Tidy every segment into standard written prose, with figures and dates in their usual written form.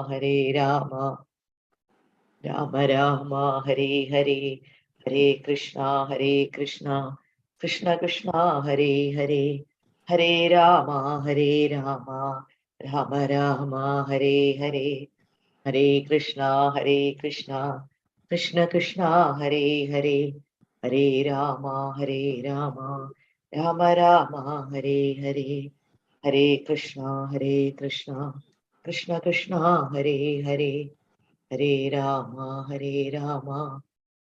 Hare Rama, Rama Rama, Hare Hare, Hare Krishna, Krishna Krishna, Hare Hare, Hare Rama, Rama Rama, Hare Hare, Hare Krishna, Krishna Krishna, Hare Hare, Hare Rama, Rama Rama, Hare Hare, Hare Krishna, Krishna Krishna, Hare Hare, Hare Rama,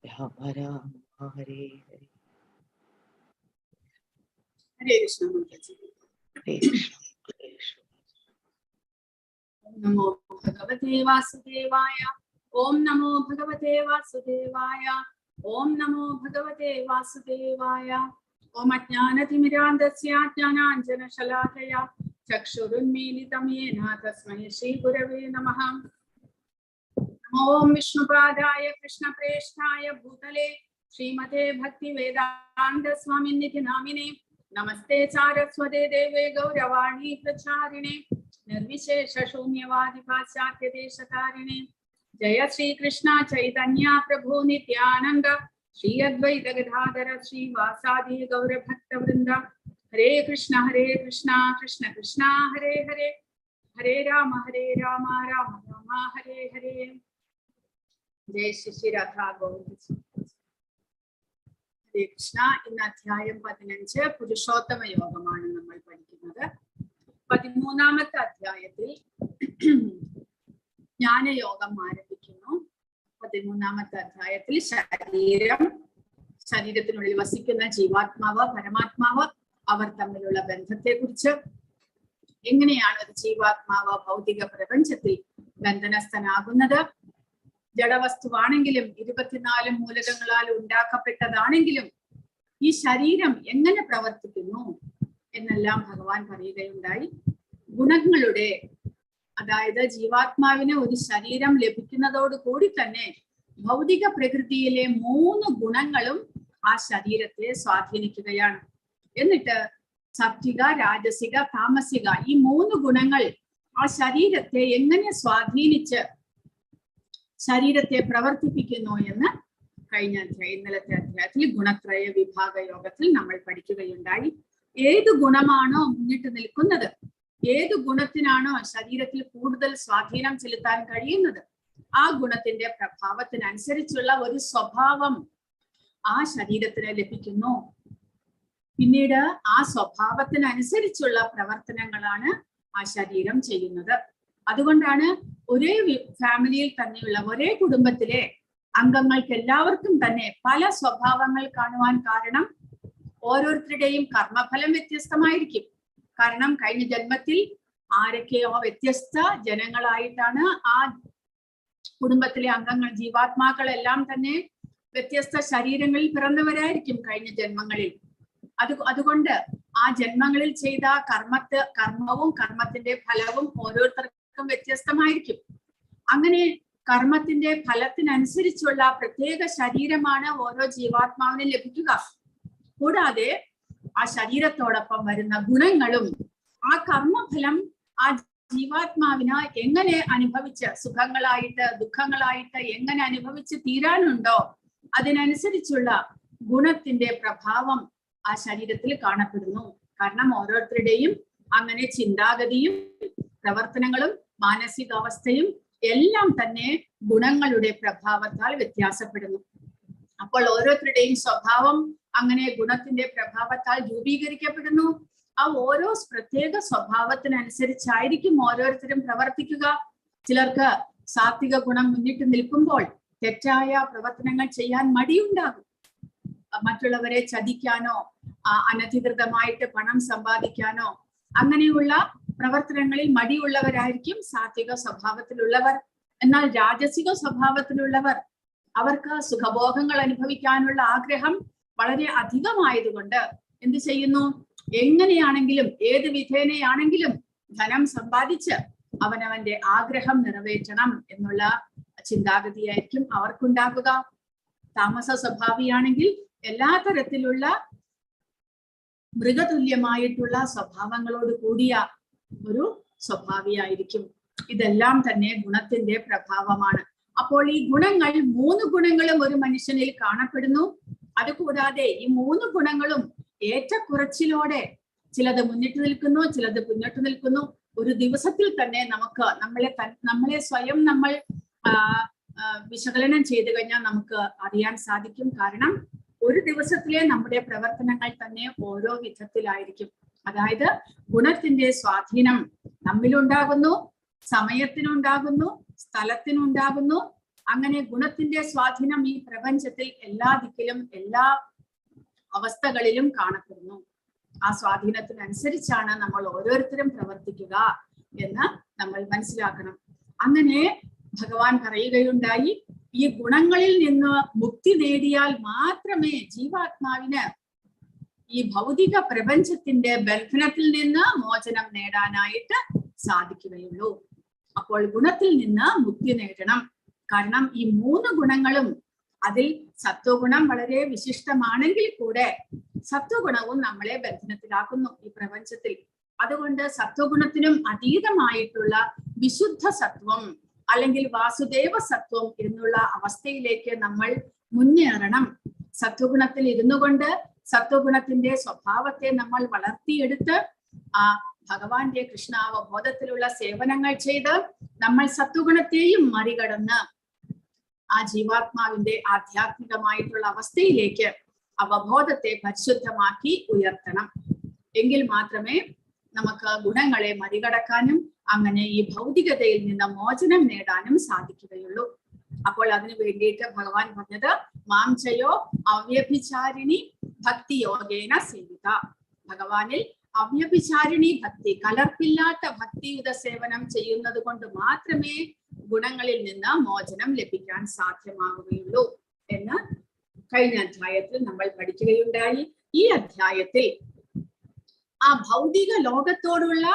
Rama Rama, Hare Hare. Hare Krishna, mataji. Hare Krishna. Om Namo Bhagavate Vasudevaya. Om Namo Bhagavate Vasudevaya. Om Namo Bhagavate Vasudevaya. Om Ajnanatimidandasya Jnananjana Shalakaya Chakshurunmilitam Yena Tasmai Shri Gurave Namaha. Om Vishnupadaya Krishna Presthaya Bhutale Srimate Bhakti Vedanta Swaminiti Namine Namaste Saraswate Deve Gauravani Pracharine Nirvishesha Shunyavadi Pasyatya Deshatarine Jaya Shri Krishna Chaitanya Prabhu Nityananda Shri Advaita Gadadhara Shri Vasadi Gaura Bhakta Vrinda Hare Krishna Krishna Krishna Hare Hare Hare Rama Rama Rama Hare Hare. Jai Shri Radha Govinda. Hare Krishna. In Adhyayam 15 Purushottama Yogamanu nammal പഠിക്കുന്നത്. 13ാമത്തെ അധ്യായത്തിൽ ജ്ഞാനയോഗം ആരംഭിക്കുന്നു. 13ാമത്തെ അധ്യായത്തിൽ ശരീരത്തിനുള്ളിൽ വസിക്കുന്ന ജീവാത്മാവ് പരമാത്മാവ് അവർ തമ്മിലുള്ള ബന്ധത്തെക്കുറിച്ച്, എങ്ങനെയാണ് ഒരു ജീവാത്മാവ് ഭൗതിക പ്രപഞ്ചത്തിൽ ബന്ധനസ്ഥനാകുന്നത്, ജഡവസ്തുവാണെങ്കിലും 24 മൂലകങ്ങളാൽ ഉണ്ടാക്കപ്പെട്ടതാണെങ്കിലും ഈ ശരീരം എങ്ങനെ പ്രവർത്തിക്കുന്നു എന്നെല്ലാം ഭഗവാൻ പറയുകയുണ്ടായി. ഗുണങ്ങളുടെ, അതായത് ജീവാത്മാവിന് ഒരു ശരീരം ലഭിക്കുന്നതോട് കൂടി തന്നെ ഭൗതിക പ്രകൃതിയിലെ 3 ഗുണങ്ങളും ആ ശരീരത്തെ സ്വാധീനിക്കുകയാണ്. എന്നിട്ട് സാത്വിക, രാജസിക, താമസിക ഈ 3 ഗുണങ്ങൾ ആ ശരീരത്തെ എങ്ങനെ സ്വാധീനിച്ച് ശരീരത്തെ പ്രവർത്തിപ്പിക്കുന്നു എന്ന് ഇന്നലത്തെ അധ്യായത്തിൽ ഗുണത്രയ വിഭാഗ യോഗത്തിൽ നമ്മൾ പഠിക്കുകയുണ്ടായി. ഏത് ഗുണമാണോ മുന്നിട്ട് നിൽക്കുന്നത്, ഏത് ഗുണത്തിനാണോ ശരീരത്തിൽ കൂടുതൽ സ്വാധീനം ചെലുത്താൻ കഴിയുന്നത്, ആ ഗുണത്തിന്റെ പ്രഭാവത്തിനനുസരിച്ചുള്ള ഒരു സ്വഭാവം ആ ശരീരത്തിന് ലഭിക്കുന്നു. പിന്നീട് ആ സ്വഭാവത്തിനനുസരിച്ചുള്ള പ്രവർത്തനങ്ങളാണ് ആ ശരീരം ചെയ്യുന്നത്. അതുകൊണ്ടാണ് ഒരേ ഫാമിലിയിൽ തന്നെയുള്ള ഒരേ കുടുംബത്തിലെ അംഗങ്ങൾക്ക് എല്ലാവർക്കും തന്നെ പല സ്വഭാവങ്ങൾ കാണുവാൻ കാരണം ഓരോരുത്തരുടെയും കർമ്മഫലം വ്യത്യസ്തമായിരിക്കും. കാരണം കഴിഞ്ഞ ജന്മത്തിൽ ആരൊക്കെയോ വ്യത്യസ്ത ജനങ്ങളായിട്ടാണ് ആ കുടുംബത്തിലെ അംഗങ്ങൾ, ജീവാത്മാക്കളെല്ലാം തന്നെ വ്യത്യസ്ത ശരീരങ്ങളിൽ പിറന്നവരായിരിക്കും കഴിഞ്ഞ ജന്മങ്ങളിൽ. അതുകൊണ്ട് ആ ജന്മങ്ങളിൽ ചെയ്ത കർമ്മവും കർമ്മത്തിന്റെ ഫലവും ഓരോരുത്തർക്കും വ്യത്യസ്തമായിരിക്കും. അങ്ങനെ കർമ്മത്തിന്റെ ഫലത്തിനനുസരിച്ചുള്ള പ്രത്യേക ശരീരമാണ് ഓരോ ജീവാത്മാവിനും ലഭിക്കുക. കൂടാതെ ആ ശരീരത്തോടൊപ്പം വരുന്ന ഗുണങ്ങളും ആ കർമ്മഫലം ആ ജീവാത്മാവിന് എങ്ങനെ അനുഭവിച്ച്, സുഖങ്ങളായിട്ട് ദുഃഖങ്ങളായിട്ട് എങ്ങനെ അനുഭവിച്ച് തീരാനുണ്ടോ അതിനനുസരിച്ചുള്ള ഗുണത്തിന്റെ പ്രഭാവം ആ ശരീരത്തിൽ കാണപ്പെടുന്നു. കാരണം ഓരോരുത്തരുടെയും അങ്ങനെ ചിന്താഗതിയും പ്രവർത്തനങ്ങളും മാനസികാവസ്ഥയും എല്ലാം തന്നെ ഗുണങ്ങളുടെ പ്രഭാവത്താൽ വ്യത്യാസപ്പെടുന്നു. അപ്പോൾ ഓരോരുത്തരുടെയും സ്വഭാവം അങ്ങനെ ഗുണത്തിന്റെ പ്രഭാവത്താൽ രൂപീകരിക്കപ്പെടുന്നു. ആ ഓരോ പ്രത്യേക സ്വഭാവത്തിനനുസരിച്ചായിരിക്കും ഓരോരുത്തരും പ്രവർത്തിക്കുക. ചിലർക്ക് സാത്വിക ഗുണം മുന്നിട്ട് നിൽക്കുമ്പോൾ തെറ്റായ പ്രവർത്തനങ്ങൾ ചെയ്യാൻ മടിയുണ്ടാകും. മറ്റുള്ളവരെ ചതിക്കാനോ അനധികൃതമായിട്ട് പണം സമ്പാദിക്കാനോ അങ്ങനെയുള്ള പ്രവർത്തനങ്ങളിൽ മടിയുള്ളവരായിരിക്കും സാത്വിക സ്വഭാവത്തിലുള്ളവർ. എന്നാൽ രാജസിക സ്വഭാവത്തിലുള്ളവർ, അവർക്ക് സുഖഭോഗങ്ങൾ അനുഭവിക്കാനുള്ള ആഗ്രഹം വളരെ അധികമായതുകൊണ്ട് എന്ത് ചെയ്യുന്നു, എങ്ങനെയാണെങ്കിലും ഏത് വിധേനയാണെങ്കിലും ധനം സമ്പാദിച്ച് അവനവന്റെ ആഗ്രഹം നിറവേറ്റണം എന്നുള്ള ചിന്താഗതിയായിരിക്കും അവർക്കുണ്ടാകുക. താമസ സ്വഭാവിയാണെങ്കിൽ എല്ലാ തരത്തിലുള്ള മൃഗതുല്യമായിട്ടുള്ള സ്വഭാവങ്ങളോട് കൂടിയ ഒരു സ്വഭാവിയായിരിക്കും. ഇതെല്ലാം തന്നെ ഗുണത്തിന്റെ പ്രഭാവമാണ്. അപ്പോൾ ഈ ഗുണങ്ങൾ 3 ഗുണങ്ങളും ഒരു മനുഷ്യനിൽ കാണപ്പെടുന്നു. അതുകൂടാതെ ഈ 3 ഗുണങ്ങളും ഏറ്റക്കുറച്ചിലോടെ ചിലത് മുന്നിട്ട് നിൽക്കുന്നു, ചിലത് പിന്നോട്ട് നിൽക്കുന്നു. ഒരു ദിവസത്തിൽ തന്നെ നമുക്ക് നമ്മളെ സ്വയം നമ്മൾ വിശകലനം ചെയ്തു കഴിഞ്ഞാൽ നമുക്ക് അറിയാൻ സാധിക്കും. കാരണം ഒരു ദിവസത്തിലെ നമ്മുടെ പ്രവർത്തനങ്ങൾ തന്നെ ഓരോ വിധത്തിലായിരിക്കും. അതായത് ഗുണത്തിന്റെ സ്വാധീനം നമ്മിലുണ്ടാകുന്നു, സമയത്തിനുണ്ടാകുന്നു, സ്ഥലത്തിനുണ്ടാകുന്നു. അങ്ങനെ ഗുണത്തിന്റെ സ്വാധീനം ഈ പ്രപഞ്ചത്തിൽ എല്ലാ ദിക്കിലും എല്ലാ അവസ്ഥകളിലും കാണപ്പെടുന്നു. ആ സ്വാധീനത്തിനനുസരിച്ചാണ് നമ്മൾ ഓരോരുത്തരും പ്രവർത്തിക്കുക എന്ന് നമ്മൾ മനസ്സിലാക്കണം. അങ്ങനെ ഭഗവാൻ പറയുകയുണ്ടായി, ഈ ഗുണങ്ങളിൽ നിന്ന് മുക്തി നേടിയാൽ മാത്രമേ ജീവാത്മാവിന് ഈ ഭൗതിക പ്രപഞ്ചത്തിന്റെ ബന്ധനത്തിൽ നിന്ന് മോചനം നേടാനായിട്ട് സാധിക്കുകയുള്ളൂ. അപ്പോൾ ഗുണത്തിൽ നിന്ന് മുക്തി നേടണം. കാരണം ഈ 3 ഗുണങ്ങളും, അതിൽ സത്വഗുണം വളരെ വിശിഷ്ടമാണെങ്കിൽ കൂടെ സത്വഗുണവും നമ്മളെ ബന്ധനത്തിലാക്കുന്നു ഈ പ്രപഞ്ചത്തിൽ. അതുകൊണ്ട് സത്വഗുണത്തിനും അതീതമായിട്ടുള്ള വിശുദ്ധ സത്വം അല്ലെങ്കിൽ വാസുദേവ സത്വം എന്നുള്ള അവസ്ഥയിലേക്ക് നമ്മൾ മുന്നേറണം. സത്വഗുണത്തിൽ ഇരുന്നു കൊണ്ട് സത്വഗുണത്തിന്റെ സ്വഭാവത്തെ നമ്മൾ വളർത്തിയെടുത്ത് ആ ഭഗവാന്റെ കൃഷ്ണാവബോധത്തിലുള്ള സേവനങ്ങൾ ചെയ്ത് നമ്മൾ സത്വഗുണത്തെയും മറികടന്ന് ആ ജീവാത്മാവിന്റെ ആധ്യാത്മികമായിട്ടുള്ള അവസ്ഥയിലേക്ക് അവബോധത്തെ പരിശുദ്ധമാക്കി ഉയർത്തണം. എങ്കിൽ മാത്രമേ നമുക്ക് ഗുണങ്ങളെ മറികടക്കാനും അങ്ങനെ ഈ ഭൗതികതയിൽ നിന്ന് മോചനം നേടാനും സാധിക്കുകയുള്ളൂ. അപ്പോൾ അതിനു വേണ്ടിയിട്ട് ഭഗവാൻ പറഞ്ഞത് മാംചയോ അവ്യഭിചാരിണി ഭക്തി യോഗേന സേവിത. ഭഗവാനിൽ അവ്യഭിചാരിണി ഭക്തി, കലർപ്പില്ലാത്ത ഭക്തിയുത സേവനം ചെയ്യുന്നത് കൊണ്ട് മാത്രമേ ഗുണങ്ങളിൽ നിന്ന് മോചനം ലഭിക്കാൻ സാധ്യമാവുകയുള്ളൂ എന്ന് കഴിഞ്ഞ അധ്യായത്തിൽ നമ്മൾ പഠിക്കുകയുണ്ടായി. ഈ അധ്യായത്തിൽ ആ ഭൗതിക ലോകത്തോടുള്ള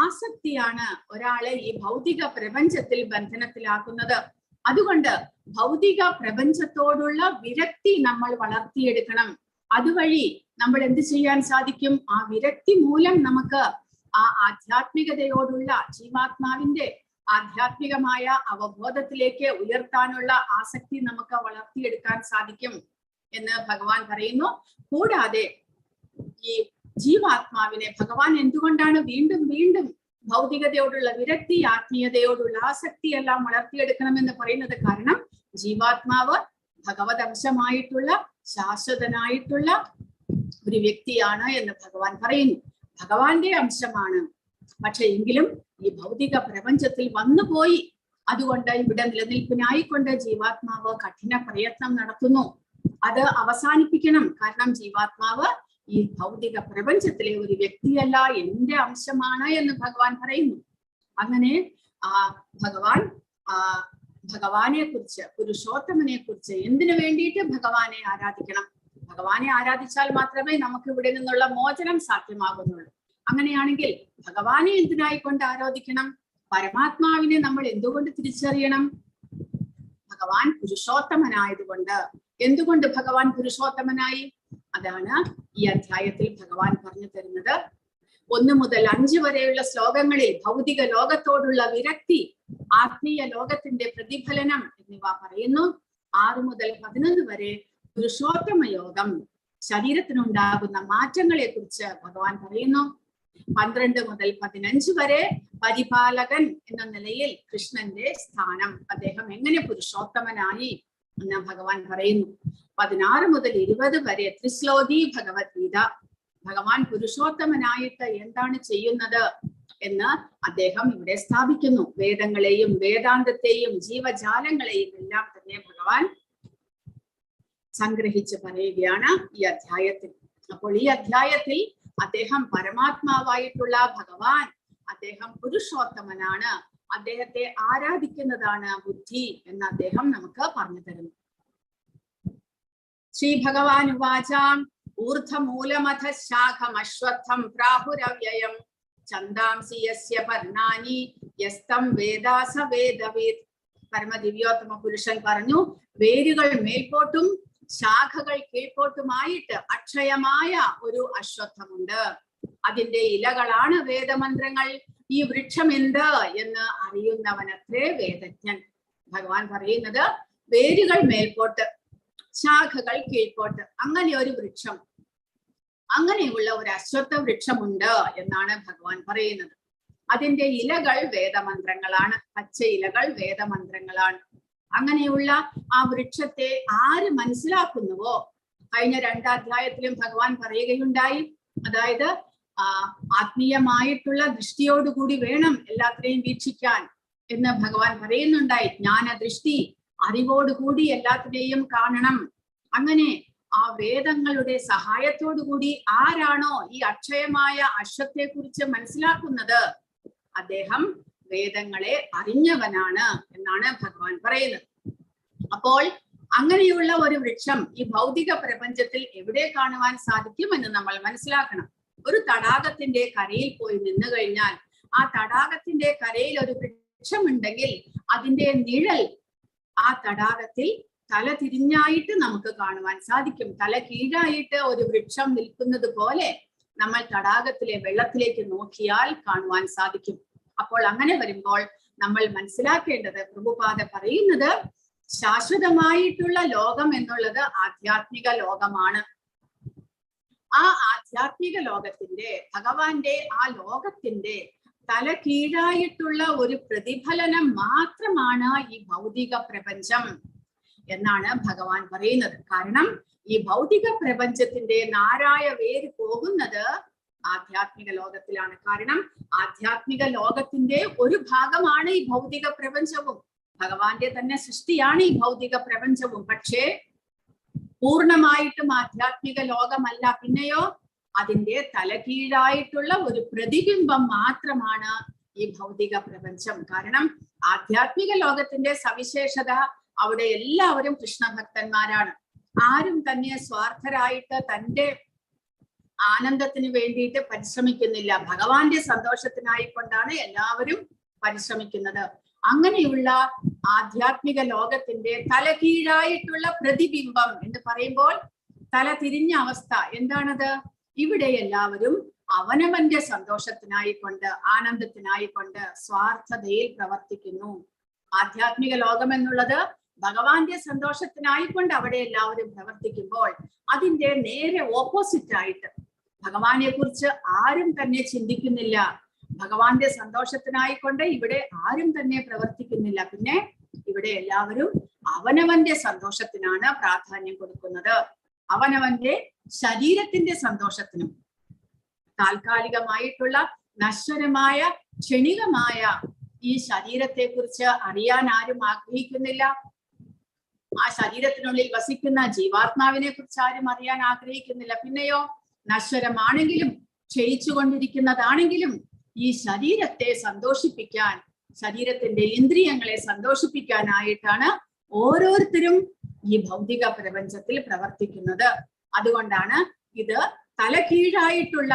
ആസക്തിയാണ് ഒരാളെ ഈ ഭൗതിക പ്രപഞ്ചത്തിൽ ബന്ധനത്തിലാക്കുന്നത്. അതുകൊണ്ട് ഭൗതിക പ്രപഞ്ചത്തോടുള്ള വിരക്തി നമ്മൾ വളർത്തിയെടുക്കണം. അതുവഴി നമ്മൾ എന്ത് ചെയ്യാൻ സാധിക്കും? ആ വിരക്തി മൂലം നമുക്ക് ആ ആധ്യാത്മികതയോടുള്ള ജീവാത്മാവിന്റെ ആധ്യാത്മികമായ അവബോധത്തിലേക്ക് ഉയർത്താനുള്ള ആസക്തി നമുക്ക് വളർത്തിയെടുക്കാൻ സാധിക്കും എന്ന് ഭഗവാൻ പറയുന്നു. കൂടാതെ ഈ ജീവാത്മാവിനെ ഭഗവാൻ എന്തുകൊണ്ടാണ് വീണ്ടും വീണ്ടും ഭൗതികതയോടുള്ള വിരക്തി, ആത്മീയതയോടുള്ള ആസക്തി എല്ലാം വളർത്തിയെടുക്കണമെന്ന് പറയുന്നത്? കാരണം ജീവാത്മാവ് ഭഗവത് അംശമായിട്ടുള്ള ശാശ്വതനായിട്ടുള്ള ഒരു വ്യക്തിയാണ് എന്ന് ഭഗവാൻ പറയുന്നു. ഭഗവാന്റെ അംശമാണ്, പക്ഷെ എങ്കിലും ഈ ഭൗതിക പ്രപഞ്ചത്തിൽ വന്നുപോയി. അതുകൊണ്ട് ഇവിടെ നിലനിൽപ്പിനായിക്കൊണ്ട് ജീവാത്മാവ് കഠിന പ്രയത്നം നടത്തുന്നു. അത് അവസാനിപ്പിക്കണം. കാരണം ജീവാത്മാവ് ഈ ഭൗതിക പ്രപഞ്ചത്തിലെ ഒരു വ്യക്തിയല്ല, എന്റെ അംശമാണ് എന്ന് ഭഗവാൻ പറയുന്നു. അങ്ങനെ ഭഗവാനെ കുറിച്ച്, പുരുഷോത്തമനെ കുറിച്ച് എന്തിനു വേണ്ടിയിട്ട് ഭഗവാനെ ആരാധിക്കണം? ഭഗവാനെ ആരാധിച്ചാൽ മാത്രമേ നമുക്ക് ഇവിടെ നിന്നുള്ള മോചനം സാധ്യമാകുന്നുള്ളൂ. അങ്ങനെയാണെങ്കിൽ ഭഗവാനെ എന്തിനായിക്കൊണ്ട് ആരാധിക്കണം? പരമാത്മാവിനെ നമ്മൾ എന്തുകൊണ്ട് തിരിച്ചറിയണം? ഭഗവാൻ പുരുഷോത്തമനായതുകൊണ്ട്. എന്തുകൊണ്ട് ഭഗവാൻ പുരുഷോത്തമനായി? അതാണ് ഈ അധ്യായത്തിൽ ഭഗവാൻ പറഞ്ഞു തരുന്നത്. 1 മുതൽ 5 വരെയുള്ള ശ്ലോകങ്ങളിൽ ഭൗതിക ലോകത്തോടുള്ള വിരക്തി, ആത്മീയ ലോകത്തിന്റെ പ്രതിഫലനം എന്നിവ പറയുന്നു. 6 മുതൽ 11 വരെ പുരുഷോത്തമ യോഗം, ശരീരത്തിനുണ്ടാകുന്ന മാറ്റങ്ങളെ കുറിച്ച് ഭഗവാൻ പറയുന്നു. 12 മുതൽ 15 വരെ പരിപാലകൻ എന്ന നിലയിൽ കൃഷ്ണന്റെ സ്ഥാനം, അദ്ദേഹം എങ്ങനെ പുരുഷോത്തമനായി എന്ന് ഭഗവാൻ പറയുന്നു. 16 മുതൽ 20 വരെ ത്രിശ്ലോകി ഭഗവത്ഗീത, ഭഗവാൻ പുരുഷോത്തമനായിട്ട് എന്താണ് ചെയ്യുന്നത് എന്ന് അദ്ദേഹം ഇവിടെ സ്ഥാപിക്കുന്നു. വേദങ്ങളെയും വേദാന്തത്തെയും ജീവജാലങ്ങളെയും എല്ലാം തന്നെ ഭഗവാൻ സംഗ്രഹിച്ച് പറയുകയാണ് ഈ അധ്യായത്തിൽ. അപ്പോൾ ഈ അധ്യായത്തിൽ അദ്ദേഹം പരമാത്മാവായിട്ടുള്ള ഭഗവാൻ, അദ്ദേഹം പുരുഷോത്തമനാണ്, അദ്ദേഹത്തെ ആരാധിക്കുന്നതാണ് ബുദ്ധി എന്ന് അദ്ദേഹം നമുക്ക് പറഞ്ഞു തരുന്നു. ശ്രീ ഭഗവാൻ ഉവാചാം ഊർധമൂലമഥ ശാഖമശ്വത്ഥം പ്രാഹുരവ്യയം ഛന്ദാംസി യസ്യ പർണാനി യസ്തം വേദാസ വേദവേദ്. പരമദിവ്യോത്തമ പുരുഷൻ പറഞ്ഞു, വേരുകൾ മേൽപോട്ടും ശാഖകൾ കീഴ്പോട്ടുമായിട്ട് അക്ഷയമായ ഒരു അശ്വത്ഥമുണ്ട്. അതിന്റെ ഇലകളാണ് വേദമന്ത്രങ്ങൾ. ഈ വൃക്ഷം എന്ത് എന്ന് അറിയുന്നവനത്രേ വേദജ്ഞൻ. ഭഗവാൻ പറയുന്നത് വേരുകൾ മേൽപോട്ട്, ശാഖകൾ കീഴ്പോട്ട്, അങ്ങനെ ഒരു വൃക്ഷം, അങ്ങനെയുള്ള ഒരു അശ്വത്ഥ വൃക്ഷമുണ്ട് എന്നാണ് ഭഗവാൻ പറയുന്നത്. അതിന്റെ ഇലകൾ വേദമന്ത്രങ്ങളാണ്, പച്ച ഇലകൾ വേദമന്ത്രങ്ങളാണ്. അങ്ങനെയുള്ള ആ വൃക്ഷത്തെ ആര് മനസ്സിലാക്കുന്നുവോ, കഴിഞ്ഞ 2 അധ്യായത്തിലും ഭഗവാൻ പറയുകയുണ്ടായി, അതായത് ആത്മീയമായിട്ടുള്ള ദൃഷ്ടിയോടുകൂടി വേണം എല്ലാത്തിനെയും വീക്ഷിക്കാൻ എന്ന് ഭഗവാൻ പറയുന്നുണ്ടായി. ജ്ഞാനദൃഷ്ടി, അറിവോടുകൂടി എല്ലാത്തിനെയും കാണണം. അങ്ങനെ ആ വേദങ്ങളുടെ സഹായത്തോടുകൂടി ആരാണോ ഈ അക്ഷയമായ അശ്വത്തെ കുറിച്ച് മനസ്സിലാക്കുന്നത്, അദ്ദേഹം വേദങ്ങളെ അറിഞ്ഞവനാണ് എന്നാണ് ഭഗവാൻ പറയുന്നത്. അപ്പോൾ അങ്ങനെയുള്ള ഒരു വൃക്ഷം ഈ ഭൗതിക പ്രപഞ്ചത്തിൽ എവിടെ കാണുവാൻ സാധിക്കും എന്ന് നമ്മൾ മനസ്സിലാക്കണം. ഒരു തടാകത്തിന്റെ കരയിൽ പോയി നിന്നു കഴിഞ്ഞാൽ ആ തടാകത്തിന്റെ കരയിൽ ഒരു വൃക്ഷമുണ്ടെങ്കിൽ അതിന്റെ നിഴൽ ആ തടാകത്തിൽ തല തിരിഞ്ഞായിട്ട് നമുക്ക് കാണുവാൻ സാധിക്കും. തല കീഴായിട്ട് ഒരു വൃക്ഷം നിൽക്കുന്നത് പോലെ നമ്മൾ തടാകത്തിലെ വെള്ളത്തിലേക്ക് നോക്കിയാൽ കാണുവാൻ സാധിക്കും. അപ്പോൾ അങ്ങനെ വരുമ്പോൾ നമ്മൾ മനസ്സിലാക്കേണ്ടത്, പ്രഭുപാദ പറയുന്നത്, ശാശ്വതമായിട്ടുള്ള ലോകം എന്നുള്ളത് ആധ്യാത്മിക ലോകമാണ്. ആ ആധ്യാത്മിക ലോകത്തിന്റെ, ഭഗവാന്റെ ആ ലോകത്തിന്റെ തല കീഴായിട്ടുള്ള ഒരു പ്രതിഫലനം മാത്രമാണ് ഈ ഭൗതിക പ്രപഞ്ചം എന്നാണ് ഭഗവാൻ പറയുന്നത്. കാരണം ഈ ഭൗതിക പ്രപഞ്ചത്തിന്റെ നാരായ വേര് പോകുന്നത് ആധ്യാത്മിക ലോകത്തിലാണ്. കാരണം ആധ്യാത്മിക ലോകത്തിന്റെ ഒരു ഭാഗമാണ് ഈ ഭൗതിക പ്രപഞ്ചവും, ഭഗവാന്റെ തന്നെ സൃഷ്ടിയാണ് ഈ ഭൗതിക പ്രപഞ്ചവും. പക്ഷേ പൂർണ്ണമായിട്ടും ആധ്യാത്മിക ലോകമല്ല. പിന്നെയോ അതിന്റെ തലകീഴായിട്ടുള്ള ഒരു പ്രതിബിംബം മാത്രമാണ് ഈ ഭൗതിക പ്രപഞ്ചം. കാരണം ആധ്യാത്മിക ലോകത്തിന്റെ സവിശേഷത, അവിടെ എല്ലാവരും കൃഷ്ണഭക്തന്മാരാണ്. ആരും തന്നെ സ്വാർത്ഥരായിട്ട് തന്റെ ആനന്ദത്തിന് വേണ്ടിയിട്ട് പരിശ്രമിക്കുന്നില്ല. ഭഗവാന്റെ സന്തോഷത്തിനായിക്കൊണ്ടാണ് എല്ലാവരും പരിശ്രമിക്കുന്നത്. അങ്ങനെയുള്ള ആധ്യാത്മിക ലോകത്തിന്റെ തലകീഴായിട്ടുള്ള പ്രതിബിംബം എന്ന് പറയുമ്പോൾ തല തിരിഞ്ഞ അവസ്ഥ എന്താണത്? ഇവിടെ എല്ലാവരും അവനവന്റെ സന്തോഷത്തിനായിക്കൊണ്ട്, ആനന്ദത്തിനായിക്കൊണ്ട് സ്വാർത്ഥതയിൽ പ്രവർത്തിക്കുന്നു. ആധ്യാത്മിക ലോകം എന്നുള്ളത് ഭഗവാന്റെ സന്തോഷത്തിനായിക്കൊണ്ട് അവിടെ എല്ലാവരും പ്രവർത്തിക്കുമ്പോൾ അതിന്റെ നേരെ ഓപ്പോസിറ്റ് ആയിട്ട് ഭഗവാനെ കുറിച്ച് ആരും തന്നെ ചിന്തിക്കുന്നില്ല. ഭഗവാന്റെ സന്തോഷത്തിനായിക്കൊണ്ട് ഇവിടെ ആരും തന്നെ പ്രവർത്തിക്കുന്നില്ല. പിന്നെ ഇവിടെ എല്ലാവരും അവനവന്റെ സന്തോഷത്തിനാണ് പ്രാധാന്യം കൊടുക്കുന്നത്. അവനവന്റെ ശരീരത്തിന്റെ സന്തോഷത്തിനും, താൽക്കാലികമായിട്ടുള്ള നശ്വരമായ ക്ഷണികമായ ഈ ശരീരത്തെ കുറിച്ച് അറിയാൻ ആരും ആഗ്രഹിക്കുന്നില്ല. ആ ശരീരത്തിനുള്ളിൽ വസിക്കുന്ന ജീവാത്മാവിനെ കുറിച്ച് ആരും അറിയാൻ ആഗ്രഹിക്കുന്നില്ല. പിന്നെയോ നശ്വരമാണെങ്കിലും ക്ഷയിച്ചുകൊണ്ടിരിക്കുന്നതാണെങ്കിലും ഈ ശരീരത്തെ സന്തോഷിപ്പിക്കാൻ, ശരീരത്തിന്റെ ഇന്ദ്രിയങ്ങളെ സന്തോഷിപ്പിക്കാനായിട്ടാണ് ഓരോരുത്തരും ഈ ഭൗതിക പ്രപഞ്ചത്തിൽ പ്രവർത്തിക്കുന്നത്. അതുകൊണ്ടാണ് ഇത് തലകീഴായിട്ടുള്ള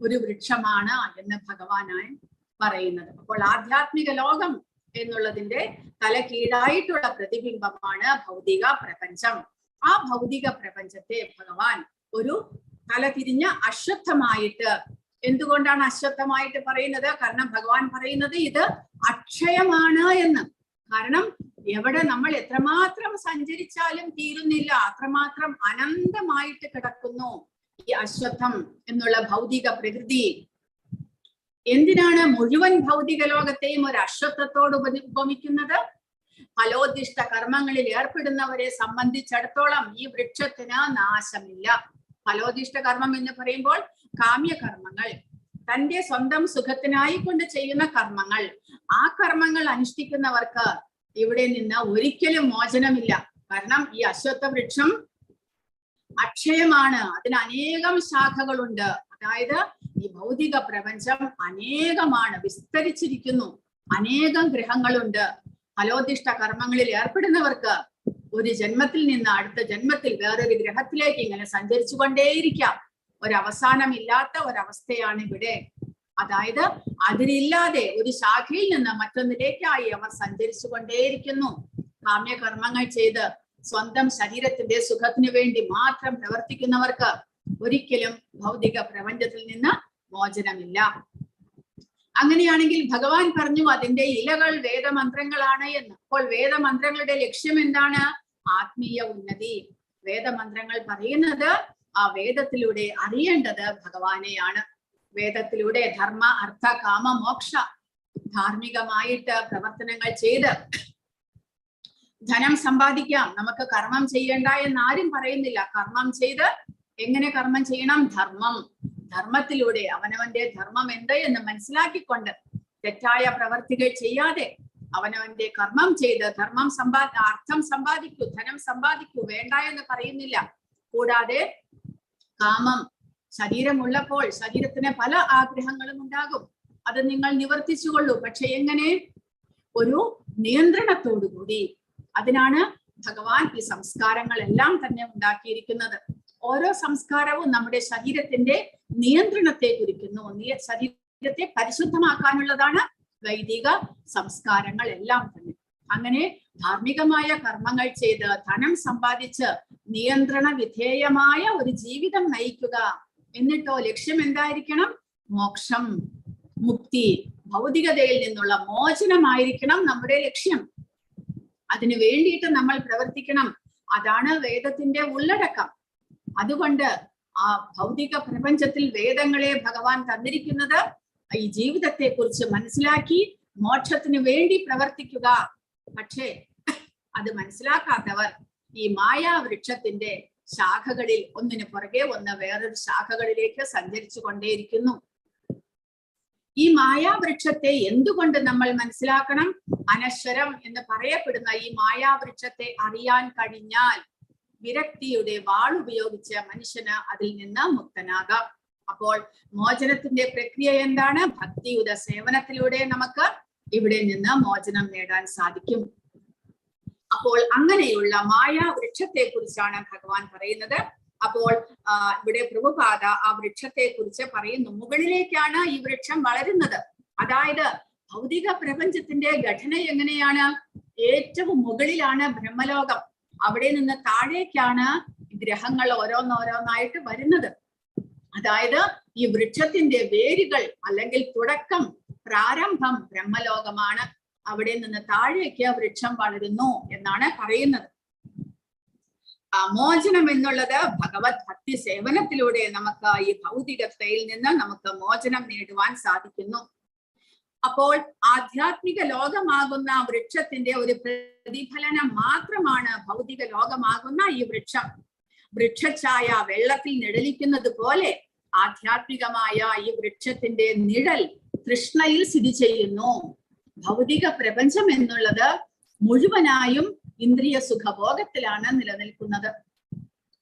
ഒരു വൃക്ഷമാണ് എന്ന് ഭഗവാനായി പറയുന്നത്. അപ്പോൾ ആധ്യാത്മിക ലോകം എന്നുള്ളതിന്റെ തലകീഴായിട്ടുള്ള പ്രതിബിംബമാണ് ഭൗതിക പ്രപഞ്ചം. ആ ഭൗതിക പ്രപഞ്ചത്തെ ഭഗവാൻ ഒരു തലതിരിഞ്ഞ അശ്വത്ഥമായിട്ട്, എന്തുകൊണ്ടാണ് അശ്വത്ഥമായിട്ട് പറയുന്നത്? കാരണം ഭഗവാൻ പറയുന്നത് ഇത് അക്ഷയമാണ് എന്ന്. കാരണം എവിടെ നമ്മൾ എത്രമാത്രം സഞ്ചരിച്ചാലും തീരുന്നില്ല, അത്രമാത്രം അനന്തമായിട്ട് കിടക്കുന്നു ഈ അശ്വത്ഥം എന്നുള്ള ഭൗതിക പ്രകൃതി. എന്തിനാണ് മുഴുവൻ ഭൗതിക ലോകത്തെയും ഒരു അശ്വത്ഥത്തോട് ഉപമിക്കുന്നത്? ഫലോദിഷ്ട കർമ്മങ്ങളിൽ ഏർപ്പെടുന്നവരെ സംബന്ധിച്ചിടത്തോളം ഈ വൃക്ഷത്തിന് നാശമില്ല. ഫലോദിഷ്ട കർമ്മം എന്ന് പറയുമ്പോൾ കാമ്യകർമ്മങ്ങൾ, തന്റെ സ്വന്തം സുഖത്തിനായി കൊണ്ട് ചെയ്യുന്ന കർമ്മങ്ങൾ, ആ കർമ്മങ്ങൾ അനുഷ്ഠിക്കുന്നവർക്ക് ഇവിടെ നിന്ന് ഒരിക്കലും മോചനമില്ല. കാരണം ഈ അശ്വത്ഥ വൃക്ഷം അക്ഷയമാണ്, അതിന് അനേകം ശാഖകളുണ്ട്. അതായത് ഈ ഭൗതിക പ്രപഞ്ചം അനേകമാണ്, വിസ്തരിച്ചിരിക്കുന്നു, അനേകം ഗ്രഹങ്ങളുണ്ട്. ഫലോദിഷ്ട കർമ്മങ്ങളിൽ ഏർപ്പെടുന്നവർക്ക് ഒരു ജന്മത്തിൽ നിന്ന് അടുത്ത ജന്മത്തിൽ വേറൊരു ഗ്രഹത്തിലേക്ക് ഇങ്ങനെ സഞ്ചരിച്ചു കൊണ്ടേയിരിക്കാം. ഒരവസാനമില്ലാത്ത ഒരവസ്ഥയാണ് ഇവിടെ. അതായത് അതിരില്ലാതെ ഒരു ശാഖയിൽ നിന്ന് മറ്റൊന്നിലേക്കായി അവർ സഞ്ചരിച്ചു കൊണ്ടേയിരിക്കുന്നു. കാമ്യകർമ്മങ്ങൾ ചെയ്ത് സ്വന്തം ശരീരത്തിന്റെ സുഖത്തിന് വേണ്ടി മാത്രം പ്രവർത്തിക്കുന്നവർക്ക് ഒരിക്കലും ഭൗതിക പ്രപഞ്ചത്തിൽ നിന്ന് മോചനമില്ല. അങ്ങനെയാണെങ്കിൽ ഭഗവാൻ പറഞ്ഞു അതിന്റെ ഇലകൾ വേദമന്ത്രങ്ങളാണ് എന്ന്. അപ്പോൾ വേദമന്ത്രങ്ങളുടെ ലക്ഷ്യം എന്താണ്? ആത്മീയ ഉന്നതി. വേദമന്ത്രങ്ങൾ പറയുന്നത് ആ വേദത്തിലൂടെ അറിയേണ്ടത് ഭഗവാനെയാണ്. വേദത്തിലൂടെ ധർമ്മ അർത്ഥ കാമ മോക്ഷ ധാർമ്മികമായിട്ട് പ്രവർത്തനങ്ങൾ ചെയ്ത് ധനം സമ്പാദിക്കാം. നമുക്ക് കർമ്മം ചെയ്യേണ്ട എന്ന് ആരും പറയുന്നില്ല. കർമ്മം ചെയ്ത് എങ്ങനെ കർമ്മം ചെയ്യണം? ധർമ്മത്തിലൂടെ അവനവന്റെ ധർമ്മം എന്ത് എന്ന് മനസ്സിലാക്കിക്കൊണ്ട് തെറ്റായ പ്രവർത്തികൾ ചെയ്യാതെ അവനവന്റെ കർമ്മം ചെയ്ത് അർത്ഥം സമ്പാദിക്കൂ, ധനം സമ്പാദിക്കൂ, വേണ്ട എന്ന് പറയുന്നില്ല. കൂടാതെ കാമം, ശരീരമുള്ളപ്പോൾ ശരീരത്തിന് പല ആഗ്രഹങ്ങളും ഉണ്ടാകും. അത് നിങ്ങൾ നിവർത്തിച്ചുകൊള്ളൂ. പക്ഷെ എങ്ങനെ? ഒരു നിയന്ത്രണത്തോടുകൂടി. അതിനാണ് ഭഗവാൻ ഈ സംസ്കാരങ്ങളെല്ലാം തന്നെ ഉണ്ടാക്കിയിരിക്കുന്നത്. ഓരോ സംസ്കാരവും നമ്മുടെ ശരീരത്തിന്റെ നിയന്ത്രണത്തെ കുറിക്കുന്നു. ശരീരത്തെ പരിശുദ്ധമാക്കാനുള്ളതാണ് വൈദിക സംസ്കാരങ്ങൾ എല്ലാം തന്നെ. അങ്ങനെ ധാർമ്മികമായ കർമ്മങ്ങൾ ചെയ്ത് ധനം സമ്പാദിച്ച് നിയന്ത്രണ വിധേയമായ ഒരു ജീവിതം നയിക്കുക. എന്നിട്ടോ ലക്ഷ്യം എന്തായിരിക്കണം? മോക്ഷം, മുക്തി, ഭൗതികതയിൽ നിന്നുള്ള മോചനമായിരിക്കണം നമ്മുടെ ലക്ഷ്യം. അതിനു വേണ്ടിയിട്ട് നമ്മൾ പ്രവർത്തിക്കണം. അതാണ് വേദത്തിന്റെ ഉള്ളടക്കം. അതുകൊണ്ട് ആ ഭൗതിക പ്രപഞ്ചത്തിൽ വേദങ്ങളെ ഭഗവാൻ തന്നിരിക്കുന്നത് ഈ ജീവിതത്തെ കുറിച്ച് മനസ്സിലാക്കി മോക്ഷത്തിന് വേണ്ടി പ്രവർത്തിക്കുക. പക്ഷേ അത് മനസ്സിലാക്കാത്തവർ ഈ മായാവൃക്ഷത്തിന്റെ ശാഖകളിൽ ഒന്നിനു പുറകെ ഒന്ന് വേറൊരു ശാഖകളിലേക്ക് സഞ്ചരിച്ചു കൊണ്ടേയിരിക്കുന്നു. ഈ മായാവൃക്ഷത്തെ എന്തുകൊണ്ട് നമ്മൾ മനസ്സിലാക്കണം? അനശ്വരം എന്ന് പറയപ്പെടുന്ന ഈ മായാവൃക്ഷത്തെ അറിയാൻ കഴിഞ്ഞാൽ വിരക്തിയുടെ വാളുപയോഗിച്ച് മനുഷ്യന് അതിൽ നിന്ന് മുക്തനാകാം. അപ്പോൾ മോചനത്തിന്റെ പ്രക്രിയ എന്താണ്? ഭക്തിയുത സേവനത്തിലൂടെ നമുക്ക് ഇവിടെ നിന്ന് മോചനം നേടാൻ സാധിക്കും. അപ്പോൾ അങ്ങനെയുള്ള മായാവൃക്ഷത്തെ കുറിച്ചാണ് ഭഗവാൻ പറയുന്നത്. അപ്പോൾ ഇവിടെ പ്രഭുപാദ ആ വൃക്ഷത്തെ കുറിച്ച് പറയുന്നു. മുകളിലേക്കാണ് ഈ വൃക്ഷം വളരുന്നത്. അതായത് ഭൗതിക പ്രപഞ്ചത്തിന്റെ ഘടന എങ്ങനെയാണ്? ഏറ്റവും മുകളിലാണ് ബ്രഹ്മലോകം. അവിടെ നിന്ന് താഴേക്കാണ് ഗ്രഹങ്ങൾ ഓരോന്നോരോന്നായിട്ട് വരുന്നത്. അതായത് ഈ വൃക്ഷത്തിന്റെ വേരുകൾ അല്ലെങ്കിൽ തുടക്കം, പ്രാരംഭം ബ്രഹ്മലോകമാണ്. അവിടെ നിന്ന് താഴേക്ക് വൃക്ഷം വളരുന്നു എന്നാണ് പറയുന്നത്. മോചനം എന്നുള്ളത് ഭഗവത് ഭക്തി സേവനത്തിലൂടെ നമുക്ക് ഈ ഭൗതികതയിൽ നിന്ന് നമുക്ക് മോചനം നേടുവാൻ സാധിക്കുന്നു. അപ്പോൾ ആധ്യാത്മിക ലോകമാകുന്ന വൃക്ഷത്തിന്റെ ഒരു പ്രതിഫലനം മാത്രമാണ് ഭൗതിക ലോകമാകുന്ന ഈ വൃക്ഷം. വൃക്ഷഛായ വെള്ളത്തിൽ നിഴലിക്കുന്നത് പോലെ ആധ്യാത്മികമായ ഈ വൃക്ഷത്തിന്റെ നിഴൽ തൃഷ്ണയിൽ സ്ഥിതി ചെയ്യുന്നു. ഭൗതിക പ്രപഞ്ചം എന്നുള്ളത് മുഴുവനായും ഇന്ദ്രിയ സുഖഭോഗത്തിലാണ് നിലനിൽക്കുന്നത്.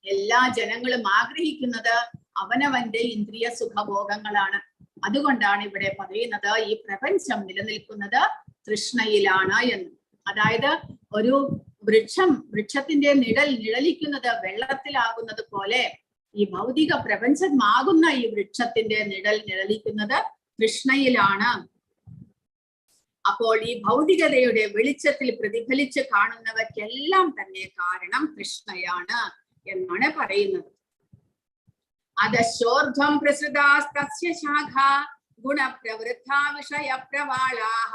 എല്ലാ ജനങ്ങളും ആഗ്രഹിക്കുന്നത് അവനവന്റെ ഇന്ദ്രിയ സുഖഭോഗങ്ങളാണ്. അതുകൊണ്ടാണ് ഇവിടെ പറയുന്നത് ഈ പ്രപഞ്ചം നിലനിൽക്കുന്നത് തൃഷ്ണയിലാണ് എന്ന്. അതായത് ഒരു വൃക്ഷത്തിന്റെ നിഴലിക്കുന്നത് വെള്ളത്തിലാകുന്നത് പോലെ ഈ ഭൗതിക പ്രപഞ്ചമാകുന്ന ഈ വൃക്ഷത്തിന്റെ നിഴലിക്കുന്നത് തൃഷ്ണയിലാണ്. അപ്പോൾ ഈ ഭൗതികതയുടെ വെളിച്ചത്തിൽ പ്രതിഫലിച്ച് കാണുന്നവയ്ക്കെല്ലാം തന്നെ കാരണം തൃഷ്ണയാണ് എന്നാണ് പറയുന്നത്. അധശോർധ്വം പ്രസൃതാസ്തസ്യ ശാഖാ ഗുണപ്രവൃദ്ധാ വിഷയപ്രവാളാഃ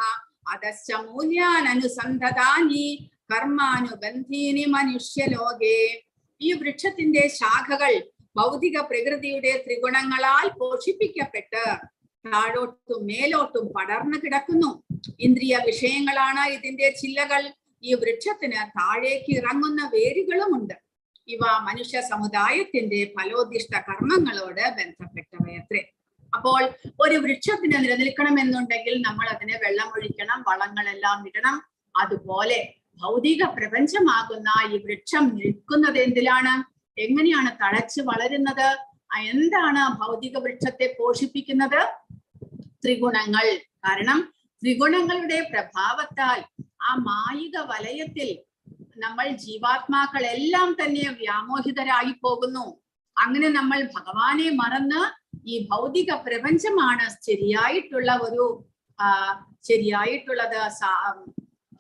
അധശ്ച മൂല്യാനനുസന്ധതാനി കർമാനുബന്ധീനി മനുഷ്യലോകേ. ഈ വൃക്ഷത്തിന്റെ ശാഖകൾ ഭൗതിക പ്രകൃതിയുടെ ത്രിഗുണങ്ങളാൽ പോഷിപ്പിക്കപ്പെട്ട് താഴോട്ടും മേലോട്ടും പടർന്നു കിടക്കുന്നു. ഇന്ദ്രിയ വിഷയങ്ങളാണ് ഇതിന്റെ ചില്ലകൾ. ഈ വൃക്ഷത്തിന് താഴേക്ക് ഇറങ്ങുന്ന വേരുകളുമുണ്ട്. ഇവ മനുഷ്യ സമുദായത്തിന്റെ ഫലോദിഷ്ട കർമ്മങ്ങളോട് ബന്ധപ്പെട്ടവയത്രേ. അപ്പോൾ ഒരു വൃക്ഷത്തിന് നിലനിൽക്കണമെന്നുണ്ടെങ്കിൽ നമ്മൾ അതിനെ വെള്ളമൊഴിക്കണം, വളങ്ങളെല്ലാം ഇടണം. അതുപോലെ ഭൗതിക പ്രപഞ്ചമാകുന്ന ഈ വൃക്ഷം നിൽക്കുന്നത് എന്തിലാണ്? എങ്ങനെയാണ് തഴച്ചു വളരുന്നത്? എന്താണ് ഭൗതിക വൃക്ഷത്തെ പോഷിപ്പിക്കുന്നത്? ത്രിഗുണങ്ങൾ. കാരണം ത്രിഗുണങ്ങളുടെ പ്രഭാവത്താൽ ആ മായിക വലയത്തിൽ നമ്മൾ ജീവാത്മാക്കളെല്ലാം തന്നെ വ്യാമോഹിതരായി പോകുന്നു. അങ്ങനെ നമ്മൾ ഭഗവാനെ മറന്ന് ഈ ഭൗതിക പ്രപഞ്ചമാണ് ശരിയായിട്ടുള്ളത്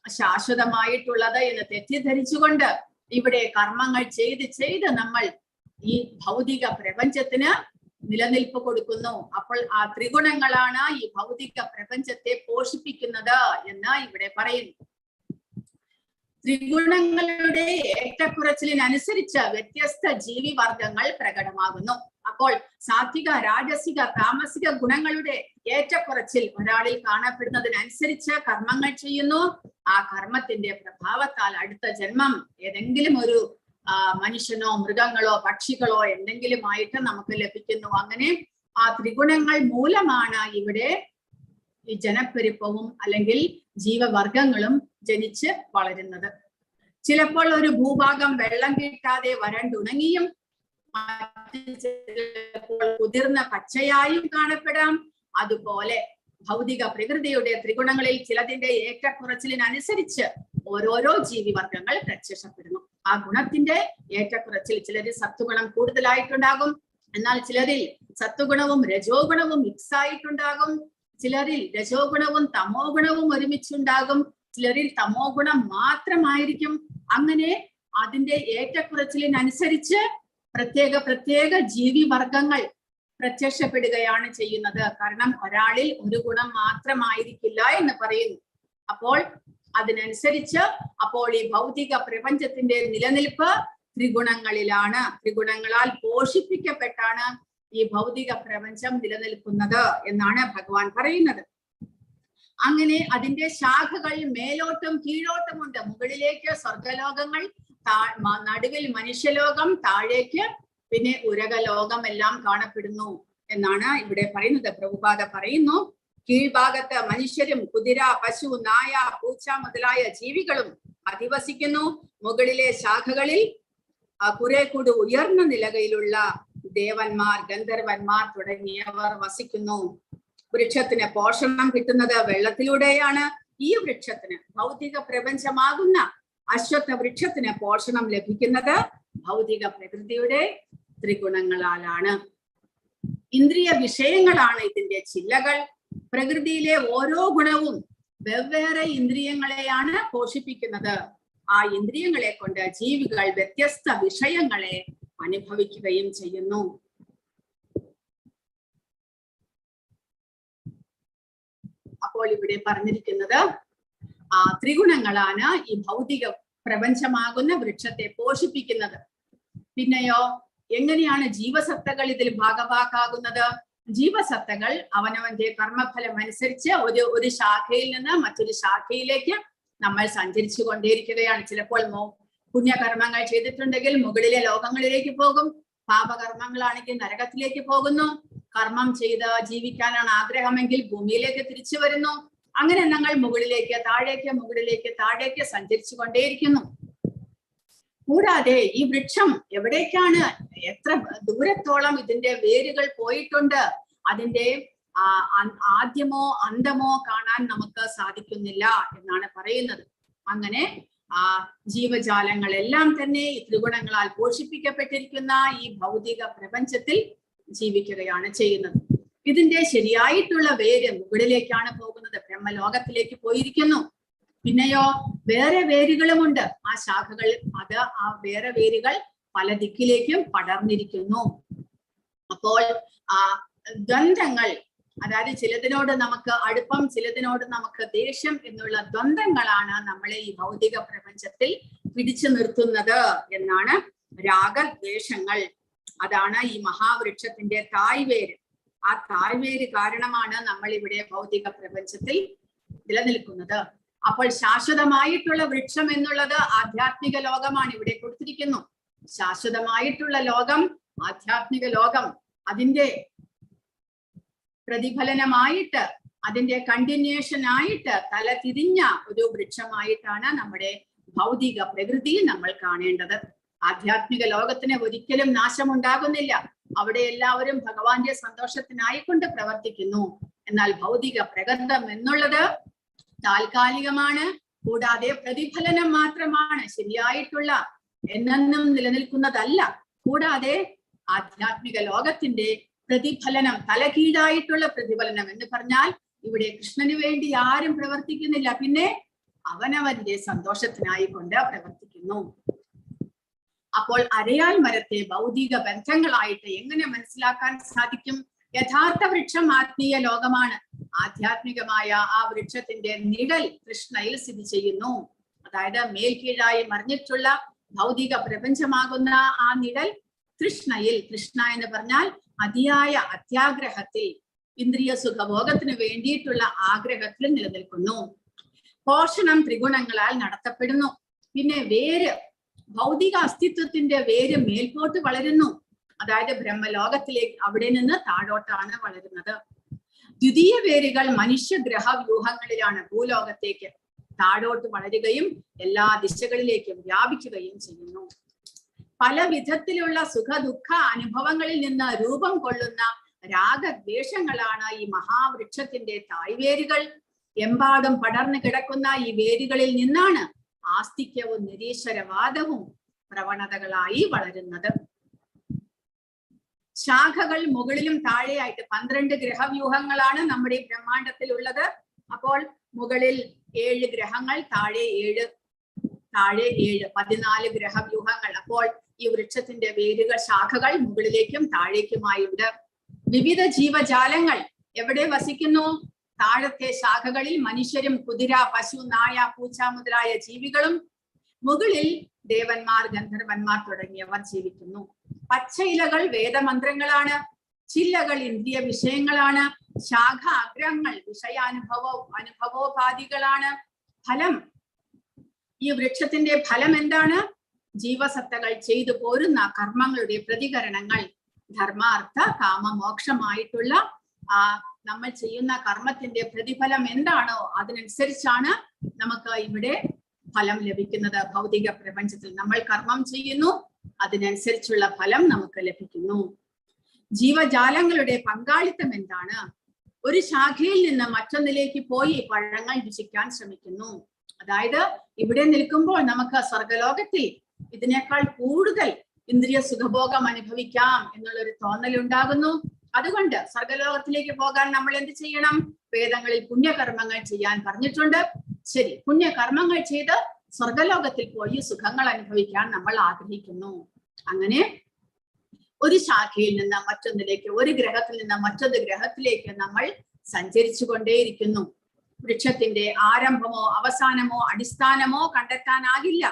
ശാശ്വതമായിട്ടുള്ളത് എന്ന് തെറ്റിദ്ധരിച്ചുകൊണ്ട് ഇവിടെ കർമ്മങ്ങൾ ചെയ്ത് നമ്മൾ ഈ ഭൗതിക പ്രപഞ്ചത്തിന് നിലനിൽപ്പ് കൊടുക്കുന്നു. അപ്പോൾ ആ ത്രിഗുണങ്ങളാണ് ഈ ഭൗതിക പ്രപഞ്ചത്തെ പോഷിപ്പിക്കുന്നത് എന്ന് ഇവിടെ പറയുന്നു. ത്രിഗുണങ്ങളുടെ ഏറ്റക്കുറച്ചിലിനനുസരിച്ച് വ്യത്യസ്ത ജീവിവർഗങ്ങൾ പ്രകടമാകുന്നു. അപ്പോൾ സാത്വിക, രാജസിക, താമസിക ഗുണങ്ങളുടെ ഏറ്റക്കുറച്ചിൽ ഒരാളിൽ കാണപ്പെടുന്നതിനനുസരിച്ച് കർമ്മങ്ങൾ ചെയ്യുന്നു. ആ കർമ്മത്തിന്റെ പ്രഭാവത്താൽ അടുത്ത ജന്മം ഏതെങ്കിലും ഒരു മനുഷ്യനോ മൃഗങ്ങളോ പക്ഷികളോ എന്തെങ്കിലും ആയിട്ട് നമുക്ക് ലഭിക്കുന്നു. അങ്ങനെ ആ ത്രിഗുണങ്ങൾ മൂലമാണ് ഇവിടെ ഈ ജനപ്പെരുപ്പവും അല്ലെങ്കിൽ ജീവവർഗങ്ങളും ജനിച്ച് വളരുന്നത്. ചിലപ്പോൾ ഒരു ഭൂഭാഗം വെള്ളം കിട്ടാതെ വരണ്ടുണങ്ങിയും ചിലപ്പോൾ കുതിർന്ന പച്ചയായും കാണപ്പെടാം. അതുപോലെ ഭൗതിക പ്രകൃതിയുടെ ത്രിഗുണങ്ങളിൽ ചിലതിന്റെ ഏറ്റക്കുറച്ചിലിനനുസരിച്ച് ഓരോരോ ജീവിവർഗങ്ങൾ പ്രത്യക്ഷപ്പെടുന്നു. ആ ഗുണത്തിന്റെ ഏറ്റക്കുറച്ചിൽ ചിലരിൽ സത്വഗുണം കൂടുതലായിട്ടുണ്ടാകും, എന്നാൽ ചിലരിൽ സത്വഗുണവും രജോ ഗുണവും മിക്സ് ആയിട്ടുണ്ടാകും. ചിലരിൽ രജോ ഗുണവും തമോ ഗുണവും ഒരുമിച്ചുണ്ടാകും, ചിലരിൽ തമോ ഗുണം മാത്രമായിരിക്കും. അങ്ങനെ അതിന്റെ ഏറ്റക്കുറച്ചിലിനനുസരിച്ച് പ്രത്യേക ജീവിവർഗങ്ങൾ പ്രത്യക്ഷപ്പെടുകയാണ് ചെയ്യുന്നത്. കാരണം ഒരാളിൽ ഒരു ഗുണം മാത്രമായിരിക്കില്ല എന്ന് പറയുന്നു. അപ്പോൾ അതിനനുസരിച്ച് അപ്പോൾ ഈ ഭൗതിക പ്രപഞ്ചത്തിന്റെ നിലനിൽപ്പ് ത്രിഗുണങ്ങളിലാണ്. ത്രിഗുണങ്ങളാൽ പോഷിപ്പിക്കപ്പെട്ടാണ് ഈ ഭൗതിക പ്രപഞ്ചം നിലനിൽക്കുന്നത് എന്നാണ് ഭഗവാൻ പറയുന്നത്. അങ്ങനെ അതിന്റെ ശാഖകൾ മേലോട്ടും കീഴോട്ടും ഉണ്ട്. മുകളിലേക്ക് സ്വർഗലോകങ്ങൾ, നടുവിൽ മനുഷ്യലോകം, താഴേക്ക് പിന്നെ ഉരകലോകം എല്ലാം കാണപ്പെടുന്നു എന്നാണ് ഇവിടെ പറയുന്നത്. പ്രഭുപാദ പറയുന്നു, കീഴ്ഭാഗത്ത് മനുഷ്യരും കുതിര, പശു, നായ, പൂച്ച മുതലായ ജീവികളും അധിവസിക്കുന്നു. മുകളിലെ ശാഖകളിൽ കുറെ കൂടി ഉയർന്ന നിലയിലുള്ള ദേവന്മാർ, ഗന്ധർവന്മാർ തുടങ്ങിയവർ വസിക്കുന്നു. വൃക്ഷത്തിന് പോഷണം കിട്ടുന്നത് വെള്ളത്തിലൂടെയാണ്. ഈ വൃക്ഷത്തിന്, ഭൗതിക പ്രപഞ്ചമാകുന്ന അശ്വത്ഥ വൃക്ഷത്തിന് പോഷണം ലഭിക്കുന്നത് ഭൗതിക പ്രകൃതിയുടെ ത്രിഗുണങ്ങളാലാണ്. ഇന്ദ്രിയ വിഷയങ്ങളാണ് ഇതിന്റെ ചില്ലകൾ. പ്രകൃതിയിലെ ഓരോ ഗുണവും വെവ്വേറെ ഇന്ദ്രിയങ്ങളെയാണ് പോഷിപ്പിക്കുന്നത്. ആ ഇന്ദ്രിയങ്ങളെ കൊണ്ട് ജീവികൾ വ്യത്യസ്ത വിഷയങ്ങളെ അനുഭവിക്കുകയും ചെയ്യുന്നു. അപ്പോൾ ഇവിടെ പറഞ്ഞിരിക്കുന്നത് ആ ത്രിഗുണങ്ങളാണ് ഈ ഭൗതിക പ്രപഞ്ചമാകുന്ന വൃക്ഷത്തെ പോഷിപ്പിക്കുന്നത്. പിന്നെയോ എങ്ങനെയാണ് ജീവസത്തകൾ ഇതിൽ ഭാഗഭാക്കാകുന്നത്? ജീവസത്തകൾ അവനവന്റെ കർമ്മഫലം അനുസരിച്ച് ഒരു ശാഖയിൽ നിന്ന് മറ്റൊരു ശാഖയിലേക്ക് നമ്മൾ സഞ്ചരിച്ചു കൊണ്ടേയിരിക്കുകയാണ്. ചിലപ്പോൾ പുണ്യകർമ്മങ്ങൾ ചെയ്തിട്ടുണ്ടെങ്കിൽ മുകളിലെ ലോകങ്ങളിലേക്ക് പോകും, പാപകർമ്മങ്ങളാണെങ്കിൽ നരകത്തിലേക്ക് പോകുന്നു. കർമ്മം ചെയ്ത് ജീവിക്കാനാണ് ആഗ്രഹമെങ്കിൽ ഭൂമിയിലേക്ക് തിരിച്ചു വരുന്നു. അങ്ങനെ ഞങ്ങൾ മുകളിലേക്ക് താഴേക്ക്, മുകളിലേക്ക് താഴേക്ക് സഞ്ചരിച്ചു കൊണ്ടേയിരിക്കുന്നു. കൂടാതെ ഈ വൃക്ഷം എവിടേക്കാണ്, എത്ര ദൂരത്തോളം ഇതിന്റെ വേരുകൾ പോയിട്ടുണ്ട്, അതിന്റെ ആദ്യമോ അന്തമോ കാണാൻ നമുക്ക് സാധിക്കുന്നില്ല എന്നാണ് പറയുന്നത്. അങ്ങനെ ജീവജാലങ്ങളെല്ലാം തന്നെ ഈ ത്രിഗുണങ്ങളാൽ പോഷിപ്പിക്കപ്പെട്ടിരിക്കുന്ന ഈ ഭൗതിക പ്രപഞ്ചത്തിൽ ജീവിക്കുകയാണ് ചെയ്യുന്നത്. ഇതിന്റെ ശരിയായിട്ടുള്ള വേര് മുകളിലേക്കാണ് പോകുന്നത്, ബ്രഹ്മലോകത്തിലേക്ക് പോയിരിക്കുന്നു. പിന്നെയോ വേറെ വേരുകളുമുണ്ട്. ആ ശാഖകൾ, ആ വേറെ വേരുകൾ പല ദിക്കിലേക്കും പടർന്നിരിക്കുന്നു. അപ്പോൾ ദ്വന്ദ്ങ്ങൾ, അതായത് ചിലതിനോട് നമുക്ക് അടുപ്പം, ചിലതിനോട് നമുക്ക് ദേഷ്യം എന്നുള്ള ദ്വന്ദ്ങ്ങളാണ് നമ്മളെ ഈ ഭൗതിക പ്രപഞ്ചത്തിൽ പിടിച്ചു നിർത്തുന്നത് എന്നാണ്. രാഗദ്വേഷങ്ങൾ, അതാണ് ഈ മഹാവൃക്ഷത്തിന്റെ തായ്വേര്. ആ തായ്വേര് കാരണമാണ് നമ്മൾ ഇവിടെ ഭൗതിക പ്രപഞ്ചത്തിൽ നിലനിൽക്കുന്നത്. അപ്പോൾ ശാശ്വതമായിട്ടുള്ള വൃക്ഷം എന്നുള്ളത് ആധ്യാത്മിക ലോകമാണ്. ഇവിടെ കൊടുത്തിരിക്കുന്നു ശാശ്വതമായിട്ടുള്ള ലോകം, ആധ്യാത്മിക ലോകം. അതിന്റെ പ്രതിഫലനമായിട്ട്, അതിന്റെ കണ്ടിന്യൂഷൻ ആയിട്ട് തല തിരിഞ്ഞ ഒരു വൃക്ഷമായിട്ടാണ് നമ്മുടെ ഭൗതിക പ്രകൃതി നമ്മൾ കാണേണ്ടത്. ആധ്യാത്മിക ലോകത്തിന് ഒരിക്കലും നാശമുണ്ടാകുന്നില്ല. അവിടെ എല്ലാവരും ഭഗവാന്റെ സന്തോഷത്തിനായിക്കൊണ്ട് പ്രവർത്തിക്കുന്നു. എന്നാൽ ഭൗതിക പ്രകൃതം എന്നുള്ളത് താൽക്കാലികമാണ്, കൂടാതെ പ്രതിഫലനം മാത്രമാണ്, ശരിയായിട്ടുള്ള എന്നെന്നും നിലനിൽക്കുന്നതല്ല. കൂടാതെ ആധ്യാത്മിക ലോകത്തിന്റെ പ്രതിഫലനം, തലകീഴായിട്ടുള്ള പ്രതിഫലനം എന്ന് പറഞ്ഞാൽ ഇവിടെ കൃഷ്ണന് വേണ്ടി ആരും പ്രവർത്തിക്കുന്നില്ല, പിന്നെ അവനവന്റെ സന്തോഷത്തിനായി കൊണ്ട് പ്രവർത്തിക്കുന്നു. അപ്പോൾ അരയാൽ മരത്തെ ഭൗതിക ബന്ധങ്ങളായിട്ട് എങ്ങനെ മനസ്സിലാക്കാൻ സാധിക്കും? യഥാർത്ഥ വൃക്ഷം ആത്മീയ ലോകമാണ്. ആധ്യാത്മികമായ ആ വൃക്ഷത്തിന്റെ നിഴൽ കൃഷ്ണയിൽ സ്ഥിതി ചെയ്യുന്നു. അതായത് മേൽക്കീഴായി മറിഞ്ഞിട്ടുള്ള ഭൗതിക പ്രപഞ്ചമാകുന്ന ആ നിഴൽ കൃഷ്ണയിൽ, കൃഷ്ണ എന്ന് പറഞ്ഞാൽ അതിയായ അത്യാഗ്രഹത്തിൽ, ഇന്ദ്രിയ സുഖഭോഗത്തിന് വേണ്ടിയിട്ടുള്ള ആഗ്രഹത്തിൽ നിലനിൽക്കുന്നു. പോഷണം ത്രിഗുണങ്ങളാൽ നടത്തപ്പെടുന്നു. പിന്നെ വേര്, ഭൗതിക അസ്തിത്വത്തിന്റെ വേര് മേൽപോട്ട് വളരുന്നു. അതായത് ബ്രഹ്മലോകത്തിലേക്ക്, അവിടെ നിന്ന് താഴോട്ടാണ് വളരുന്നത്. ദ്വിതീയ വേരുകൾ മനുഷ്യഗ്രഹ വ്യൂഹങ്ങളിലാണ് ഭൂലോകത്തേക്ക് താഴോട്ട് വളരുകയും എല്ലാ ദിശകളിലേക്കും വ്യാപിക്കുകയും ചെയ്യുന്നു. പല വിധത്തിലുള്ള സുഖ ദുഃഖ അനുഭവങ്ങളിൽ നിന്ന് രൂപം കൊള്ളുന്ന രാഗദ്വേഷങ്ങളാണ് ഈ മഹാവൃക്ഷത്തിന്റെ തായ്വേരുകൾ. എമ്പാടും പടർന്നു കിടക്കുന്ന ഈ വേരുകളിൽ നിന്നാണ് ആസ്തിക്യവും നിരീശ്വരവാദവും പ്രവണതകളായി വളരുന്നത്. ശാഖകൾ മുകളിലും താഴെയായിട്ട് 12 ഗ്രഹവ്യൂഹങ്ങളാണ് നമ്മുടെ ഈ ബ്രഹ്മാണ്ടത്തിൽ ഉള്ളത്. അപ്പോൾ മുകളിൽ 7 ഗ്രഹങ്ങൾ, താഴെ 7, 14 ഗ്രഹവ്യൂഹങ്ങൾ. അപ്പോൾ ഈ വൃക്ഷത്തിന്റെ വേരുകൾ, ശാഖകൾ മുകളിലേക്കും താഴേക്കുമായുണ്ട്. വിവിധ ജീവജാലങ്ങൾ എവിടെ വസിക്കുന്നു? താഴത്തെ ശാഖകളിൽ മനുഷ്യരും കുതിര, പശു, നായ, പൂച്ച മുതലായ ജീവികളും, മുകളിൽ ദേവന്മാർ, ഗന്ധർവന്മാർ തുടങ്ങിയവർ ജീവിക്കുന്നു. പച്ചയിലകൾ വേദമന്ത്രങ്ങളാണ്. ചില്ലകൾ ഇന്ദ്രിയ വിഷയങ്ങളാണ്. ശാഖ അഗ്രഹങ്ങൾ അനുഭവോപാധികളാണ്. ഫലം, ഈ വൃക്ഷത്തിന്റെ ഫലം എന്താണ്? ജീവസത്തകൾ ചെയ്തു പോരുന്ന കർമ്മങ്ങളുടെ പ്രതികരണങ്ങൾ. ധർമ്മ, അർത്ഥ, കാമ, മോക്ഷമായിട്ടുള്ള ആ നമ്മൾ ചെയ്യുന്ന കർമ്മത്തിന്റെ പ്രതിഫലം എന്താണോ അതിനനുസരിച്ചാണ് നമുക്ക് ഇവിടെ ഫലം ലഭിക്കുന്നത്. ഭൗതിക പ്രപഞ്ചത്തിൽ നമ്മൾ കർമ്മം ചെയ്യുന്നു, അതിനനുസരിച്ചുള്ള ഫലം നമുക്ക് ലഭിക്കുന്നു. ജീവജാലങ്ങളുടെ പങ്കാളിത്തം എന്താണ്? ഒരു ശാഖയിൽ നിന്ന് മറ്റൊന്നിലേക്ക് പോയി പഴങ്ങൾ രുചിക്കാൻ ശ്രമിക്കുന്നു. അതായത് ഇവിടെ നിൽക്കുമ്പോൾ നമുക്ക് സ്വർഗലോകത്തിൽ ഇതിനേക്കാൾ കൂടുതൽ ഇന്ദ്രിയ സുഖഭോഗം അനുഭവിക്കാം എന്നുള്ളൊരു തോന്നൽ ഉണ്ടാകുന്നു. അതുകൊണ്ട് സ്വർഗലോകത്തിലേക്ക് പോകാൻ നമ്മൾ എന്ത് ചെയ്യണം? വേദങ്ങളിൽ പുണ്യകർമ്മങ്ങൾ ചെയ്യാൻ പറഞ്ഞിട്ടുണ്ട്. ശരി, പുണ്യകർമ്മങ്ങൾ ചെയ്ത് സ്വർഗലോകത്തിൽ പോയി സുഖങ്ങൾ അനുഭവിക്കാൻ നമ്മൾ ആഗ്രഹിക്കുന്നു. അങ്ങനെ ഒരു ശാഖയിൽ നിന്ന് മറ്റൊന്നിലേക്ക്, ഒരു ഗ്രഹത്തിൽ നിന്ന് മറ്റൊരു ഗ്രഹത്തിലേക്ക് നമ്മൾ സഞ്ചരിച്ചു കൊണ്ടേയിരിക്കുന്നു. വൃക്ഷത്തിന്റെ ആരംഭമോ അവസാനമോ അടിസ്ഥാനമോ കണ്ടെത്താനാകില്ല.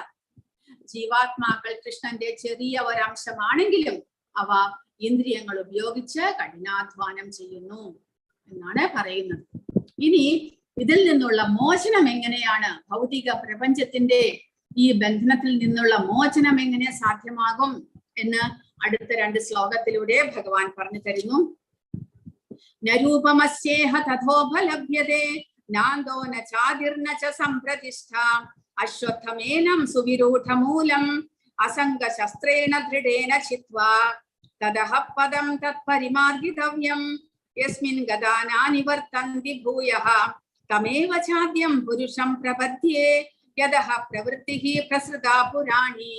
ജീവാത്മാക്കൾ കൃഷ്ണന്റെ ചെറിയ ഒരംശമാണെങ്കിലും അവ ഇന്ദ്രിയങ്ങൾ ഉപയോഗിച്ച് കഠിനാധ്വാനം ചെയ്യുന്നു എന്നാണ് പറയുന്നത്. ഇനി ഇതിൽ നിന്നുള്ള മോചനം എങ്ങനെയാണ്? ഭൗതിക പ്രപഞ്ചത്തിന്റെ ഈ ബന്ധനത്തിൽ നിന്നുള്ള മോചനം എങ്ങനെ സാധ്യമാകും എന്ന് അടുത്ത 2 ശ്ലോകത്തിലൂടെ ഭഗവാൻ പറഞ്ഞു തരുന്നു. നരൂപമസ്യേഹ തഥോപലഭ്യതേ നാന്തോ ന ചാതിർന ച സംപ്രതിഷ്ഠ അശ്വത്ഥമേനം സുവിരൂഢമൂലം അസംഗശസ്ത്രേണ ദൃഢേന ചിത്വാ തദഹ പദം തത്പരിമാർഗിതവ്യം യസ്മിൻ ഗദാനാ നിവർത്തന്തി ഭൂയഃ തമേവ ചാദ്യം പുരുഷം പ്രപദ്യേ യദഹ പ്രവൃത്തിഃ പ്രസൃതാ പുരാണി.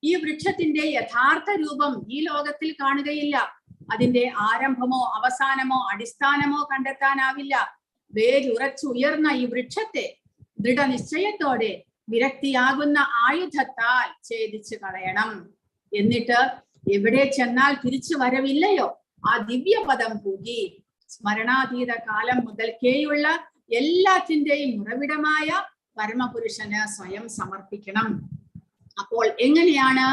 ഈ വൃക്ഷത്തിന്റെ യഥാർത്ഥ രൂപം ഈ ലോകത്തിൽ കാണുകയില്ല. അതിന്റെ ആരംഭമോ അവസാനമോ അടിസ്ഥാനമോ കണ്ടെത്താനാവില്ല. വേരുറച്ചുയർന്ന ഈ വൃക്ഷത്തെ ദൃഢനിശ്ചയത്തോടെ വിരക്തിയാകുന്ന ആയുധത്താൽ ഛേദിച്ചു കളയണം. എന്നിട്ട് എവിടെ ചെന്നാൽ തിരിച്ചു വരവില്ലയോ ആ ദിവ്യപദം പൂകി സ്മരണാതീത കാലം മുതൽക്കേയുള്ള എല്ലാത്തിന്റെയും ഉറവിടമായ പരമപുരുഷന് സ്വയം സമർപ്പിക്കണം. അപ്പോൾ എങ്ങനെയാണ്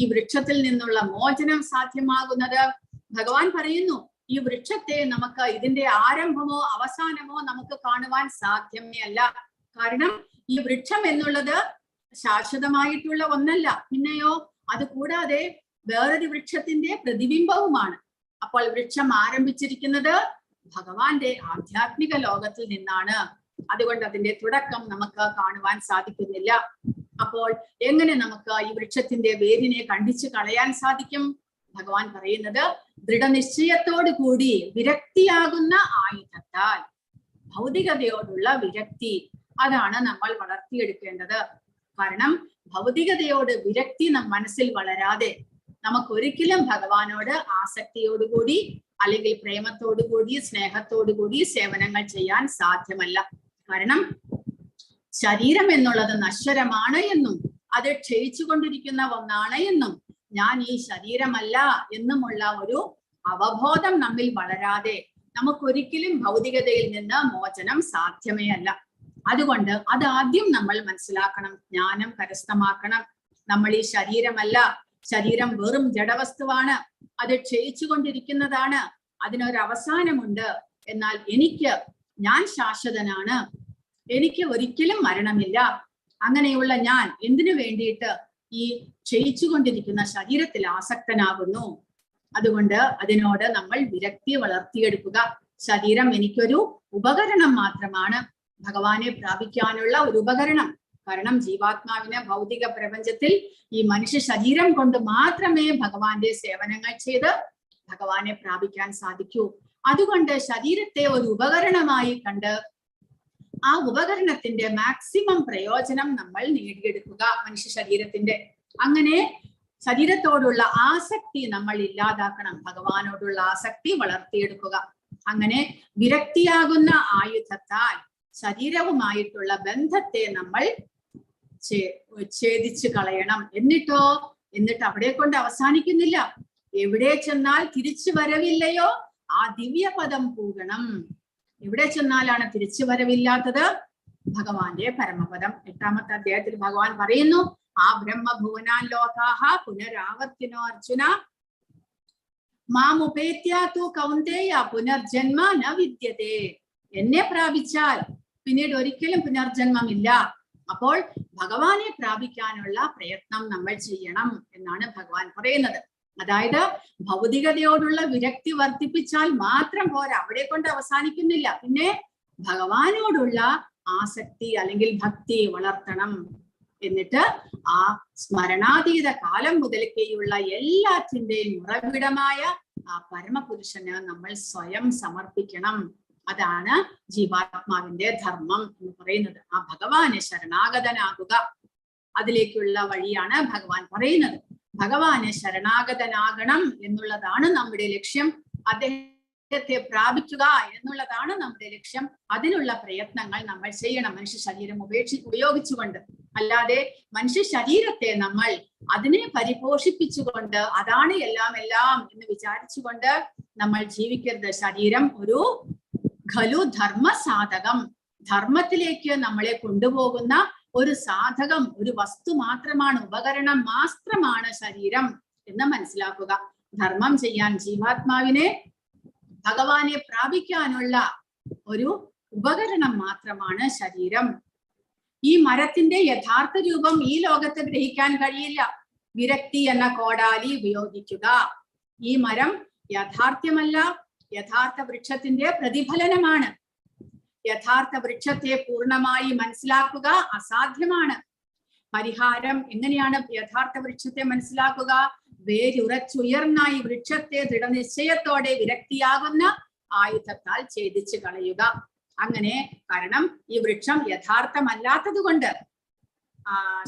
ഈ വൃക്ഷത്തിൽ നിന്നുള്ള മോചനം സാധ്യമാകുന്നത്? ഭഗവാൻ പറയുന്നു, ഈ വൃക്ഷത്തെ നമുക്ക് ഇതിന്റെ ആരംഭമോ അവസാനമോ നമുക്ക് കാണുവാൻ സാധ്യമേ അല്ല. കാരണം ഈ വൃക്ഷം എന്നുള്ളത് ശാശ്വതമായിട്ടുള്ള ഒന്നല്ല. പിന്നെയോ അത് കൂടാതെ വേറൊരു വൃക്ഷത്തിന്റെ പ്രതിബിംബവുമാണ്. അപ്പോൾ വൃക്ഷം ആരംഭിച്ചിരിക്കുന്നത് ഭഗവാന്റെ ആധ്യാത്മിക ലോകത്തിൽ നിന്നാണ്. അതുകൊണ്ട് അതിന്റെ തുടക്കം നമുക്ക് കാണുവാൻ സാധിക്കുന്നില്ല. അപ്പോൾ എങ്ങനെ നമുക്ക് ഈ വൃക്ഷത്തിന്റെ വേരിനെ കണ്ടിച്ചു കളയാൻ സാധിക്കും? ഭഗവാൻ പറയുന്നത് ദൃഢനിശ്ചയത്തോടു കൂടി വിരക്തിയാകുന്ന ആയുധത്താൽ. ഭൗതികതയോടുള്ള വിരക്തി, അതാണ് നമ്മൾ വളർത്തിയെടുക്കേണ്ടത്. കാരണം ഭൗതികതയോട് വിരക്തി മനസ്സിൽ വളരാതെ നമുക്കൊരിക്കലും ഭഗവാനോട് ആസക്തിയോടുകൂടി അല്ലെങ്കിൽ പ്രേമത്തോടുകൂടി സ്നേഹത്തോടുകൂടി സേവനങ്ങൾ ചെയ്യാൻ സാധ്യമല്ല. കാരണം ശരീരം എന്നുള്ളത് നശ്വരമാണ് എന്നും അത് ക്ഷയിച്ചുകൊണ്ടിരിക്കുന്ന ഒന്നാണ് എന്നും ഞാൻ ഈ ശരീരമല്ല എന്നുമുള്ള ഒരു അവബോധം നമ്മിൽ വളരാതെ നമുക്കൊരിക്കലും ഭൗതികതയിൽ നിന്ന് മോചനം സാധ്യമേ അല്ല. അതുകൊണ്ട് അത് ആദ്യം നമ്മൾ മനസ്സിലാക്കണം, ജ്ഞാനം കരസ്ഥമാക്കണം. നമ്മൾ ഈ ശരീരമല്ല, ശരീരം വെറും ജഡവസ്തുവാണ്, അത് ക്ഷയിച്ചുകൊണ്ടിരിക്കുന്നതാണ്, അതിനൊരവസാനമുണ്ട്. എന്നാൽ ഞാൻ ശാശ്വതനാണ്, എനിക്ക് ഒരിക്കലും മരണമില്ല. അങ്ങനെയുള്ള ഞാൻ എന്തിനു വേണ്ടിയിട്ട് ഈ ക്ഷയിച്ചുകൊണ്ടിരിക്കുന്ന ശരീരത്തിൽ ആസക്തനാകുന്നു? അതുകൊണ്ട് അതിനോട് നമ്മൾ വിരക്തി വളർത്തിയെടുക്കുക. ശരീരം എനിക്കൊരു ഉപകരണം മാത്രമാണ്, ഭഗവാനെ പ്രാപിക്കാനുള്ള ഒരു ഉപകരണം. കാരണം ജീവാത്മാവിന് ഭൗതിക പ്രപഞ്ചത്തിൽ ഈ മനുഷ്യ ശരീരം കൊണ്ട് മാത്രമേ ഭഗവാന്റെ സേവനങ്ങൾ ചെയ്ത് ഭഗവാനെ പ്രാപിക്കാൻ സാധിക്കൂ. അതുകൊണ്ട് ശരീരത്തെ ഒരു ഉപകരണമായി കണ്ട് ആ ഉപകരണത്തിന്റെ മാക്സിമം പ്രയോജനം നമ്മൾ നേടിയെടുക്കുക മനുഷ്യ ശരീരത്തിന്റെ. അങ്ങനെ ശരീരത്തോടുള്ള ആസക്തി നമ്മൾ ഇല്ലാതാക്കണം, ഭഗവാനോടുള്ള ആസക്തി വളർത്തിയെടുക്കുക. അങ്ങനെ വിരക്തിയാകുന്ന ആയുധത്താൽ ശരീരവുമായിട്ടുള്ള ബന്ധത്തെ നമ്മൾ ഛേദിച്ചു കളയണം. എന്നിട്ട് അവിടെ കൊണ്ട് അവസാനിക്കുന്നില്ല. എവിടെ ചെന്നാൽ തിരിച്ചു വരവില്ലയോ ആ ദിവ്യപദം പൂകണം. എവിടെ ചെന്നാലാണ് തിരിച്ചു വരവില്ലാത്തത്? ഭഗവാന്റെ പരമപദം. 8ാമത്തെ അധ്യായത്തിൽ ഭഗവാൻ പറയുന്നു, ആ ബ്രഹ്മഭുവനാൻ ലോകാഹ പുനരാവർത്തിനോ അർജുന മാമുപേത്യാതു കൗന്ദേയ പുനർജന്മ ന വിദ്യതേ. എന്നെ പ്രാപിച്ചാൽ പിന്നീട് ഒരിക്കലും പുനർജന്മമില്ല. അപ്പോൾ ഭഗവാനെ പ്രാപിക്കാനുള്ള പ്രയത്നം നമ്മൾ ചെയ്യണം എന്നാണ് ഭഗവാൻ പറയുന്നത്. അതായത് ഭൗതികതയോടുള്ള വിരക്തി വർദ്ധിപ്പിച്ചാൽ മാത്രം പോരാ, അവിടെ കൊണ്ട് അവസാനിക്കുന്നില്ല. പിന്നെ ഭഗവാനോടുള്ള ആസക്തി അല്ലെങ്കിൽ ഭക്തി വളർത്തണം. എന്നിട്ട് ആ സ്മരണാതീത കാലം മുതൽക്കേയുള്ള എല്ലാറ്റിന്റെയും ഉറവിടമായ ആ പരമപുരുഷന് നമ്മൾ സ്വയം സമർപ്പിക്കണം. അതാണ് ജീവാത്മാവിന്റെ ധർമ്മം എന്ന് പറയുന്നത്. ആ ഭഗവാനെ ശരണാഗതനാകുക, അതിലേക്കുള്ള വഴിയാണ് ഭഗവാൻ പറയുന്നത്. ഭഗവാനെ ശരണാഗതനാകണം എന്നുള്ളതാണ് നമ്മുടെ ലക്ഷ്യം. അദ്ദേഹത്തെ പ്രാപിക്കുക എന്നുള്ളതാണ് നമ്മുടെ ലക്ഷ്യം. അതിനുള്ള പ്രയത്നങ്ങൾ നമ്മൾ ചെയ്യണം, മനുഷ്യ ശരീരം ഉപയോഗിച്ചുകൊണ്ട്. അല്ലാതെ മനുഷ്യ ശരീരത്തെ നമ്മൾ അതിനെ പരിപോഷിപ്പിച്ചുകൊണ്ട് അതാണ് എല്ലാം എന്ന് വിചാരിച്ചുകൊണ്ട് നമ്മൾ ജീവിക്കരുത്. ശരീരം ഒരു ഖലു ധർമ്മ സാധകം, ധർമ്മത്തിലേക്ക് നമ്മളെ കൊണ്ടുപോകുന്ന ഒരു സാധകം, ഒരു വസ്തു മാത്രമാണ്, ഉപകരണം മാത്രമാണ് ശരീരം എന്ന് മനസ്സിലാക്കുക. ധർമ്മം ചെയ്യാൻ ജീവാത്മാവിനെ ഭഗവാനെ പ്രാപിക്കാനുള്ള ഒരു ഉപകരണം മാത്രമാണ് ശരീരം. ഈ മരത്തിന്റെ യഥാർത്ഥ രൂപം ഈ ലോകത്ത് ഗ്രഹിക്കാൻ കഴിയില്ല. വിരക്തി എന്ന കോടാലി ഉപയോഗിക്കുക. ഈ മരം യാഥാർത്ഥ്യമല്ല, യഥാർത്ഥ വൃക്ഷത്തിന്റെ പ്രതിഫലനമാണ്. യഥാർത്ഥ വൃക്ഷത്തെ പൂർണ്ണമായി മനസ്സിലാക്കുക അസാധ്യമാണ്. പരിഹാരം എങ്ങനെയാണ് യഥാർത്ഥ വൃക്ഷത്തെ മനസ്സിലാക്കുക? വേരുറച്ചുയർന്ന ഈ വൃക്ഷത്തെ ദൃഢനിശ്ചയത്തോടെ വിരക്തിയാകുന്ന ആയുധത്താൽ ഛേദിച്ചു കളയുക. അങ്ങനെ, കാരണം ഈ വൃക്ഷം യഥാർത്ഥമല്ലാത്തത് കൊണ്ട്,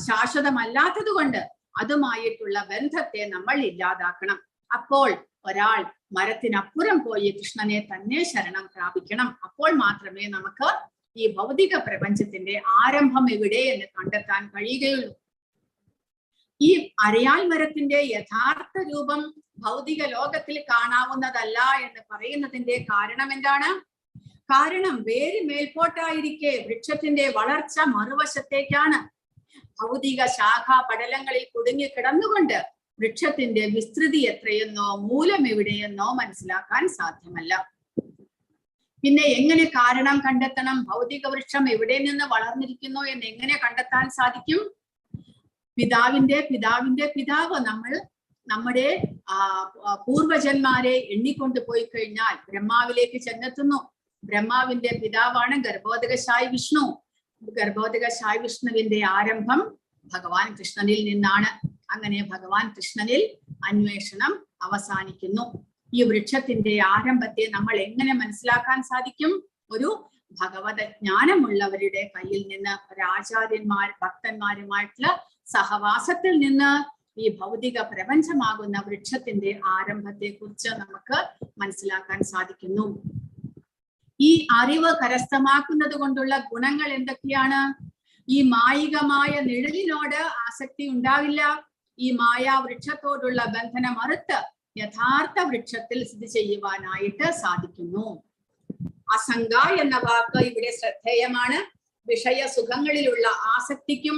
ശാശ്വതമല്ലാത്തത് കൊണ്ട് അതുമായിട്ടുള്ള ബന്ധത്തെ നമ്മൾ ഇല്ലാതാക്കണം. അപ്പോൾ ഒരാൾ മരത്തിനപ്പുറം പോയി കൃഷ്ണനെ തന്നെ ശരണം പ്രാപിക്കണം. അപ്പോൾ മാത്രമേ നമുക്ക് ഈ ഭൗതിക പ്രപഞ്ചത്തിന്റെ ആരംഭം എവിടെ എന്ന് കണ്ടെത്താൻ കഴിയുകയുള്ളൂ. ഈ അരയാൽ മരത്തിന്റെ യഥാർത്ഥ രൂപം ഭൗതിക ലോകത്തിൽ കാണാവുന്നതല്ല എന്ന് പറയുന്നതിന്റെ കാരണം എന്താണ്? കാരണം വേര് മേൽപോട്ടായിരിക്കെ വൃക്ഷത്തിന്റെ വളർച്ച മറുവശത്തേക്കാണ്. ഭൗതിക ശാഖാ പടലങ്ങളിൽ കുടുങ്ങി കിടന്നുകൊണ്ട് വൃക്ഷത്തിന്റെ വിസ്തൃതി എത്രയെന്നോ മൂലം എവിടെയെന്നോ മനസ്സിലാക്കാൻ സാധ്യമല്ല. പിന്നെ എങ്ങനെ കാരണം കണ്ടെത്തണം? ഭൗതിക വൃക്ഷം എവിടെ നിന്ന് വളർന്നിരിക്കുന്നു എന്ന് എങ്ങനെ കണ്ടെത്താൻ സാധിക്കും? പിതാവിന്റെ പിതാവിന്റെ പിതാവ് നമ്മുടെ പൂർവജന്മാരെ എണ്ണിക്കൊണ്ടു പോയി കഴിഞ്ഞാൽ ബ്രഹ്മാവിലേക്ക് ചെന്നെത്തുന്നു. ബ്രഹ്മാവിന്റെ പിതാവാണ് ഗർഭോദകശായി വിഷ്ണു. ഗർഭോദകശായി വിഷ്ണുവിന്റെ ആരംഭം ഭഗവാൻ കൃഷ്ണനിൽ നിന്നാണ്. അങ്ങനെ ഭഗവാൻ കൃഷ്ണനിൽ അന്വേഷണം അവസാനിക്കുന്നു. ഈ വൃക്ഷത്തിന്റെ ആരംഭത്തെ നമ്മൾ എങ്ങനെ മനസ്സിലാക്കാൻ സാധിക്കും? ഒരു ഭഗവത ജ്ഞാനമുള്ളവരുടെ കയ്യിൽ നിന്ന്, ഒരാചാര്യന്മാർ ഭക്തന്മാരുമായിട്ടുള്ള സഹവാസത്തിൽ നിന്ന് ഈ ഭൗതിക പ്രപഞ്ചമാകുന്ന വൃക്ഷത്തിന്റെ ആരംഭത്തെ കുറിച്ച് നമുക്ക് മനസ്സിലാക്കാൻ സാധിക്കുന്നു. ഈ അറിവ് കരസ്ഥമാക്കുന്നത് കൊണ്ടുള്ള ഗുണങ്ങൾ എന്തൊക്കെയാണ്? ഈ മായികമായ നിഴലിനോട് ആസക്തി ഉണ്ടാവില്ല. ഈ മായാവൃക്ഷത്തോടുള്ള ബന്ധനം അറുത്ത് യഥാർത്ഥ വൃക്ഷത്തിൽ സ്ഥിതി ചെയ്യുവാനായിട്ട് സാധിക്കുന്നു. അസംഗ എന്ന വാക്ക് ഇവിടെ ശ്രദ്ധേയമാണ്. വിഷയസുഖങ്ങളിലുള്ള ആസക്തിക്കും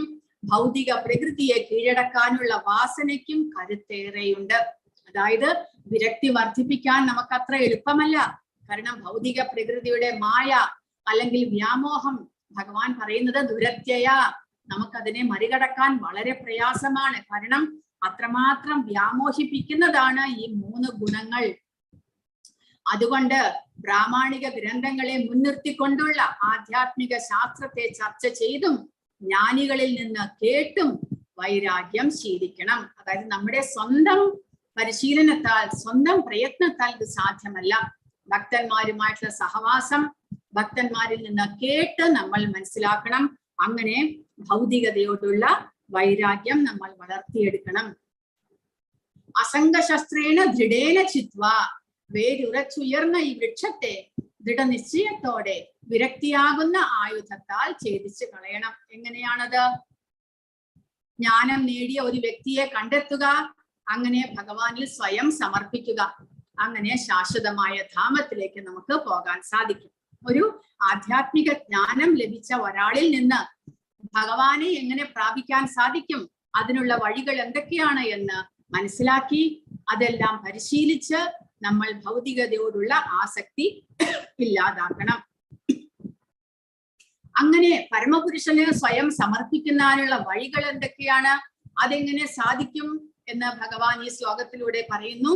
ഭൗതിക പ്രകൃതിയെ കീഴടക്കാനുള്ള വാസനയ്ക്കും കരുത്തേറെയുണ്ട്. അതായത് വിരക്തി വർദ്ധിപ്പിക്കാൻ നമുക്കത്ര എളുപ്പമല്ല. കാരണം ഭൗതിക പ്രകൃതിയുടെ മായ അല്ലെങ്കിൽ വ്യാമോഹം ഭഗവാൻ പറയുന്നത് ദുരത്യയ, നമുക്കതിനെ മറികടക്കാൻ വളരെ പ്രയാസമാണ്. കാരണം അത്രമാത്രം വ്യാമോഹിപ്പിക്കുന്നതാണ് ഈ 3 ഗുണങ്ങൾ. അതുകൊണ്ട് പ്രാമാണിക ഗ്രന്ഥങ്ങളെ മുൻനിർത്തിക്കൊണ്ടുള്ള ആധ്യാത്മിക ശാസ്ത്രത്തെ ചർച്ച ചെയ്തും ജ്ഞാനികളിൽ നിന്ന് കേട്ടും വൈരാഗ്യം ശീലിക്കണം. അതായത് നമ്മുടെ സ്വന്തം പരിശീലനത്താൽ, സ്വന്തം പ്രയത്നത്താൽ ഇത് സാധ്യമല്ല. ഭക്തന്മാരുമായിട്ടുള്ള സഹവാസം, ഭക്തന്മാരിൽ നിന്ന് കേട്ട് നമ്മൾ മനസ്സിലാക്കണം. അങ്ങനെ ഭൗതികതയോടുള്ള വൈരാഗ്യം നമ്മൾ വളർത്തിയെടുക്കണം. അസംഗശസ്ത്രേണ ദൃഢേന ചിത്വ, വേരുറച്ചുയർന്ന ഈ വൃക്ഷത്തെ ദൃഢനിശ്ചയത്തോടെ വിരക്തിയാകുന്ന ആയുധത്താൽ ഛേദിച്ചു കളയണം. എങ്ങനെയാണത്? ജ്ഞാനം നേടിയ ഒരു വ്യക്തിയെ കണ്ടെത്തുക, അങ്ങനെ ഭഗവാനിൽ സ്വയം സമർപ്പിക്കുക. അങ്ങനെ ശാശ്വതമായ ധാമത്തിലേക്ക് നമുക്ക് പോകാൻ സാധിക്കും. ഒരു ആധ്യാത്മിക ജ്ഞാനം ലഭിച്ച ഒരാളിൽ നിന്ന് ഭഗവാനെ എങ്ങനെ പ്രാപിക്കാൻ സാധിക്കും, അതിനുള്ള വഴികൾ എന്തൊക്കെയാണ് എന്ന് മനസ്സിലാക്കി അതെല്ലാം പരിശീലിച്ച് നമ്മൾ ഭൗതികതയോടുള്ള ആസക്തി ഇല്ലാതാക്കണം. അങ്ങനെ പരമപുരുഷന് സ്വയം സമർപ്പിക്കുന്നതിനുള്ള വഴികൾ എന്തൊക്കെയാണ്, അതെങ്ങനെ സാധിക്കും എന്ന് ഭഗവാൻ ഈ ശ്ലോകത്തിലൂടെ പറയുന്നു.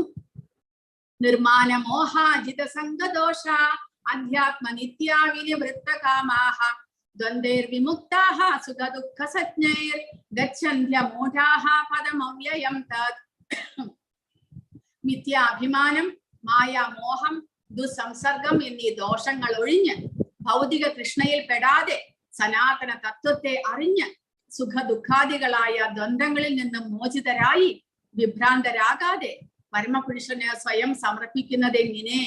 നിർമാന മോഹാജിത സംഗദോഷ അധ്യാത്മ നിത്യാവിനിവൃത്തകാമാഹ ദ്വന്ദ്വൈർ വിമുക്താഹ സുഖ ദുഃഖ സജ്ഞൈർ ഗച്ഛന്ത്യ മൂഢാഹ പദമവ്യയം തത്. മിഥ്യാഭിമാനം, മായാമോഹം, ദുസംസർഗം എന്നീ ദോഷങ്ങൾ ഒഴിഞ്ഞ് ഭൗതിക തൃഷ്ണയിൽ പെടാതെ സനാതന തത്വത്തെ അറിഞ്ഞ് സുഖ ദുഃഖാദികളായ ദ്വന്ദ്ങ്ങളിൽ നിന്നും മോചിതരായി വിഭ്രാന്തരാകാതെ പരമപുരുഷന് സ്വയം സമർപ്പിക്കുന്നത് എങ്ങനെ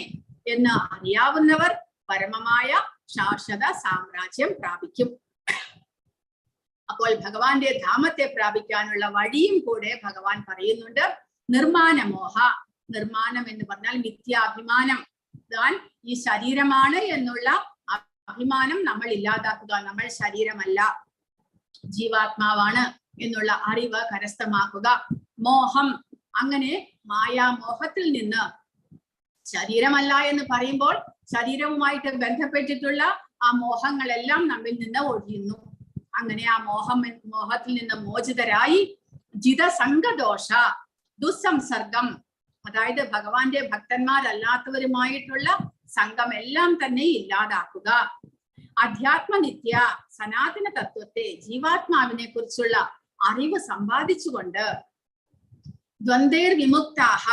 എന്ന് അറിയാവുന്നവർ പരമമായ ശാശ്വത സാമ്രാജ്യം പ്രാപിക്കും. അപ്പോൾ ഭഗവാന്റെ ധാമത്തെ പ്രാപിക്കാനുള്ള വഴിയും കൂടെ ഭഗവാൻ പറയുന്നുണ്ട്. നിർമാനമോഹ, നിർമാണം എന്ന് പറഞ്ഞാൽ മിഥ്യാഭിമാനം, താൻ ഈ ശരീരമാണ് എന്നുള്ള അഭിമാനം നമ്മൾ ഇല്ലാതാക്കുക. നമ്മൾ ശരീരമല്ല, ജീവാത്മാവാണ് എന്നുള്ള അറിവ് കരസ്ഥമാക്കുക. മോഹം, അങ്ങനെ മായാമോഹത്തിൽ നിന്ന്, ശരീരമല്ല എന്ന് പറയുമ്പോൾ ശരീരവുമായിട്ട് ബന്ധപ്പെട്ടിട്ടുള്ള ആ മോഹങ്ങളെല്ലാം നമ്മിൽ നിന്ന് ഒഴിയുന്നു. അങ്ങനെ ആ മോഹത്തിൽ നിന്ന് മോചിതരായി ജിതസംഗദോഷ, ദുസ്സംസർഗം, അതായത് ഭഗവാന്റെ ഭക്തന്മാരല്ലാത്തവരുമായിട്ടുള്ള സംഘമെല്ലാം തന്നെ ഇല്ലാതാക്കുക. അധ്യാത്മനിത്യ, സനാതന തത്വത്തെ, ജീവാത്മാവിനെ കുറിച്ചുള്ള അറിവ് സമ്പാദിച്ചുകൊണ്ട് ദ്വന്ദ്വൈർ വിമുക്താഹ,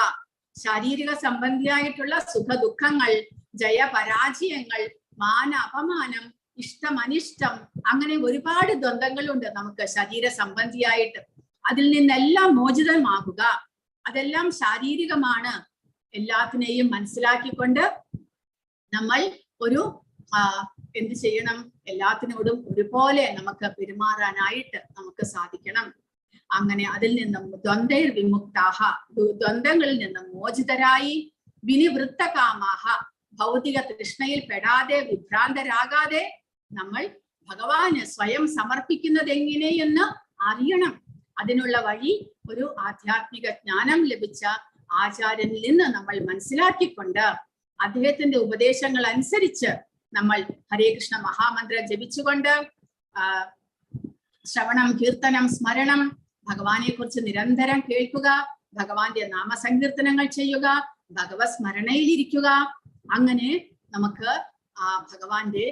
ശാരീരിക സംബന്ധിയായിട്ടുള്ള സുഖ ദുഃഖങ്ങൾ, ജയപരാജയങ്ങൾ, മാന അപമാനം, ഇഷ്ടം അനിഷ്ടം, അങ്ങനെ ഒരുപാട് ദ്വന്ദ്ങ്ങളുണ്ട് നമുക്ക് ശരീര സംബന്ധിയായിട്ട്. അതിൽ നിന്നെല്ലാം മോചിതമാകുക. അതെല്ലാം ശാരീരികമാണ്. എല്ലാത്തിനെയും മനസ്സിലാക്കിക്കൊണ്ട് നമ്മൾ ഒരു എന്ത് ചെയ്യണം, എല്ലാത്തിനോടും ഒരുപോലെ നമുക്ക് പെരുമാറാനായിട്ട് നമുക്ക് സാധിക്കണം. അങ്ങനെ അതിൽ നിന്നും ദ്വന്ദ്വൈർ വിമുക്താഹ, ദ്വന്ദ്ങ്ങളിൽ നിന്നും മോചിതരായി വിനിവൃത്തകാമാഹ, ഭൗതിക തൃഷ്ണയിൽ പെടാതെ വിഭ്രാന്തരാകാതെ നമ്മൾ ഭഗവാന് സ്വയം സമർപ്പിക്കുന്നത് എങ്ങനെയെന്ന് അറിയണം. അതിനുള്ള വഴി ഒരു ആധ്യാത്മിക ജ്ഞാനം ലഭിച്ച ആചാര്യനിൽ നിന്ന് നമ്മൾ മനസ്സിലാക്കിക്കൊണ്ട് അദ്ദേഹത്തിന്റെ ഉപദേശങ്ങൾ അനുസരിച്ച് നമ്മൾ ഹരേ കൃഷ്ണ മഹാമന്ത്രം ജപിച്ചുകൊണ്ട് ശ്രവണം, കീർത്തനം, സ്മരണം, ഭഗവാനെ കുറിച്ച് നിരന്തരം കേൾക്കുക, ഭഗവാന്റെ നാമസങ്കീർത്തനങ്ങൾ ചെയ്യുക, ഭഗവത് സ്മരണയിലിരിക്കുക. അങ്ങനെ നമുക്ക് ആ ഭഗവാന്റെ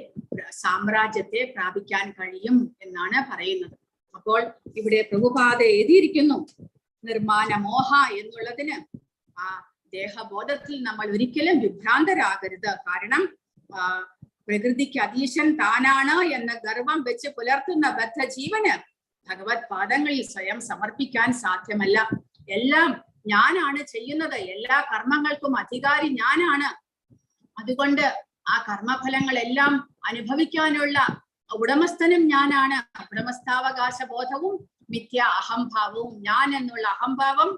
സാമ്രാജ്യത്തെ പ്രാപിക്കാൻ കഴിയും എന്നാണ് പറയുന്നത്. അപ്പോൾ ഇവിടെ പ്രഭുപാദ എഴുതിയിരിക്കുന്നു, നിർമാന മോഹ എന്നുള്ളതിന് ആ ദേഹബോധത്തിൽ നമ്മൾ ഒരിക്കലും വിഭ്രാന്തരാകരുത്. കാരണം പ്രകൃതിക്ക് അതീശൻ താനാണ് എന്ന ഗർവം വെച്ച് പുലർത്തുന്ന ബദ്ധജീവന് ഭഗവത് പാദങ്ങളിൽ സ്വയം സമർപ്പിക്കാൻ സാധ്യമല്ല. എല്ലാം ഞാനാണ് ചെയ്യുന്നത്, എല്ലാ കർമ്മങ്ങൾക്കും അധികാരി ഞാനാണ്. അതുകൊണ്ട് ആ കർമ്മഫലങ്ങളെല്ലാം അനുഭവിക്കാനുള്ള ഉടമസ്ഥനും ഞാനാണ്. ഉടമസ്ഥാവകാശ ബോധവും മിഥ്യ അഹംഭാവവും, ഞാൻ എന്നുള്ള അഹംഭാവം,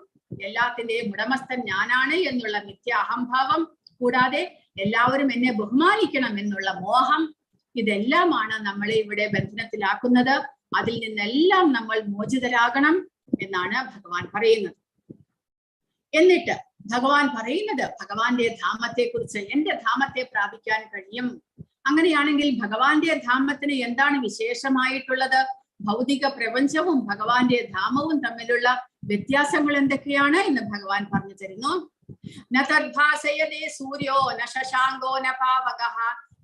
എല്ലാത്തിന്റെയും ഉടമസ്ഥൻ ഞാനാണ് എന്നുള്ള മിഥ്യ അഹംഭാവം, കൂടാതെ എല്ലാവരും എന്നെ ബഹുമാനിക്കണം എന്നുള്ള മോഹം, ഇതെല്ലാമാണ് നമ്മളെ ഇവിടെ ബന്ധനത്തിലാക്കുന്നത്. അതിൽ നിന്നെല്ലാം നമ്മൾ മോചിതരാകണം എന്നാണ് ഭഗവാൻ പറയുന്നത്. എന്നിട്ട് ഭഗവാൻ പറയുന്നത് ഭഗവാന്റെ ധാമത്തെ കുറിച്ച്, എന്റെ ധാമത്തെ പ്രാപിക്കാൻ കഴിയും. അങ്ങനെയാണെങ്കിൽ ഭഗവാന്റെ ധാമത്തിന് എന്താണ് വിശേഷമായിട്ടുള്ളത്? ഭൗതിക പ്രപഞ്ചവും ഭഗവാന്റെ ധാമവും തമ്മിലുള്ള വ്യത്യാസങ്ങൾ എന്തൊക്കെയാണ് എന്ന് ഭഗവാൻ പറഞ്ഞു തരുന്നു. ന തദ്ഭാസയതേ സൂര്യോ ന ശശാങ്കോ ന പാവകഃ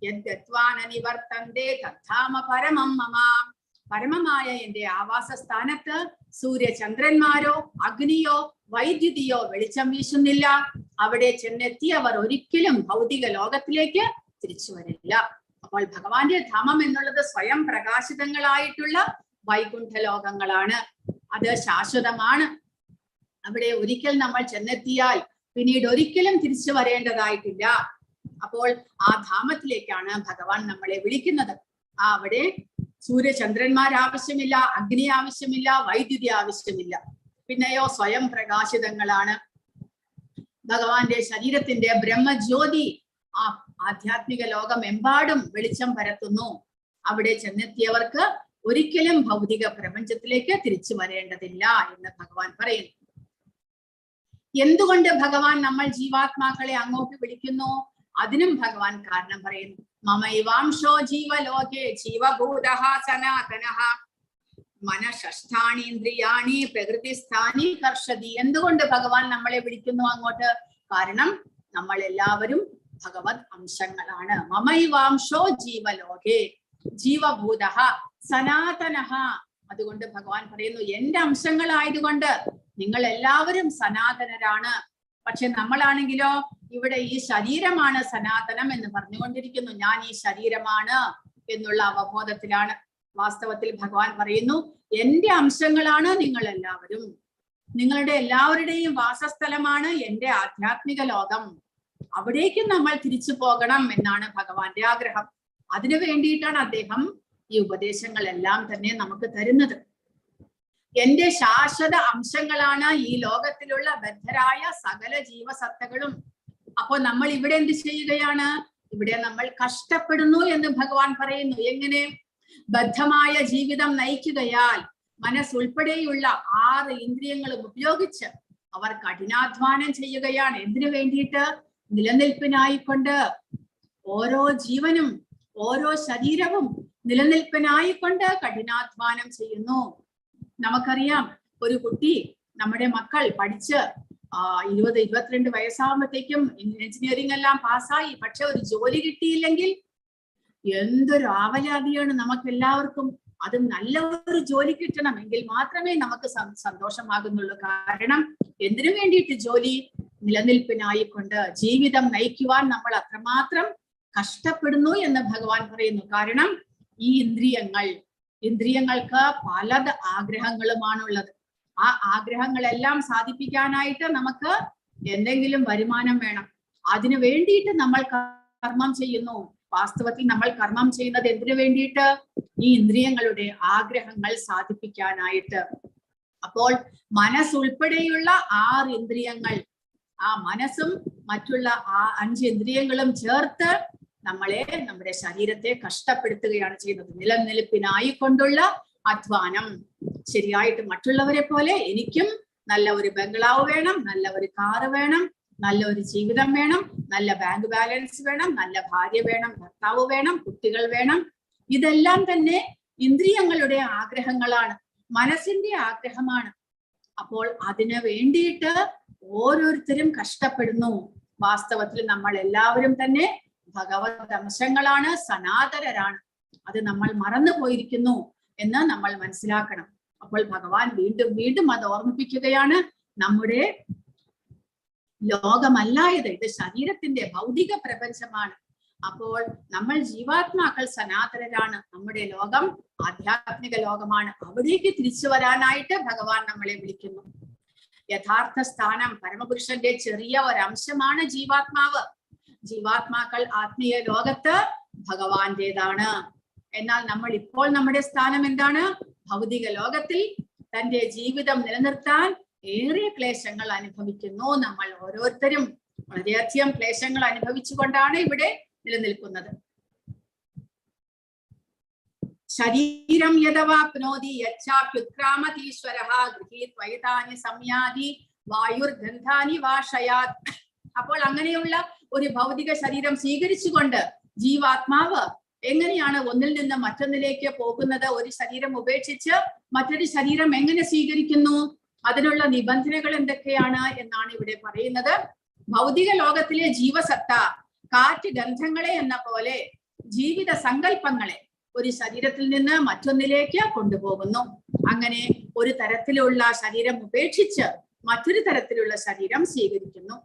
യദ്ഗത്വാ ന നിവർത്തന്തേ തദ്ധാമ പരമം മമ. പരമമായ എന്റെ ആവാസ സ്ഥാനത്ത് സൂര്യചന്ദ്രന്മാരോ അഗ്നിയോ വൈദ്യുതിയോ വെളിച്ചം വീശുന്നില്ല. അവിടെ ചെന്നെത്തിയവർ ഒരിക്കലും ഭൗതിക ലോകത്തിലേക്ക് തിരിച്ചു വരില്ല. അപ്പോൾ ഭഗവാന്റെ ധാമം എന്നുള്ളത് സ്വയം പ്രകാശിതങ്ങളായിട്ടുള്ള വൈകുണ്ഠ ലോകങ്ങളാണ്. അത് ശാശ്വതമാണ്. അവിടെ ഒരിക്കൽ നമ്മൾ ചെന്നെത്തിയാൽ പിന്നീട് ഒരിക്കലും തിരിച്ചു വരേണ്ടതായിട്ടില്ല. അപ്പോൾ ആ ധാമത്തിലേക്കാണ് ഭഗവാൻ നമ്മളെ വിളിക്കുന്നത്. അവിടെ സൂര്യചന്ദ്രന്മാർ ആവശ്യമില്ല, അഗ്നി ആവശ്യമില്ല, വൈദ്യുതി ആവശ്യമില്ല. പിന്നെയോ സ്വയം പ്രകാശിതങ്ങളാണ്. ഭഗവാന്റെ ശരീരത്തിന്റെ ബ്രഹ്മജ്യോതി ആ ആധ്യാത്മിക ലോകമെമ്പാടും വെളിച്ചം പരത്തുന്നു. അവിടെ ചെന്നെത്തിയവർക്ക് ഒരിക്കലും ഭൗതിക പ്രപഞ്ചത്തിലേക്ക് തിരിച്ചു വരേണ്ടതില്ല എന്ന് ഭഗവാൻ പറയുന്നു. എന്തുകൊണ്ട് ഭഗവാൻ നമ്മൾ ജീവാത്മാക്കളെ അങ്ങോട്ട് വിളിക്കുന്നു? അതിനും ഭഗവാൻ കാരണം പറയുന്നു. മമൈവാംശോ ജീവലോകേ ജീവഭൂതഃ സനാതനഃ മനഃഷ്ഠാനീന്ദ്രിയാണി പ്രകൃതിസ്ഥാനി കർഷതി. എന്തുകൊണ്ട് ഭഗവാൻ നമ്മളെ വിളിക്കുന്നു അങ്ങോട്ട്? കാരണം നമ്മൾ എല്ലാവരും ഭഗവത് അംശങ്ങളാണ്. മമൈവാംശോ ജീവലോകേ ജീവഭൂതഃ സനാതനഃ. അതുകൊണ്ട് ഭഗവാൻ പറയുന്നു, എന്റെ അംശങ്ങളായതുകൊണ്ട് നിങ്ങൾ എല്ലാവരും സനാതനരാണ്. പക്ഷെ നമ്മളാണെങ്കിലോ ഇവിടെ ഈ ശരീരമാണ് സനാതനം എന്ന് പറഞ്ഞുകൊണ്ടിരിക്കുന്നു. ഞാൻ ഈ ശരീരമാണ് എന്നുള്ള അവബോധത്തിലാണ്. വാസ്തവത്തിൽ ഭഗവാൻ പറയുന്നു, എന്റെ അംശങ്ങളാണ് നിങ്ങൾ എല്ലാവരും. നിങ്ങളുടെ എല്ലാവരുടെയും വാസസ്ഥലമാണ് എന്റെ ആധ്യാത്മിക ലോകം. അവിടേക്കും നമ്മൾ തിരിച്ചു പോകണം എന്നാണ് ഭഗവാന്റെ ആഗ്രഹം. അതിനു വേണ്ടിയിട്ടാണ് അദ്ദേഹം ഈ ഉപദേശങ്ങളെല്ലാം തന്നെ നമുക്ക് തരുന്നത്. എന്റെ ശാശ്വത അംശങ്ങളാണ് ഈ ലോകത്തിലുള്ള ബദ്ധരായ സകല ജീവസത്തകളും. അപ്പോൾ നമ്മൾ ഇവിടെ എന്ത് ചെയ്യുകയാണ്? ഇവിടെ നമ്മൾ കഷ്ടപ്പെടുന്നു എന്ന് ഭഗവാൻ പറയുന്നു. എങ്ങനെ? ബദ്ധമായ ജീവിതം നയിക്കുകയാൽ മനസ്സുൾപ്പെടെയുള്ള 6 ഇന്ദ്രിയങ്ങളും ഉപയോഗിച്ച് അവർ കഠിനാധ്വാനം ചെയ്യുകയാണ്. എന്തിനു വേണ്ടിയിട്ട്? നിലനിൽപ്പിനായിക്കൊണ്ട്. ഓരോ ജീവനും ഓരോ ശരീരവും നിലനിൽപ്പിനായിക്കൊണ്ട് കഠിനാധ്വാനം ചെയ്യുന്നു. നമുക്കറിയാം, ഒരു കുട്ടി, നമ്മുടെ മക്കൾ പഠിച്ച് 20-22 വയസ്സാകുമ്പോഴത്തേക്കും എഞ്ചിനീയറിംഗ് എല്ലാം പാസ്സായി, പക്ഷെ ഒരു ജോലി കിട്ടിയില്ലെങ്കിൽ എന്തൊരു ആവലാതിയാണ് നമുക്ക് എല്ലാവർക്കും. അത് നല്ല ഒരു ജോലി കിട്ടണം എങ്കിൽ മാത്രമേ നമുക്ക് സന്തോഷമാകുന്നുള്ളൂ. കാരണം എന്തിനു വേണ്ടിയിട്ട് ജോലി? നിലനിൽപ്പിനായിക്കൊണ്ട് ജീവിതം നയിക്കുവാൻ നമ്മൾ അത്രമാത്രം കഷ്ടപ്പെടുന്നു എന്ന് ഭഗവാൻ പറയുന്നു. കാരണം ഈ ഇന്ദ്രിയങ്ങൾക്ക് പല ആഗ്രഹങ്ങളുമാണുള്ളത്. ആ ആഗ്രഹങ്ങളെല്ലാം സാധിപ്പിക്കാനായിട്ട് നമുക്ക് എന്തെങ്കിലും വരുമാനം വേണം. അതിനു വേണ്ടിയിട്ട് നമ്മൾ കർമ്മം ചെയ്യുന്നു. വാസ്തവത്തിൽ നമ്മൾ കർമ്മം ചെയ്യുന്നത് എന്തിനു വേണ്ടിയിട്ട്? ഈ ഇന്ദ്രിയങ്ങളുടെ ആഗ്രഹങ്ങൾ സാധിപ്പിക്കാനായിട്ട്. അപ്പോൾ മനസ്സുൾപ്പെടെയുള്ള 6 ഇന്ദ്രിയങ്ങൾ, ആ മനസ്സും മറ്റുള്ള 5 ഇന്ദ്രിയങ്ങളും ചേർത്ത് നമ്മളെ, നമ്മുടെ ശരീരത്തെ കഷ്ടപ്പെടുത്തുകയാണ് ചെയ്യുന്നത്. നിലനിൽപ്പിനായിക്കൊണ്ടുള്ള അധ്വാനം. ശരിയായിട്ട് മറ്റുള്ളവരെ പോലെ എനിക്കും നല്ല ഒരു ബംഗ്ലാവ് വേണം, നല്ല ഒരു കാറ് വേണം, നല്ല ഒരു ജീവിതം വേണം, നല്ല ബാങ്ക് ബാലൻസ് വേണം, നല്ല ഭാര്യ വേണം, ഭർത്താവ് വേണം, കുട്ടികൾ വേണം. ഇതെല്ലാം തന്നെ ഇന്ദ്രിയങ്ങളുടെ ആഗ്രഹങ്ങളാണ്, മനസ്സിന്റെ ആഗ്രഹമാണ്. അപ്പോൾ അതിനു വേണ്ടിയിട്ട് ഓരോരുത്തരും കഷ്ടപ്പെടുന്നു. വാസ്തവത്തിൽ നമ്മൾ എല്ലാവരും തന്നെ ഭഗവത് അംശങ്ങളാണ്, സനാതനരാണ്. അത് നമ്മൾ മറന്നു പോയിരിക്കുന്നു എന്ന് നമ്മൾ മനസ്സിലാക്കണം. അപ്പോൾ ഭഗവാൻ വീണ്ടും വീണ്ടും അത് ഓർമ്മിപ്പിക്കുകയാണ്. നമ്മുടെ ലോകമല്ല ഇത് ശരീരത്തിന്റെ ഭൗതിക പ്രപഞ്ചമാണ്. അപ്പോൾ നമ്മൾ ജീവാത്മാക്കൾ സനാതനരാണ്. നമ്മുടെ ലോകം ആധ്യാത്മിക ലോകമാണ്. അവിടേക്ക് തിരിച്ചു വരാനായിട്ട് ഭഗവാൻ നമ്മളെ വിളിക്കുന്നു. യഥാർത്ഥ സ്ഥാനം പരമപുരുഷന്റെ ചെറിയ ഒരംശമാണ് ജീവാത്മാവ്. ജീവാത്മാക്കൾ ആത്മീയ ലോകത്ത് ഭഗവാന്റേതാണ്. എന്നാൽ നമ്മൾ ഇപ്പോൾ നമ്മുടെ സ്ഥാനം എന്താണ്? ഭൗതിക ലോകത്തിൽ തന്റെ ജീവിതം നിലനിർത്താൻ ഏറെ ക്ലേശങ്ങൾ അനുഭവിക്കുന്നു. നമ്മൾ ഓരോരുത്തരും വളരെയധികം ക്ലേശങ്ങൾ അനുഭവിച്ചുകൊണ്ടാണ് ഇവിടെ നിലനിൽക്കുന്നത്. ശരീരം യഥവാപ്നോതി യച്ഛാപ്യുത്ക്രാമതീശ്വരഃ ഗൃഹീത്വൈതാനി സംയാതി വായുർഗന്ധാനി വാശയാത്. അപ്പോൾ അങ്ങനെയുള്ള ഒരു ഭൗതിക ശരീരം സ്വീകരിച്ചുകൊണ്ട് ജീവാത്മാവ് എങ്ങനെയാണ് ഒന്നിൽ നിന്ന് മറ്റൊന്നിലേക്ക് പോകുന്നത്? ഒരു ശരീരം ഉപേക്ഷിച്ച് മറ്റൊരു ശരീരം എങ്ങനെ സ്വീകരിക്കുന്നു? അതിനുള്ള നിബന്ധനകൾ എന്തൊക്കെയാണ് എന്നാണ് ഇവിടെ പറയുന്നത്. ഭൗതിക ലോകത്തിലെ ജീവസത്ത കാറ്റ് ഗന്ധങ്ങളെ എന്ന പോലെ ജീവിത സങ്കല്പങ്ങളെ ഒരു ശരീരത്തിൽ നിന്ന് മറ്റൊന്നിലേക്ക് കൊണ്ടുപോകുന്നു. അങ്ങനെ ഒരു തരത്തിലുള്ള ശരീരം ഉപേക്ഷിച്ച് മറ്റൊരു തരത്തിലുള്ള ശരീരം സ്വീകരിക്കുന്നു.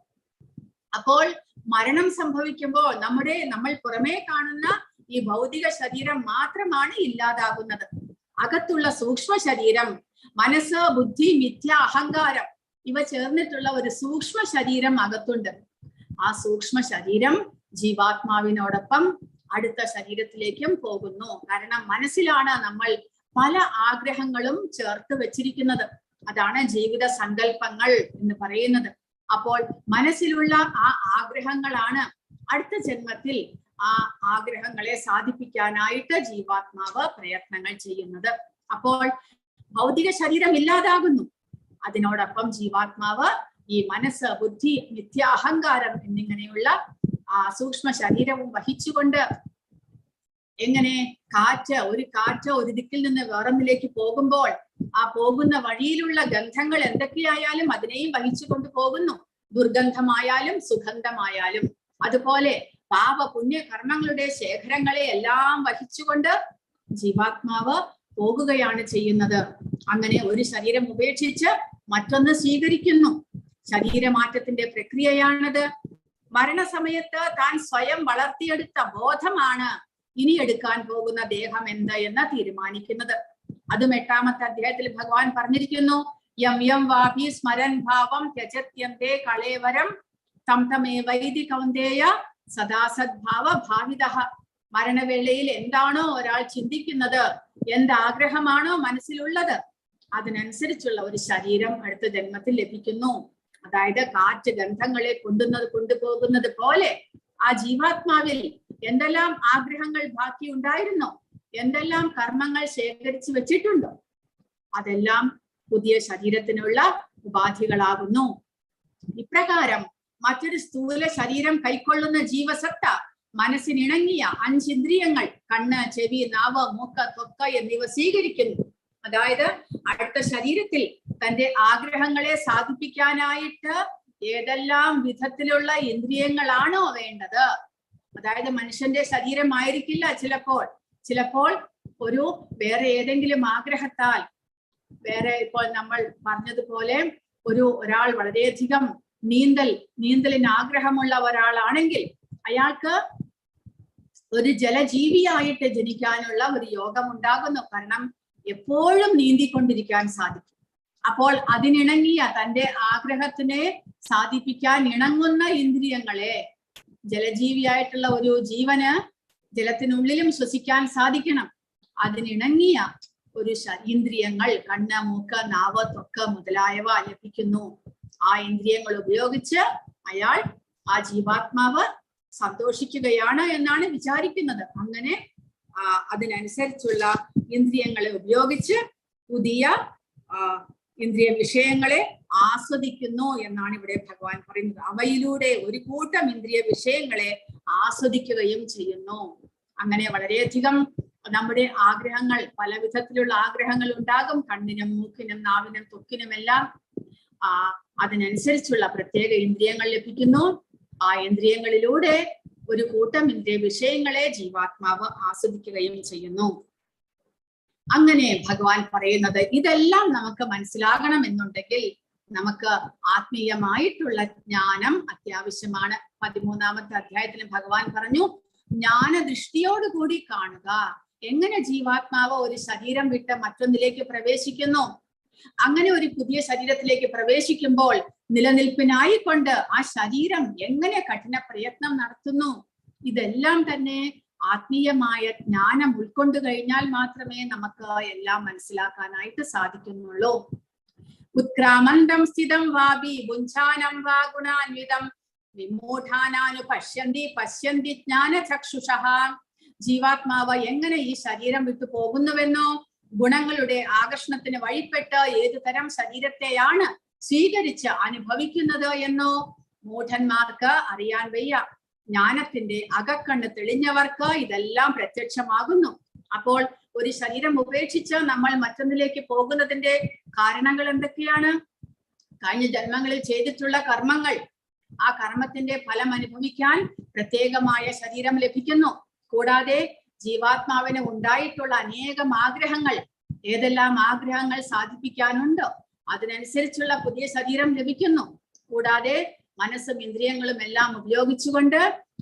അപ്പോൾ മരണം സംഭവിക്കുമ്പോൾ നമ്മൾ പുറമേ കാണുന്ന ഈ ഭൗതിക ശരീരം മാത്രമാണ് ഇല്ലാതാകുന്നത്. അകത്തുള്ള സൂക്ഷ്മ ശരീരം, മനസ്സ്, ബുദ്ധി, മിഥ്യ, അഹങ്കാരം ഇവ ചേർന്നിട്ടുള്ള ഒരു സൂക്ഷ്മ ശരീരം അകത്തുണ്ട്. ആ സൂക്ഷ്മ ശരീരം ജീവാത്മാവിനോടൊപ്പം അടുത്ത ശരീരത്തിലേക്കും പോകുന്നു. കാരണം മനസ്സിലാണ് നമ്മൾ പല ആഗ്രഹങ്ങളും ചേർത്ത് വെച്ചിരിക്കുന്നത്. അതാണ് ജീവിത സങ്കല്പങ്ങൾ എന്ന് പറയുന്നത്. അപ്പോൾ മനസ്സിലുള്ള ആ ആഗ്രഹങ്ങളാണ് അടുത്ത ജന്മത്തിൽ ആ ആഗ്രഹങ്ങളെ സാധിപ്പിക്കാനായിട്ട് ജീവാത്മാവ് പ്രയത്നങ്ങൾ ചെയ്യുന്നത്. അപ്പോൾ ഭൗതിക ശരീരം ഇല്ലാതാകുന്നു. അതിനോടൊപ്പം ജീവാത്മാവ് ഈ മനസ്സ്, ബുദ്ധി, മിഥ്യ, അഹങ്കാരം എന്നിങ്ങനെയുള്ള ആ സൂക്ഷ്മ ശരീരവും വഹിച്ചുകൊണ്ട് എങ്ങനെ കാറ്റ് ഒരു ദിക്കിൽ നിന്ന് വേറൊന്നിലേക്ക് പോകുമ്പോൾ ആ പോകുന്ന വഴിയിലുള്ള ഗന്ധങ്ങൾ എന്തൊക്കെയായാലും അതിനെയും വഹിച്ചുകൊണ്ട് പോകുന്നു. ദുർഗന്ധമായാലും സുഗന്ധമായാലും. അതുപോലെ പാപ പുണ്യ കർമ്മങ്ങളുടെ ശേഖരങ്ങളെ എല്ലാം വഹിച്ചുകൊണ്ട് ജീവാത്മാവ് പോകുകയാണ് ചെയ്യുന്നത്. അങ്ങനെ ഒരു ശരീരം ഉപേക്ഷിച്ച് മറ്റൊന്ന് സ്വീകരിക്കുന്നു. ശരീരമാറ്റത്തിന്റെ പ്രക്രിയയാണത്. മരണസമയത്ത് താൻ സ്വയം വളർത്തിയെടുത്ത ബോധമാണ് ഇനി എടുക്കാൻ പോകുന്ന ദേഹം എന്ത് എന്ന് തീരുമാനിക്കുന്നത്. അതും 8ാമത്തെ അധ്യായത്തിൽ ഭഗവാൻ പറഞ്ഞിരിക്കുന്നു. യം യം വാപി സ്മരൻ ഭാവം ത്യജത്യന്തേ കളേവരം തം തമേ വൈദി കൗന്ദേയ സദാസദ്ഭാവ ഭാവിതഃ. മരണവേളയിൽ എന്താണോ ഒരാൾ ചിന്തിക്കുന്നത്, എന്താഗ്രഹമാണോ മനസ്സിലുള്ളത്, അതിനനുസരിച്ചുള്ള ഒരു ശരീരം അടുത്ത ജന്മത്തിൽ ലഭിക്കുന്നു. അതായത് കാറ്റ് ഗന്ധങ്ങളെ കൊണ്ടുപോകുന്നത് പോലെ ആ ജീവാത്മാവിൽ എന്തെല്ലാം ആഗ്രഹങ്ങൾ ബാക്കി ഉണ്ടായിരുന്നോ, എന്തെല്ലാം കർമ്മങ്ങൾ ശേഖരിച്ചു വെച്ചിട്ടുണ്ടോ, അതെല്ലാം പുതിയ ശരീരത്തിനുള്ള ഉപാധികളാകുന്നു. ഇപ്രകാരം മറ്റൊരു സ്ഥൂല ശരീരം കൈക്കൊള്ളുന്ന ജീവസത്ത മനസ്സിനിണങ്ങിയ 5 ഇന്ദ്രിയങ്ങൾ കണ്ണ്, ചെവി, നാവ്, മൂക്ക്, ത്വക്ക് എന്നിവ സ്വീകരിക്കുന്നു. അതായത് അടുത്ത ശരീരത്തിൽ തന്റെ ആഗ്രഹങ്ങളെ സാധിപ്പിക്കാനായിട്ട് ഏതെല്ലാം വിധത്തിലുള്ള ഇന്ദ്രിയങ്ങളാണോ വേണ്ടത്, അതായത് മനുഷ്യന്റെ ശരീരമായിരിക്കില്ല ചിലപ്പോൾ ഒരു വേറെ ഏതെങ്കിലും ആഗ്രഹത്താൽ, വേറെ ഇപ്പോൾ നമ്മൾ പറഞ്ഞതുപോലെ ഒരാൾ വളരെയധികം നീന്തലിന് ആഗ്രഹമുള്ള ഒരാളാണെങ്കിൽ അയാൾക്ക് ഒരു ജലജീവിയായിട്ട് ജനിക്കാനുള്ള ഒരു യോഗം ഉണ്ടാകുന്നു. കാരണം എപ്പോഴും നീന്തിക്കൊണ്ടിരിക്കാൻ സാധിക്കും. അപ്പോൾ അതിനിണങ്ങിയ തന്റെ ആഗ്രഹത്തിനെ സാധിപ്പിക്കാൻ ഇണങ്ങുന്ന ഇന്ദ്രിയങ്ങളെ, ജലജീവിയായിട്ടുള്ള ഒരു ജീവന് ജലത്തിനുള്ളിലും ശ്വസിക്കാൻ സാധിക്കണം. അതിനിണങ്ങിയ ഒരു ഇന്ദ്രിയങ്ങൾ കണ്ണ്, മൂക്ക്, നാവ്, ത്വക്ക് മുതലായവ ലഭിക്കുന്നു. ആ ഇന്ദ്രിയങ്ങൾ ഉപയോഗിച്ച് ആ ജീവാത്മാവ് സന്തോഷിക്കുകയാണ് എന്നാണ് വിചാരിക്കുന്നത്. അങ്ങനെ അതിനനുസരിച്ചുള്ള ഇന്ദ്രിയങ്ങളെ ഉപയോഗിച്ച് പുതിയ ഇന്ദ്രിയ വിഷയങ്ങളെ ആസ്വദിക്കുന്നു എന്നാണ് ഇവിടെ ഭഗവാൻ പറയുന്നത്. അവയിലൂടെ ഒരു കൂട്ടം ഇന്ദ്രിയ വിഷയങ്ങളെ ആസ്വദിക്കുകയും ചെയ്യുന്നു. അങ്ങനെ വളരെയധികം നമ്മുടെ ആഗ്രഹങ്ങൾ, പല വിധത്തിലുള്ള ആഗ്രഹങ്ങൾ ഉണ്ടാകും. കണ്ണിനും, മൂക്കിനും, നാവിനും, ത്വക്കിനുമെല്ലാം അതിനനുസരിച്ചുള്ള പ്രത്യേക ഇന്ദ്രിയങ്ങൾ ലഭിക്കുന്നു. ആ ഇന്ദ്രിയങ്ങളിലൂടെ ഒരു കൂട്ടം ഇന്ദ്രിയ വിഷയങ്ങളെ ജീവാത്മാവ് ആസ്വദിക്കുകയും ചെയ്യുന്നു. അങ്ങനെ ഭഗവാൻ പറയുന്നത് ഇതെല്ലാം നമുക്ക് മനസ്സിലാകണം എന്നുണ്ടെങ്കിൽ നമുക്ക് ആത്മീയമായിട്ടുള്ള ജ്ഞാനം അത്യാവശ്യമാണ്. 13ാമത്തെ അധ്യായത്തിൽ ഭഗവാൻ പറഞ്ഞു, ജ്ഞാനദൃഷ്ടിയോടുകൂടി കാണുക. എങ്ങനെ ജീവാത്മാവ് ഒരു ശരീരം വിട്ട് മറ്റൊന്നിലേക്ക് പ്രവേശിക്കുന്നു, അങ്ങനെ ഒരു പുതിയ ശരീരത്തിലേക്ക് പ്രവേശിക്കുമ്പോൾ നിലനിൽപ്പിനായിക്കൊണ്ട് ആ ശരീരം എങ്ങനെ കഠിന പ്രയത്നം നടത്തുന്നു, ഇതെല്ലാം തന്നെ ആത്മീയമായ ജ്ഞാനം ഉൾക്കൊണ്ടു കഴിഞ്ഞാൽ മാത്രമേ നമുക്ക് എല്ലാം മനസ്സിലാക്കാനായിട്ട് സാധിക്കുന്നുള്ളൂ. ഉത്ക്രാമന്തം സ്ഥിതം വാപി ഭുഞ്ചാനം വാ ഗുണാന്വിതം വിമൂഢാനാനു പശ്യന്തി ജ്ഞാനചക്ഷുഷഃ. ജീവാത്മാവ് എങ്ങനെ ഈ ശരീരം വിട്ടു പോകുന്നുവെന്നോ, ഗുണങ്ങളുടെ ആകർഷണത്തിന് വഴിപ്പെട്ട് ഏതു തരം ശരീരത്തെയാണ് സ്വീകരിച്ച് അനുഭവിക്കുന്നത് എന്നോ മൂഢന്മാർക്ക് അറിയാൻ വയ്യ. ജ്ഞാനത്തിന്റെ അകക്കണ്ണ് തെളിഞ്ഞവർക്ക് ഇതെല്ലാം പ്രത്യക്ഷമാകുന്നു. അപ്പോൾ ഒരു ശരീരം ഉപേക്ഷിച്ച് നമ്മൾ മറ്റൊന്നിലേക്ക് പോകുന്നതിന്റെ കാരണങ്ങൾ എന്തൊക്കെയാണ്? കഴിഞ്ഞ ജന്മങ്ങളിൽ ചെയ്തിട്ടുള്ള കർമ്മങ്ങൾ, ആ കർമ്മത്തിന്റെ ഫലം അനുഭവിക്കാൻ പ്രത്യേകമായ ശരീരം ലഭിക്കുന്നു. കൂടാതെ ജീവാത്മാവിന് ഉണ്ടായിട്ടുള്ള അനേകം ആഗ്രഹങ്ങൾ, ഏതെല്ലാം ആഗ്രഹങ്ങൾ സാധിപ്പിക്കാനുണ്ടോ അതിനനുസരിച്ചുള്ള പുതിയ ശരീരം ലഭിക്കുന്നു. കൂടാതെ മനസ്സും ഇന്ദ്രിയങ്ങളും എല്ലാം ഉപയോഗിച്ചുകൊണ്ട്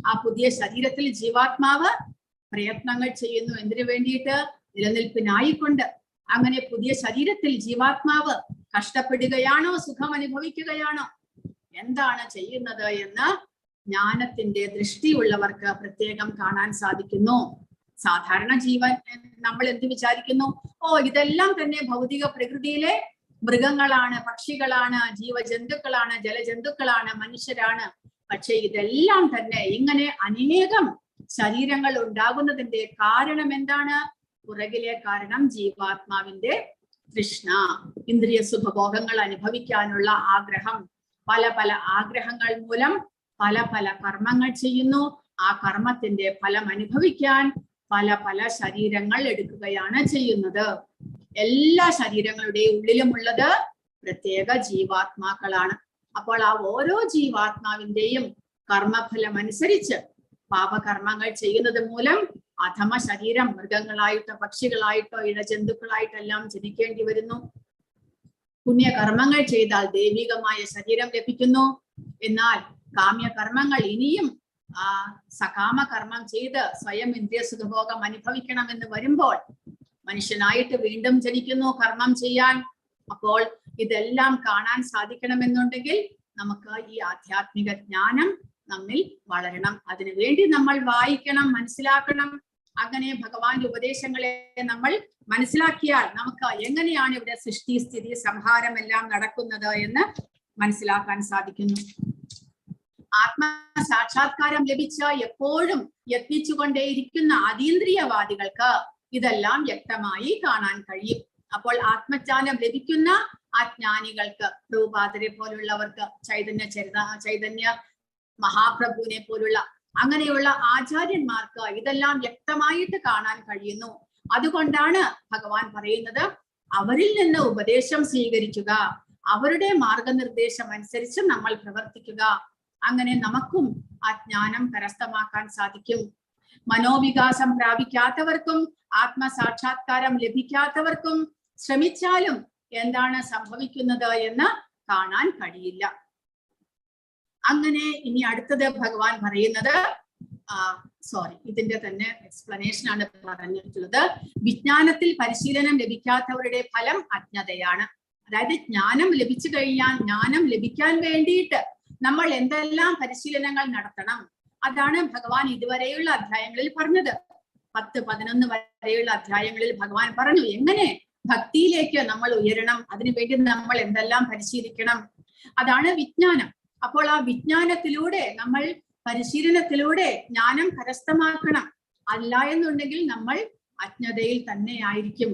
ആ പുതിയ ശരീരത്തിൽ ജീവാത്മാവ് പ്രയത്നങ്ങൾ ചെയ്യുന്നു. എന്തിനു വേണ്ടിയിട്ട്? നിലനിൽപ്പിനായിക്കൊണ്ട്. അങ്ങനെ പുതിയ ശരീരത്തിൽ ജീവാത്മാവ് കഷ്ടപ്പെടുകയാണോ സുഖം അനുഭവിക്കുകയാണോ, എന്താണ് ചെയ്യുന്നത് എന്ന് ജ്ഞാനത്തിന്റെ ദൃഷ്ടിയുള്ളവർക്ക് പ്രത്യേകം കാണാൻ സാധിക്കുന്നു. സാധാരണ ജീവൻ നമ്മൾ എന്ത് വിചാരിക്കുന്നു? ഇതെല്ലാം തന്നെ ഭൗതിക പ്രകൃതിയിലെ മൃഗങ്ങളാണ്, പക്ഷികളാണ്, ജീവജന്തുക്കളാണ്, ജലജന്തുക്കളാണ്, മനുഷ്യരാണ്. പക്ഷെ ഇതെല്ലാം തന്നെ ഇങ്ങനെ അനേകം ശരീരങ്ങൾ ഉണ്ടാകുന്നതിന്റെ കാരണം എന്താണ്? പുറകിലെ കാരണം ജീവാത്മാവിന്റെ തൃഷ്ണ, ഇന്ദ്രിയ സുഖഭോഗങ്ങൾ അനുഭവിക്കാനുള്ള ആഗ്രഹം. പല പല ആഗ്രഹങ്ങൾ മൂലം പല പല കർമ്മങ്ങൾ ചെയ്യുന്നു. ആ കർമ്മത്തിന്റെ ഫലം അനുഭവിക്കാൻ പല പല ശരീരങ്ങൾ എടുക്കുകയാണ് ചെയ്യുന്നത്. എല്ലാ ശരീരങ്ങളുടെ ഉള്ളിലുമുള്ളത് പ്രത്യേക ജീവാത്മാക്കളാണ്. അപ്പോൾ ആ ഓരോ ജീവാത്മാവിന്റെയും കർമ്മഫലം അനുസരിച്ച് പാപകർമ്മങ്ങൾ ചെയ്യുന്നത് മൂലം അധമ ശരീരം, മൃഗങ്ങളായിട്ടോ പക്ഷികളായിട്ടോ ഇഴജന്തുക്കളായിട്ടെല്ലാം ജനിക്കേണ്ടി വരുന്നു. പുണ്യകർമ്മങ്ങൾ ചെയ്താൽ ദൈവികമായ ശരീരം ലഭിക്കുന്നു. എന്നാൽ കാമ്യകർമ്മങ്ങൾ ഇനിയും സകാമ കർമ്മം ചെയ്ത് സ്വയം ഇന്ദ്രിയ സുഖഭോഗം അനുഭവിക്കണമെന്ന് വരുമ്പോൾ മനുഷ്യനായിട്ട് വീണ്ടും ജനിക്കുന്നു കർമ്മം ചെയ്യാൻ. അപ്പോൾ ഇതെല്ലാം കാണാൻ സാധിക്കണമെന്നുണ്ടെങ്കിൽ നമുക്ക് ഈ ആധ്യാത്മിക ജ്ഞാനം നമ്മിൽ വളരണം. അതിനുവേണ്ടി നമ്മൾ വായിക്കണം, മനസ്സിലാക്കണം. അങ്ങനെ ഭഗവാന്റെ ഉപദേശങ്ങളെ നമ്മൾ മനസ്സിലാക്കിയാൽ നമുക്ക് എങ്ങനെയാണ് ഇവിടെ സൃഷ്ടി, സ്ഥിതി, സംഹാരം എല്ലാം നടക്കുന്നത് എന്ന് മനസ്സിലാക്കാൻ സാധിക്കുന്നു. ആത്മസാക്ഷാത്കാരം ലഭിച്ച എപ്പോഴും യത്നിച്ചുകൊണ്ടേയിരിക്കുന്ന അതീന്ദ്രിയവാദികൾക്ക് ഇതെല്ലാം വ്യക്തമായി കാണാൻ കഴിയും. അപ്പോൾ ആത്മജ്ഞാനം ലഭിക്കുന്ന അജ്ഞാനികൾക്ക്, പ്രഭുപാദരെ പോലുള്ളവർക്ക്, ചൈതന്യ മഹാപ്രഭുവിനെ പോലുള്ള അങ്ങനെയുള്ള ആചാര്യന്മാർക്ക് ഇതെല്ലാം വ്യക്തമായിട്ട് കാണാൻ കഴിയുന്നു. അതുകൊണ്ടാണ് ഭഗവാൻ പറയുന്നത് അവരിൽ നിന്ന് ഉപദേശം സ്വീകരിക്കുക, അവരുടെ മാർഗനിർദ്ദേശം അനുസരിച്ച് നമ്മൾ പ്രവർത്തിക്കുക. അങ്ങനെ നമുക്കും ആ ജ്ഞാനം കരസ്ഥമാക്കാൻ സാധിക്കും. മനോവികാസം പ്രാപിക്കാത്തവർക്കും ആത്മസാക്ഷാത്കാരം ലഭിക്കാത്തവർക്കും ശ്രമിച്ചാലും എന്താണ് സംഭവിക്കുന്നത് എന്ന് കാണാൻ കഴിയില്ല. അങ്ങനെ ഇനി അടുത്തത് ഭഗവാൻ പറയുന്നത്, ഇതിന്റെ തന്നെ എക്സ്പ്ലനേഷൻ ആണ് പറഞ്ഞിട്ടുള്ളത്. വിജ്ഞാനത്തിൽ പരിശീലനം ലഭിക്കാത്തവരുടെ ഫലം അജ്ഞതയാണ്. അതായത് ജ്ഞാനം ലഭിച്ചു കഴിഞ്ഞാൽ ജ്ഞാനം ലഭിക്കാൻ വേണ്ടിയിട്ട് നമ്മൾ എന്തെല്ലാം പരിശീലനങ്ങൾ നടത്തണം, അതാണ് ഭഗവാൻ ഇതുവരെയുള്ള അധ്യായങ്ങളിൽ പറഞ്ഞത്. 10, 11 വരെയുള്ള അധ്യായങ്ങളിൽ ഭഗവാൻ പറഞ്ഞു എങ്ങനെ ഭക്തിയിലേക്ക് നമ്മൾ ഉയരണം, അതിനുവേണ്ടി നമ്മൾ എന്തെല്ലാം പരിശീലിക്കണം. അതാണ് വിജ്ഞാനം. അപ്പോൾ ആ വിജ്ഞാനത്തിലൂടെ നമ്മൾ പരിശീലനത്തിലൂടെ ജ്ഞാനം കരസ്ഥമാക്കണം. അല്ല എന്നുണ്ടെങ്കിൽ നമ്മൾ അജ്ഞതയിൽ തന്നെ ആയിരിക്കും.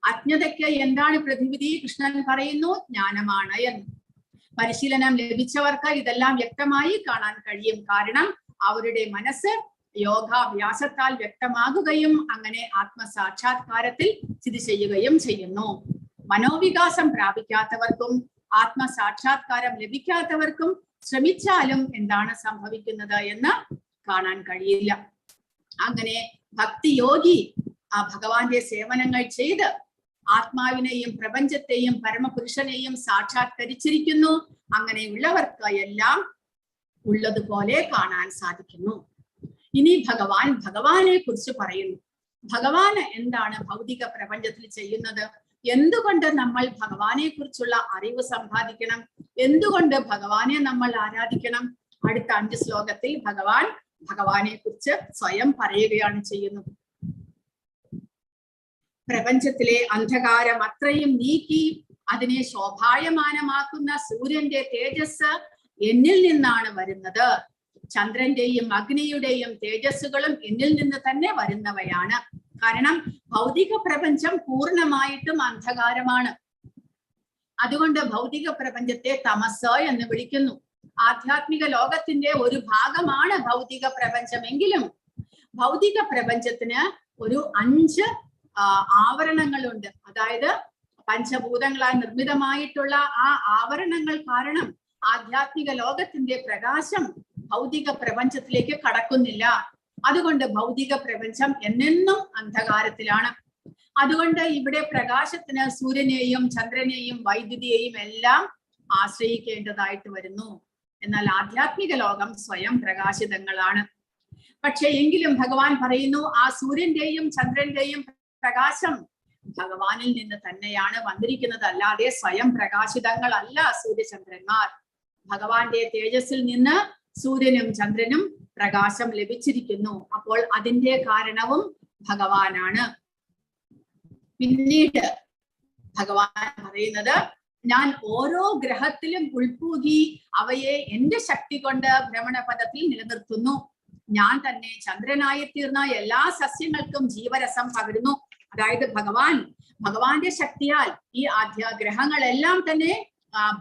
അജ്ഞതയ്ക്ക് എന്താണ് പ്രതിവിധി? കൃഷ്ണൻ പറയുന്നു ജ്ഞാനമാണ് എന്ന്. പരിശീലനം ലഭിച്ചവർക്ക് ഇതെല്ലാം വ്യക്തമായി കാണാൻ കഴിയും. കാരണം അവരുടെ മനസ്സ് യോഗാഭ്യാസത്താൽ വ്യക്തമാകുകയും അങ്ങനെ ആത്മസാക്ഷാത്കാരത്തിൽ സ്ഥിതി ചെയ്യുകയും ചെയ്യുന്നു. മനോവികാസം പ്രാപിക്കാത്തവർക്കും ആത്മസാക്ഷാത്കാരം ലഭിക്കാത്തവർക്കും ശ്രമിച്ചാലും എന്താണ് സംഭവിക്കുന്നത് എന്ന് കാണാൻ കഴിയില്ല. അങ്ങനെ ഭക്തിയോഗി ആ ഭഗവാന്റെ സേവനങ്ങൾ ചെയ്ത് ആത്മാവിനെയും പ്രപഞ്ചത്തെയും പരമപുരുഷനെയും സാക്ഷാത്കരിച്ചിരിക്കുന്നു. അങ്ങനെയുള്ളവർക്ക് എല്ലാം ഉള്ളതുപോലെ കാണാൻ സാധിക്കുന്നു. ഇനി ഭഗവാനെ കുറിച്ച് പറയുന്നു. ഭഗവാന് എന്താണ് ഭൗതിക പ്രപഞ്ചത്തിൽ ചെയ്യുന്നത്? എന്തുകൊണ്ട് നമ്മൾ ഭഗവാനെ കുറിച്ചുള്ള അറിവ് സമ്പാദിക്കണം? എന്തുകൊണ്ട് ഭഗവാനെ നമ്മൾ ആരാധിക്കണം? അടുത്ത 5 ശ്ലോകത്തിൽ ഭഗവാൻ ഭഗവാനെ കുറിച്ച് സ്വയം പറയുകയാണ് ചെയ്യുന്നത്. പ്രപഞ്ചത്തിലെ അന്ധകാരം അത്രയും നീക്കി അതിനെ ശോഭായമാനമാക്കുന്ന സൂര്യന്റെ തേജസ് എന്നിൽ നിന്നാണ് വരുന്നത്. ചന്ദ്രന്റെയും അഗ്നിയുടെയും തേജസ്സുകളും എന്നിൽ നിന്ന് തന്നെ വരുന്നവയാണ്. കാരണം ഭൗതിക പ്രപഞ്ചം പൂർണ്ണമായിട്ടും അന്ധകാരമാണ്. അതുകൊണ്ട് ഭൗതിക പ്രപഞ്ചത്തെ തമസ് എന്ന് വിളിക്കുന്നു. ആധ്യാത്മിക ലോകത്തിന്റെ ഒരു ഭാഗമാണ് ഭൗതിക പ്രപഞ്ചമെങ്കിലും ഭൗതിക പ്രപഞ്ചത്തിന് ഒരു 5 ആവരണങ്ങളുണ്ട്. അതായത് പഞ്ചഭൂതങ്ങളാൽ നിർമ്മിതമായിട്ടുള്ള ആ ആവരണങ്ങൾ കാരണം ആധ്യാത്മിക ലോകത്തിന്റെ പ്രകാശം ഭൗതിക പ്രപഞ്ചത്തിലേക്ക് കടക്കുന്നില്ല. അതുകൊണ്ട് ഭൗതിക പ്രപഞ്ചം എന്നെന്നും അന്ധകാരത്തിലാണ്. അതുകൊണ്ട് ഇവിടെ പ്രകാശത്തിന് സൂര്യനെയും ചന്ദ്രനെയും വൈദ്യുതിയെയും എല്ലാം ആശ്രയിക്കേണ്ടതായിട്ട് വരുന്നു. എന്നാൽ ആധ്യാത്മിക ലോകം സ്വയം പ്രകാശിതങ്ങളാണ്. പക്ഷെ എങ്കിലും ഭഗവാൻ പറയുന്നു, ആ സൂര്യന്റെയും ചന്ദ്രന്റെയും പ്രകാശം ഭഗവാനിൽ നിന്ന് തന്നെയാണ് വന്നിരിക്കുന്നത്, അല്ലാതെ സ്വയം പ്രകാശിതങ്ങളല്ല സൂര്യചന്ദ്രന്മാർ. ഭഗവാന്റെ തേജസ്സിൽ നിന്ന് സൂര്യനും ചന്ദ്രനും പ്രകാശം ലഭിച്ചിരിക്കുന്നു. അപ്പോൾ അതിന്റെ കാരണവും ഭഗവാനാണ്. പിന്നീട് ഭഗവാൻ പറയുന്നത്, ഞാൻ ഓരോ ഗ്രഹത്തിലും ഉൾപ്പൂകി അവയെ എന്റെ ശക്തി കൊണ്ട് ഭ്രമണപഥത്തിൽ നിലനിർത്തുന്നു. ഞാൻ തന്നെ ചന്ദ്രനായി തീർന്ന എല്ലാ സസ്യങ്ങൾക്കും ജീവരസം പകരുന്നു. അതായത് ഭഗവാന്റെ ശക്തിയാൽ ഈ ഗ്രഹങ്ങളെല്ലാം തന്നെ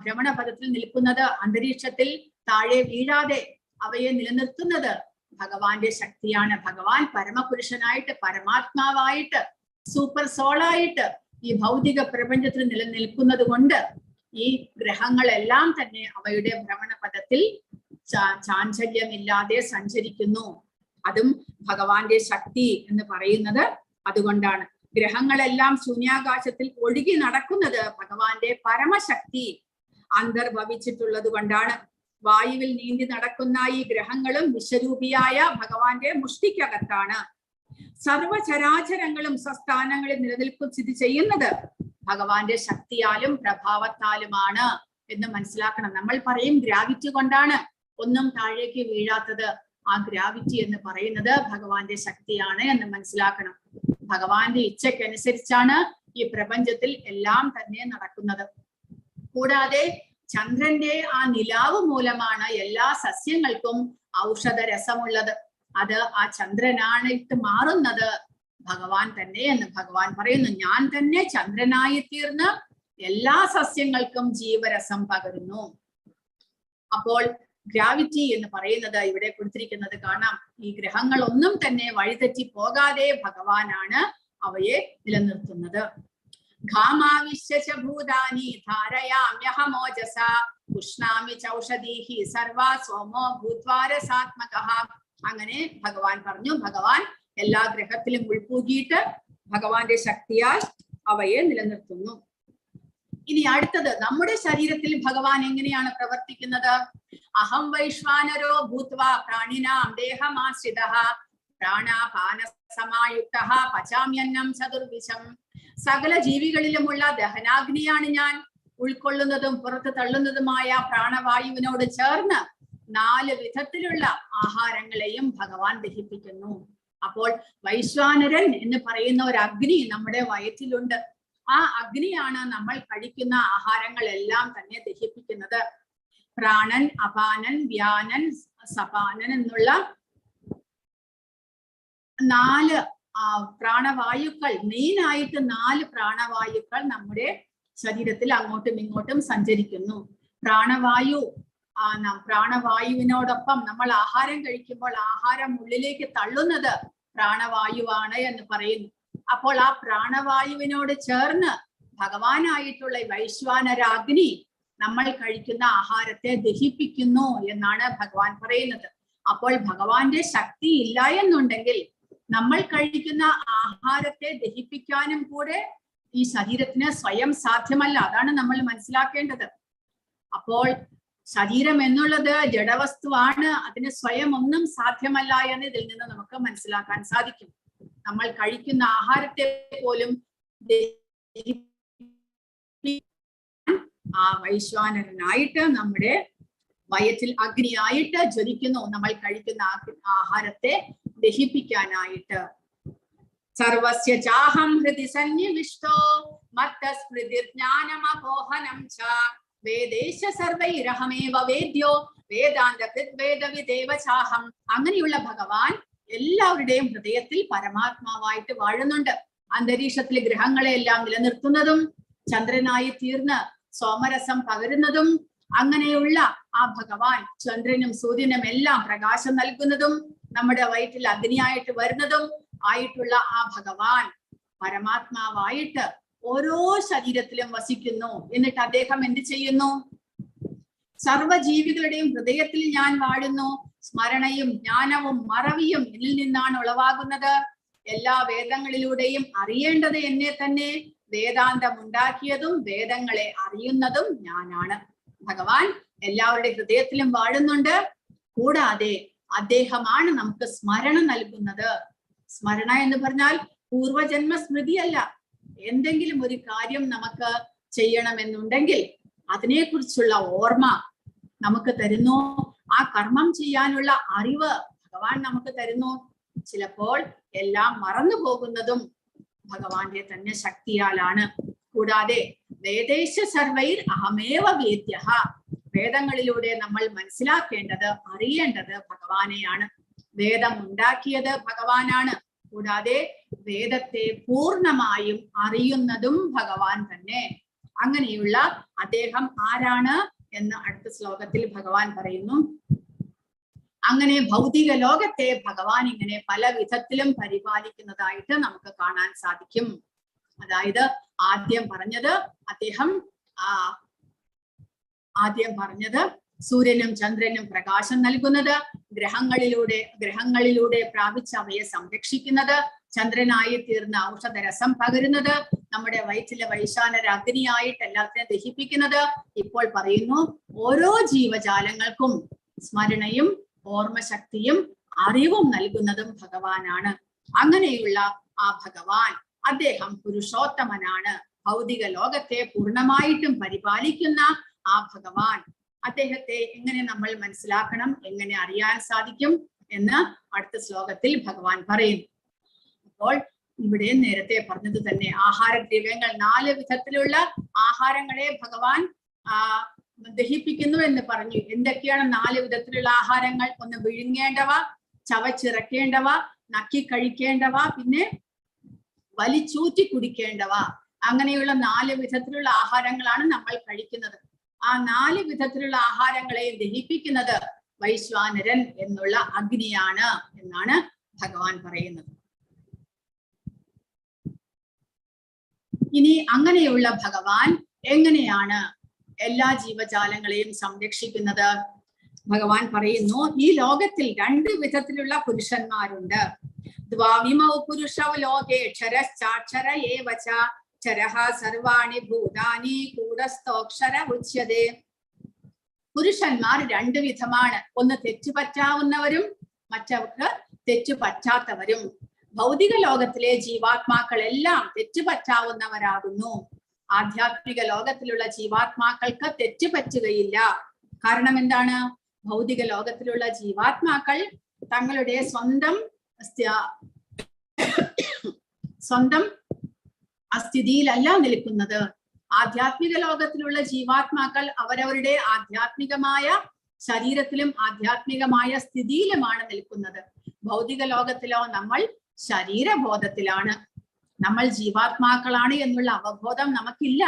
ഭ്രമണപഥത്തിൽ നിൽക്കുന്നത്, അന്തരീക്ഷത്തിൽ താഴെ വീഴാതെ അവയെ നിലനിർത്തുന്നത് ഭഗവാന്റെ ശക്തിയാണ്. ഭഗവാൻ പരമപുരുഷനായിട്ട്, പരമാത്മാവായിട്ട്, സൂപ്പർ സോളായിട്ട് ഈ ഭൗതിക പ്രപഞ്ചത്തിൽ നിലനിൽക്കുന്നത് കൊണ്ട് ഈ ഗ്രഹങ്ങളെല്ലാം തന്നെ അവയുടെ ഭ്രമണപഥത്തിൽ ചാഞ്ചല്യമില്ലാതെ സഞ്ചരിക്കുന്നു. അതും ഭഗവാന്റെ ശക്തി എന്ന് പറയുന്നത് അതുകൊണ്ടാണ്. ഗ്രഹങ്ങളെല്ലാം ശൂന്യാകാശത്തിൽ ഒഴുകി നടക്കുന്നത് ഭഗവാന്റെ പരമശക്തി അന്തർഭവിച്ചിട്ടുള്ളത് കൊണ്ടാണ്. വായുവിൽ നീന്തി നടക്കുന്ന ഈ ഗ്രഹങ്ങളും വിശ്വരൂപിയായ ഭഗവാന്റെ മുഷ്ടിക്കകത്താണ്. സർവചരാചരങ്ങളും സ്വസ്ഥാനങ്ങളിൽ നിലനിൽപ്പ് സ്ഥിതി ചെയ്യുന്നത് ഭഗവാന്റെ ശക്തിയാലും പ്രഭാവത്താലുമാണ് എന്ന് മനസ്സിലാക്കണം. നമ്മൾ പറയും ഗ്രാവിറ്റി കൊണ്ടാണ് ഒന്നും താഴേക്ക് വീഴാത്തത്. ആ ഗ്രാവിറ്റി എന്ന് പറയുന്നത് ഭഗവാന്റെ ശക്തിയാണ് എന്ന് മനസ്സിലാക്കണം. ഭഗവാന്റെ ഇച്ഛയ്ക്കനുസരിച്ചാണ് ഈ പ്രപഞ്ചത്തിൽ എല്ലാം തന്നെ നടക്കുന്നത്. കൂടാതെ ചന്ദ്രന്റെ ആ നിലാവ് മൂലമാണ് എല്ലാ സസ്യങ്ങൾക്കും ഔഷധ രസമുള്ളത്. അത് ആ ചന്ദ്രനായിട്ട് മാറുന്നത് ഭഗവാൻ തന്നെ എന്ന് ഭഗവാൻ പറയുന്നു. ഞാൻ തന്നെ ചന്ദ്രനായി തീർന്ന് എല്ലാ സസ്യങ്ങൾക്കും ജീവരസം പകരുന്നു. അപ്പോൾ ഗ്രാവിറ്റി എന്ന് പറയുന്നത് ഇവിടെ കൊടുത്തിരിക്കുന്നത് കാണാം. ഈ ഗ്രഹങ്ങൾ ഒന്നും തന്നെ വഴിതെറ്റി പോകാതെ ഭഗവാനാണ് അവയെ നിലനിർത്തുന്നത്. ഘാമാവിശ്യ ഭൂതാനി ധാരയാമ്യഹമോജസ ഉഷ്ണാമി ചൗഷധീഹി സർവാ സോമോ ഭൂത്വാരസാത്മകഃ. അങ്ങനെ ഭഗവാൻ പറഞ്ഞു, ഭഗവാൻ എല്ലാ ഗ്രഹത്തിലും ഉൾപ്പൂകിയിട്ട് ഭഗവാന്റെ ശക്തിയാൽ അവയെ നിലനിർത്തുന്നു. ഇനി അടുത്തത്, നമ്മുടെ ശരീരത്തിൽ ഭഗവാൻ എങ്ങനെയാണ് പ്രവർത്തിക്കുന്നത്? അഹം വൈശ്വാനരോ ഭൂത്വാ പ്രാണിനാം ദേഹമാശ്രിതഃ പ്രാണാപാന സമായുക്തഃ പചാമ്യന്നം ചതുർവിശം. സകല ജീവികളിലുമുള്ള ദഹനാഗ്നിയാണ് ഞാൻ. ഉൾക്കൊള്ളുന്നതും പുറത്ത് തള്ളുന്നതുമായ പ്രാണവായുവിനോട് ചേർന്ന് 4 വിധത്തിലുള്ള ആഹാരങ്ങളെയും ഭഗവാൻ ദഹിപ്പിക്കുന്നു. അപ്പോൾ വൈശ്വാനരൻ എന്ന് പറയുന്ന ഒരു അഗ്നി നമ്മുടെ വയറ്റിലുണ്ട്. ആ അഗ്നിയാണ് നമ്മൾ കഴിക്കുന്ന ആഹാരങ്ങളെല്ലാം തന്നെ ദഹിപ്പിക്കുന്നത്. പ്രാണൻ, അപാനൻ, വ്യാനൻ, സപാനൻ എന്നുള്ള 4 പ്രാണവായുക്കൾ, മെയിനായിട്ട് 4 പ്രാണവായുക്കൾ നമ്മുടെ ശരീരത്തിൽ അങ്ങോട്ടും ഇങ്ങോട്ടും സഞ്ചരിക്കുന്നു. പ്രാണവായുവിനോടൊപ്പം നമ്മൾ ആഹാരം കഴിക്കുമ്പോൾ ആഹാരം ഉള്ളിലേക്ക് തള്ളുന്നത് പ്രാണവായുവാണ് എന്ന് പറയുന്നു. അപ്പോൾ ആ പ്രാണവായുവിനോട് ചേർന്ന് ഭഗവാനായിട്ടുള്ള വൈശ്വാനരാഗ്നി നമ്മൾ കഴിക്കുന്ന ആഹാരത്തെ ദഹിപ്പിക്കുന്നു എന്നാണ് ഭഗവാൻ പറയുന്നത്. അപ്പോൾ ഭഗവാന്റെ ശക്തി ഇല്ല എന്നുണ്ടെങ്കിൽ നമ്മൾ കഴിക്കുന്ന ആഹാരത്തെ ദഹിപ്പിക്കാനും കൂടെ ഈ ശരീരത്തിന് സ്വയം സാധ്യമല്ല. അതാണ് നമ്മൾ മനസ്സിലാക്കേണ്ടത്. അപ്പോൾ ശരീരം എന്നുള്ളത് ജഡവസ്തുവാണ്, അതിന് സ്വയം ഒന്നും സാധ്യമല്ല എന്ന് ഇതിൽ നിന്ന് നമുക്ക് മനസ്സിലാക്കാൻ സാധിക്കും. നമ്മൾ കഴിക്കുന്ന ആഹാരത്തെ പോലും ആ വൈശ്വാനരനായിട്ട് നമ്മുടെ വയറ്റിൽ അഗ്നിയായിട്ട് ജ്വലിക്കുന്നു നമ്മൾ കഴിക്കുന്ന ആഹാരത്തെ ദഹിപ്പിക്കാനായിട്ട്. സർവസ്യ ചാഹം ഹൃദി സന്നിവിഷ്ടോ മത്തസ്മൃതിർജ്ഞാനമപോഹനം ച വേദേശ സർവൈരഹമേവ വേദ്യോ വേദാന്ത കൃദ്വേദവിദേവ ചാഹം. അങ്ങനെയുള്ള ഭഗവാൻ എല്ലാവരുടെയും ഹൃദയത്തിൽ പരമാത്മാവായിട്ട് വാഴുന്നുണ്ട്. അന്തരീക്ഷത്തിലെ ഗ്രഹങ്ങളെ എല്ലാം നിലനിർത്തുന്നതും ചന്ദ്രനായി തീർന്ന് സോമരസം പകരുന്നതും അങ്ങനെയുള്ള ആ ഭഗവാൻ ചന്ദ്രനും സൂര്യനും എല്ലാം പ്രകാശം നൽകുന്നതും നമ്മുടെ വയറ്റിൽ അഗ്നിയായിട്ട് വരുന്നതും ആയിട്ടുള്ള ആ ഭഗവാൻ പരമാത്മാവായിട്ട് ഓരോ ശരീരത്തിലും വസിക്കുന്നു. എന്നിട്ട് അദ്ദേഹം എന്ത് ചെയ്യുന്നു? സർവജീവികളുടെയും ഹൃദയത്തിൽ ഞാൻ വാഴുന്നു. സ്മരണയും ജ്ഞാനവും മറവിയും എന്നിൽ നിന്നാണ് ഉളവാകുന്നത്. എല്ലാ വേദങ്ങളിലൂടെയും അറിയേണ്ടത് എന്നെ തന്നെ. വേദാന്തം ഉണ്ടാക്കിയതും വേദങ്ങളെ അറിയുന്നതും ഞാനാണ്. ഭഗവാൻ എല്ലാവരുടെ ഹൃദയത്തിലും വാഴുന്നുണ്ട്. കൂടാതെ അദ്ദേഹമാണ് നമുക്ക് സ്മരണ നൽകുന്നത്. സ്മരണ എന്ന് പറഞ്ഞാൽ പൂർവജന്മ സ്മൃതിയല്ല. എന്തെങ്കിലും ഒരു കാര്യം നമുക്ക് ചെയ്യണമെന്നുണ്ടെങ്കിൽ അതിനെക്കുറിച്ചുള്ള ഓർമ്മ നമുക്ക് തരുന്നു. ആ കർമ്മം ചെയ്യാനുള്ള അറിവ് ഭഗവാൻ നമുക്ക് തരുന്നു. ചിലപ്പോൾ എല്ലാം മറന്നു പോകുന്നതും ഭഗവാന്റെ തന്നെ ശക്തിയാലാണ്. കൂടാതെ വേദേശ സർവൈർ അഹമേവ വേദ്യ. വേദങ്ങളിലൂടെ നമ്മൾ മനസ്സിലാക്കേണ്ടത് അറിയേണ്ടത് ഭഗവാനെയാണ്. വേദം ഉണ്ടാക്കിയത് ഭഗവാനാണ്. കൂടാതെ വേദത്തെ പൂർണ്ണമായും അറിയുന്നതും ഭഗവാൻ തന്നെ. അങ്ങനെയുള്ള അദ്ദേഹം ആരാണ് എന്ന് അടുത്ത ശ്ലോകത്തിൽ ഭഗവാൻ പറയുന്നു. അങ്ങനെ ഭൗതിക ലോകത്തെ ഭഗവാൻ ഇങ്ങനെ പല വിധത്തിലും പരിപാലിക്കുന്നതായിട്ട് നമുക്ക് കാണാൻ സാധിക്കും. അതായത് ആദ്യം പറഞ്ഞത് സൂര്യനും ചന്ദ്രനും പ്രകാശം നൽകുന്നത്, ഗ്രഹങ്ങളിലൂടെ പ്രാപിച്ച് അവയെ സംരക്ഷിക്കുന്നത്, ചന്ദ്രനായി തീർന്ന ഔഷധരസം പകരുന്നത്, നമ്മുടെ വയറ്റിലെ വൈശാനര അഗ്നിയായിട്ട് എല്ലാത്തിനെയും ദഹിപ്പിക്കുന്നത്. ഇപ്പോൾ പറയുന്നു ഓരോ ജീവജാലങ്ങൾക്കും സ്മരണയും ഓർമ്മശക്തിയും അറിവും നൽകുന്നതും ഭഗവാനാണ്. അങ്ങനെയുള്ള ആ ഭഗവാൻ അദ്ദേഹം പുരുഷോത്തമനാണ്. ഭൗതിക ലോകത്തെ പൂർണ്ണമായിട്ടും പരിപാലിക്കുന്ന ആ ഭഗവാൻ, അദ്ദേഹത്തെ എങ്ങനെ നമ്മൾ മനസ്സിലാക്കണം, എങ്ങനെ അറിയാൻ സാധിക്കും എന്ന് അടുത്ത ശ്ലോകത്തിൽ ഭഗവാൻ പറയും. അപ്പോൾ ഇവിടെ നേരത്തെ പറഞ്ഞത് തന്നെ ആഹാരദ്രവ്യങ്ങൾ 4 വിധത്തിലുള്ള ആഹാരങ്ങളെ ഭഗവാൻ ദഹിപ്പിക്കുന്നു എന്ന് പറഞ്ഞു. എന്തൊക്കെയാണ് 4 വിധത്തിലുള്ള ആഹാരങ്ങൾ? ഒന്ന് വിഴുങ്ങേണ്ടവ, ചവച്ചിറക്കേണ്ടവ, നക്കി കഴിക്കേണ്ടവ, പിന്നെ വലിച്ചൂറ്റി കുടിക്കേണ്ടവ. അങ്ങനെയുള്ള 4 വിധത്തിലുള്ള ആഹാരങ്ങളാണ് നമ്മൾ കഴിക്കുന്നത്. ആ 4 വിധത്തിലുള്ള ആഹാരങ്ങളെ ദഹിപ്പിക്കുന്നത് വൈശ്വാനരൻ എന്നുള്ള അഗ്നിയാണ് എന്നാണ് ഭഗവാൻ പറയുന്നത്. ഇനി അങ്ങനെയുള്ള ഭഗവാൻ എങ്ങനെയാണ് എല്ലാ ജീവജാലങ്ങളെയും സംരക്ഷിക്കുന്നത്? ഭഗവാൻ പറയുന്നു, ഈ ലോകത്തിൽ 2 വിധത്തിലുള്ള പുരുഷന്മാരുണ്ട്. ദ്വാവിമൗ പുരുഷൗ ലോകേ ക്ഷരശ്ചാക്ഷര ഏവച ക്ഷരഃ സർവാണി ഭൂതാനി കൂടസ്ഥോക്ഷര ഉച്യതേ. പുരുഷന്മാർ 2 വിധമാണ്. ഒന്ന് തെറ്റുപറ്റാവുന്നവരും മറ്റവർക്ക് തെറ്റുപറ്റാത്തവരും. ഭൗതിക ലോകത്തിലെ ജീവാത്മാക്കളെല്ലാം തെറ്റുപറ്റാവുന്നവരാകുന്നു. ആധ്യാത്മിക ലോകത്തിലുള്ള ജീവാത്മാക്കൾക്ക് തെറ്റുപറ്റുകയില്ല. കാരണം എന്താണ്? ഭൗതിക ലോകത്തിലുള്ള ജീവാത്മാക്കൾ തങ്ങളുടെ സ്വന്തം അസ്ഥിതിയിലല്ല നിൽക്കുന്നത്. ആധ്യാത്മിക ലോകത്തിലുള്ള ജീവാത്മാക്കൾ അവരവരുടെ ആധ്യാത്മികമായ ശരീരത്തിലും ആധ്യാത്മികമായ സ്ഥിതിയിലുമാണ് നിൽക്കുന്നത്. ഭൗതിക ലോകത്തിലോ നമ്മൾ ശരീരബോധത്തിലാണ്. നമ്മൾ ജീവാത്മാക്കളാണ് എന്നുള്ള അവബോധം നമുക്കില്ല.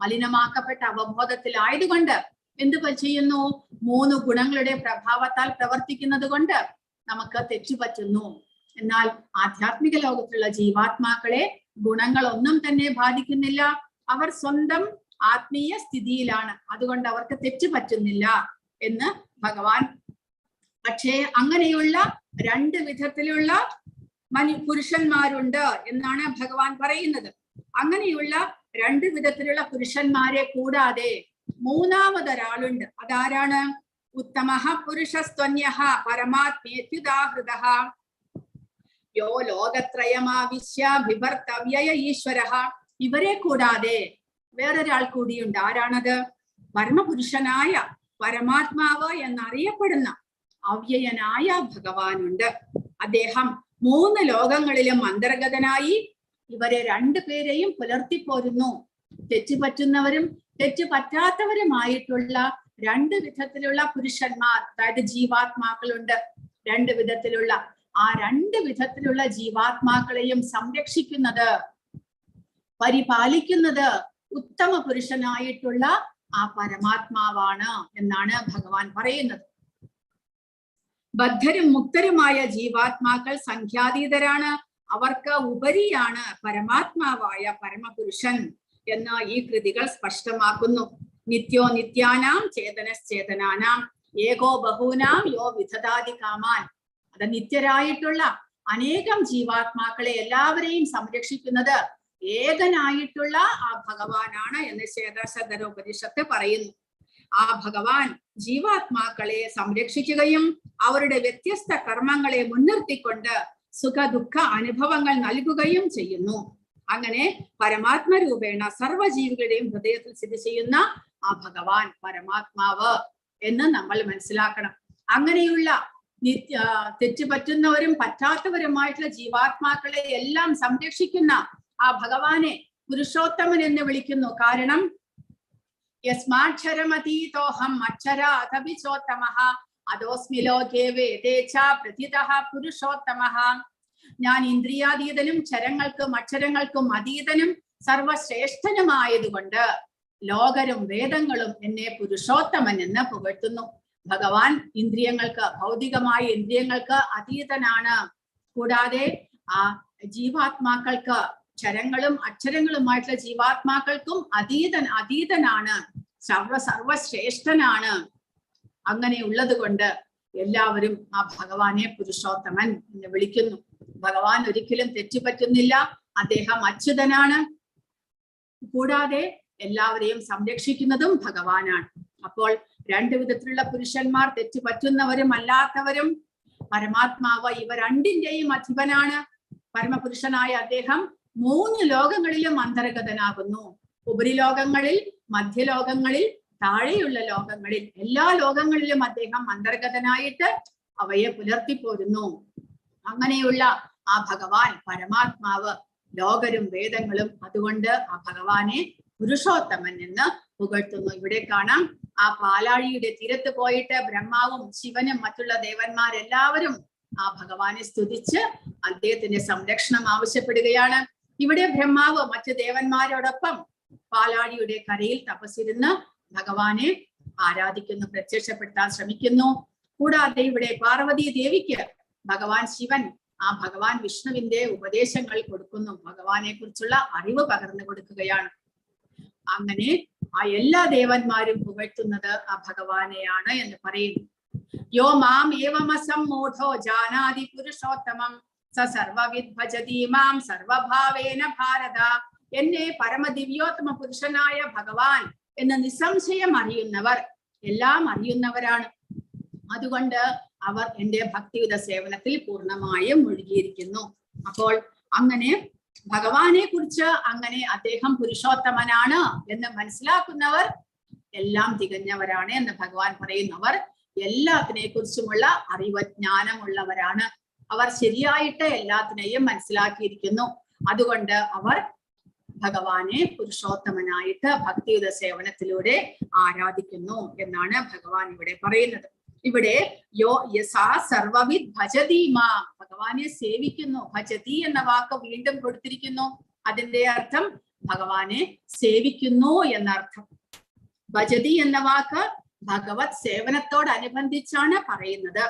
മലിനമാക്കപ്പെട്ട അവബോധത്തിലായതുകൊണ്ട് എന്ത് ചെയ്യുന്നു? 3 ഗുണങ്ങളുടെ പ്രഭാവത്താൽ പ്രവർത്തിക്കുന്നത് കൊണ്ട് നമുക്ക് തെറ്റുപറ്റുന്നു. എന്നാൽ ആധ്യാത്മിക ലോകത്തിലുള്ള ജീവാത്മാക്കളെ ഗുണങ്ങളൊന്നും തന്നെ ബാധിക്കുന്നില്ല. അവർ സ്വന്തം ആത്മീയ സ്ഥിതിയിലാണ്. അതുകൊണ്ട് അവർക്ക് തെറ്റുപറ്റുന്നില്ല എന്ന് ഭഗവാൻ. പക്ഷേ അങ്ങനെയുള്ള 2 വിധത്തിലുള്ള പുരുഷന്മാരുണ്ട് എന്നാണ് ഭഗവാൻ പറയുന്നത്. അങ്ങനെയുള്ള 2 വിധത്തിലുള്ള പുരുഷന്മാരെ കൂടാതെ 3ാമതൊരാളുണ്ട്. അതാരാണ്? ഉത്തമഃ പുരുഷസ്ത്വന്യഃ പരമാത്മേത്യുദാഹൃതഃ യോ ലോകത്രയമാവിശ്യ ബിഭർത്തവ്യയ ഈശ്വരഃ. ഇവരെ കൂടാതെ വേറൊരാൾ കൂടിയുണ്ട്. ആരാണത്? പരമപുരുഷനായ പരമാത്മാവ് എന്നറിയപ്പെടുന്ന അവ്യയനായ ഭഗവാനുണ്ട്. അദ്ദേഹം 3 ലോകങ്ങളിലും അന്തർഗതനായി ഇവരെ രണ്ടുപേരെയും പുലർത്തിപ്പോരുന്നു. തെറ്റുപറ്റുന്നവരും തെറ്റുപറ്റാത്തവരുമായിട്ടുള്ള 2 വിധത്തിലുള്ള പുരുഷന്മാർ, അതായത് ജീവാത്മാക്കളുണ്ട്. 2 വിധത്തിലുള്ള ആ 2 വിധത്തിലുള്ള ജീവാത്മാക്കളെയും സംരക്ഷിക്കുന്നത്, പരിപാലിക്കുന്നത് ഉത്തമ പുരുഷനായിട്ടുള്ള ആ പരമാത്മാവാണ് എന്നാണ് ഭഗവാൻ പറയുന്നത്. ബദ്ധരും മുക്തരുമായ ജീവാത്മാക്കൾ സംഖ്യാതീതരാണ്. അവർക്ക് ഉപരിയാണ് പരമാത്മാവായ പരമപുരുഷൻ എന്ന് ഈ കൃതികൾ സ്പഷ്ടമാക്കുന്നു. നിത്യോ നിത്യാനാം ചേതനശ്ചേതനാനാം ഏകോ ബഹൂനാം യോ വിധദാതി കാമാൻ. അത് നിത്യരായിട്ടുള്ള അനേകം ജീവാത്മാക്കളെ എല്ലാവരെയും സംരക്ഷിക്കുന്നത് ഏകനായിട്ടുള്ള ആ ഭഗവാനാണ് എന്ന് ശ്വേതശതരോപനിഷത്ത് പറയുന്നു. ആ ഭഗവാൻ ജീവാത്മാക്കളെ സംരക്ഷിക്കുകയും അവരുടെ വ്യത്യസ്ത കർമ്മങ്ങളെ മുൻനിർത്തിക്കൊണ്ട് സുഖ ദുഃഖ അനുഭവങ്ങൾ നൽകുകയും ചെയ്യുന്നു. അങ്ങനെ പരമാത്മരൂപേണ സർവ്വജീവികളുടെയും ഹൃദയത്തിൽ സ്ഥിതി ചെയ്യുന്ന ആ ഭഗവാൻ പരമാത്മാവ് എന്ന് നമ്മൾ മനസ്സിലാക്കണം. അങ്ങനെയുള്ള തെറ്റുപറ്റുന്നവരും പറ്റാത്തവരുമായിട്ടുള്ള ജീവാത്മാക്കളെ എല്ലാം സംരക്ഷിക്കുന്ന ആ ഭഗവാനെ പുരുഷോത്തമൻ എന്ന് വിളിക്കുന്നു. കാരണം യസ്മാക്ഷരമതീതോഹം അക്ഷര അഥവിചോത്തമഃ അദോസ്മി ലോകേ വേദേച പ്രതിതഃ പുരുഷോത്തമഃ. ഞാൻ ഇന്ദ്രിയാതീതനും ക്ഷരങ്ങൾക്കും അക്ഷരങ്ങൾക്കും അതീതനും സർവശ്രേഷ്ഠനുമായതുകൊണ്ട് ലോകരും വേദങ്ങളും എന്നെ പുരുഷോത്തമൻ എന്ന് പുകഴ്ത്തുന്നു. ഭഗവാൻ ഇന്ദ്രിയങ്ങൾക്ക്, ഭൗതികമായ ഇന്ദ്രിയങ്ങൾക്ക് അതീതനാണ്. കൂടാതെ ആ ജീവാത്മാക്കൾക്ക്, ക്ഷരങ്ങളും അക്ഷരങ്ങളുമായിട്ടുള്ള ജീവാത്മാക്കൾക്കും അതീതനാണ്, സർവശ്രേഷ്ഠനാണ്. അങ്ങനെയുള്ളത് കൊണ്ട് എല്ലാവരും ആ ഭഗവാനെ പുരുഷോത്തമൻ എന്ന് വിളിക്കുന്നു. ഭഗവാൻ ഒരിക്കലും തെറ്റുപറ്റുന്നില്ല. അദ്ദേഹം അച്യുതനാണ്. കൂടാതെ എല്ലാവരെയും സംരക്ഷിക്കുന്നതും ഭഗവാനാണ്. അപ്പോൾ 2 വിധത്തിലുള്ള പുരുഷന്മാർ, തെറ്റുപറ്റുന്നവരും അല്ലാത്തവരും. പരമാത്മാവ് ഇവ രണ്ടിന്റെയും അധിപനാണ്. പരമപുരുഷനായ അദ്ദേഹം 3 ലോകങ്ങളിലും അന്തർഗതനാകുന്നു. ഉപരിലോകങ്ങളിൽ, മധ്യലോകങ്ങളിൽ, താഴെയുള്ള ലോകങ്ങളിൽ, എല്ലാ ലോകങ്ങളിലും അദ്ദേഹം അന്തർഗതനായിട്ട് അവയെ പുലർത്തിപ്പോരുന്നു. അങ്ങനെയുള്ള ആ ഭഗവാൻ പരമാത്മാവ് ലോകരും വേദങ്ങളും അതുകൊണ്ട് ആ ഭഗവാനെ പുരുഷോത്തമൻ എന്ന് പുകഴ്ത്തുന്നു. ഇവിടെ കാണാം, ആ പാലാഴിയുടെ തീരത്ത് പോയിട്ട് ബ്രഹ്മാവും ശിവനും മറ്റുള്ള ദേവന്മാരെല്ലാവരും ആ ഭഗവാനെ സ്തുതിച്ച് അദ്ദേഹത്തിന്റെ സംരക്ഷണം ആവശ്യപ്പെടുകയാണ്. ഇവിടെ ബ്രഹ്മാവ് മറ്റു ദേവന്മാരോടൊപ്പം പാലാഴിയുടെ കരയിൽ തപസ്സിരുന്ന് ഭഗവാനെ ആരാധിക്കുന്നു, പ്രത്യക്ഷപ്പെടുത്താൻ ശ്രമിക്കുന്നു. കൂടാതെ ഇവിടെ പാർവതി ദേവിക്ക് ഭഗവാൻ ശിവൻ ആ ഭഗവാൻ വിഷ്ണുവിന്റെ ഉപദേശങ്ങൾ കൊടുക്കുന്നു, ഭഗവാനെ കുറിച്ചുള്ള അറിവ് പകർന്നു കൊടുക്കുകയാണ്. അങ്ങനെ ആ എല്ലാ ദേവന്മാരും പുകഴ്ത്തുന്നത് ആ ഭഗവാനെയാണ് എന്ന് പറയുന്നു. യോ മാം ഏവമസമ്മൂഢോ ജാനാതി പുരുഷോത്തമം സ സർവവിദ് ഭജതി മാം സർവഭാവേന ഭാരത. എന്നെ പരമദിവ്യോത്തമ പുരുഷനായ ഭഗവാൻ എന്ന് നിസ്സംശയം അറിയുന്നവർ എല്ലാം അറിയുന്നവരാണ്. അതുകൊണ്ട് അവർ എന്റെ ഭക്തിയുത സേവനത്തിൽ പൂർണ്ണമായും മുഴുകിയിരിക്കുന്നു. അപ്പോൾ അങ്ങനെ ഭഗവാനെ കുറിച്ച് അങ്ങനെ അദ്ദേഹം പുരുഷോത്തമനാണ് എന്ന് മനസ്സിലാക്കുന്നവർ എല്ലാം തികഞ്ഞവരാണ് എന്ന് ഭഗവാൻ പറയുന്നവർ എല്ലാത്തിനെ കുറിച്ചുമുള്ള അറിവജ്ഞാനമുള്ളവരാണ്. അവർ ശരിയായിട്ട് എല്ലാത്തിനെയും മനസ്സിലാക്കിയിരിക്കുന്നു. അതുകൊണ്ട് അവർ ഭഗവാനെ പുരുഷോത്തമനായിട്ട് ഭക്തിയുത സേവനത്തിലൂടെ ആരാധിക്കുന്നു എന്നാണ് ഭഗവാൻ ഇവിടെ പറയുന്നത്. ഇവിടെ യോ യസാ സർവവിദ് ഭജതി മാ, ഭഗവാനെ സേവിക്കുന്നു. ഭജതി എന്ന വാക്ക് വീണ്ടും കൊടുത്തിരിക്കുന്നു. അതിന്റെ അർത്ഥം ഭഗവാനെ സേവിക്കുന്നു എന്നർത്ഥം. ഭജതി എന്ന വാക്ക് ഭഗവത് സേവനത്തോടനുബന്ധിച്ചാണ് പറയുന്നത്.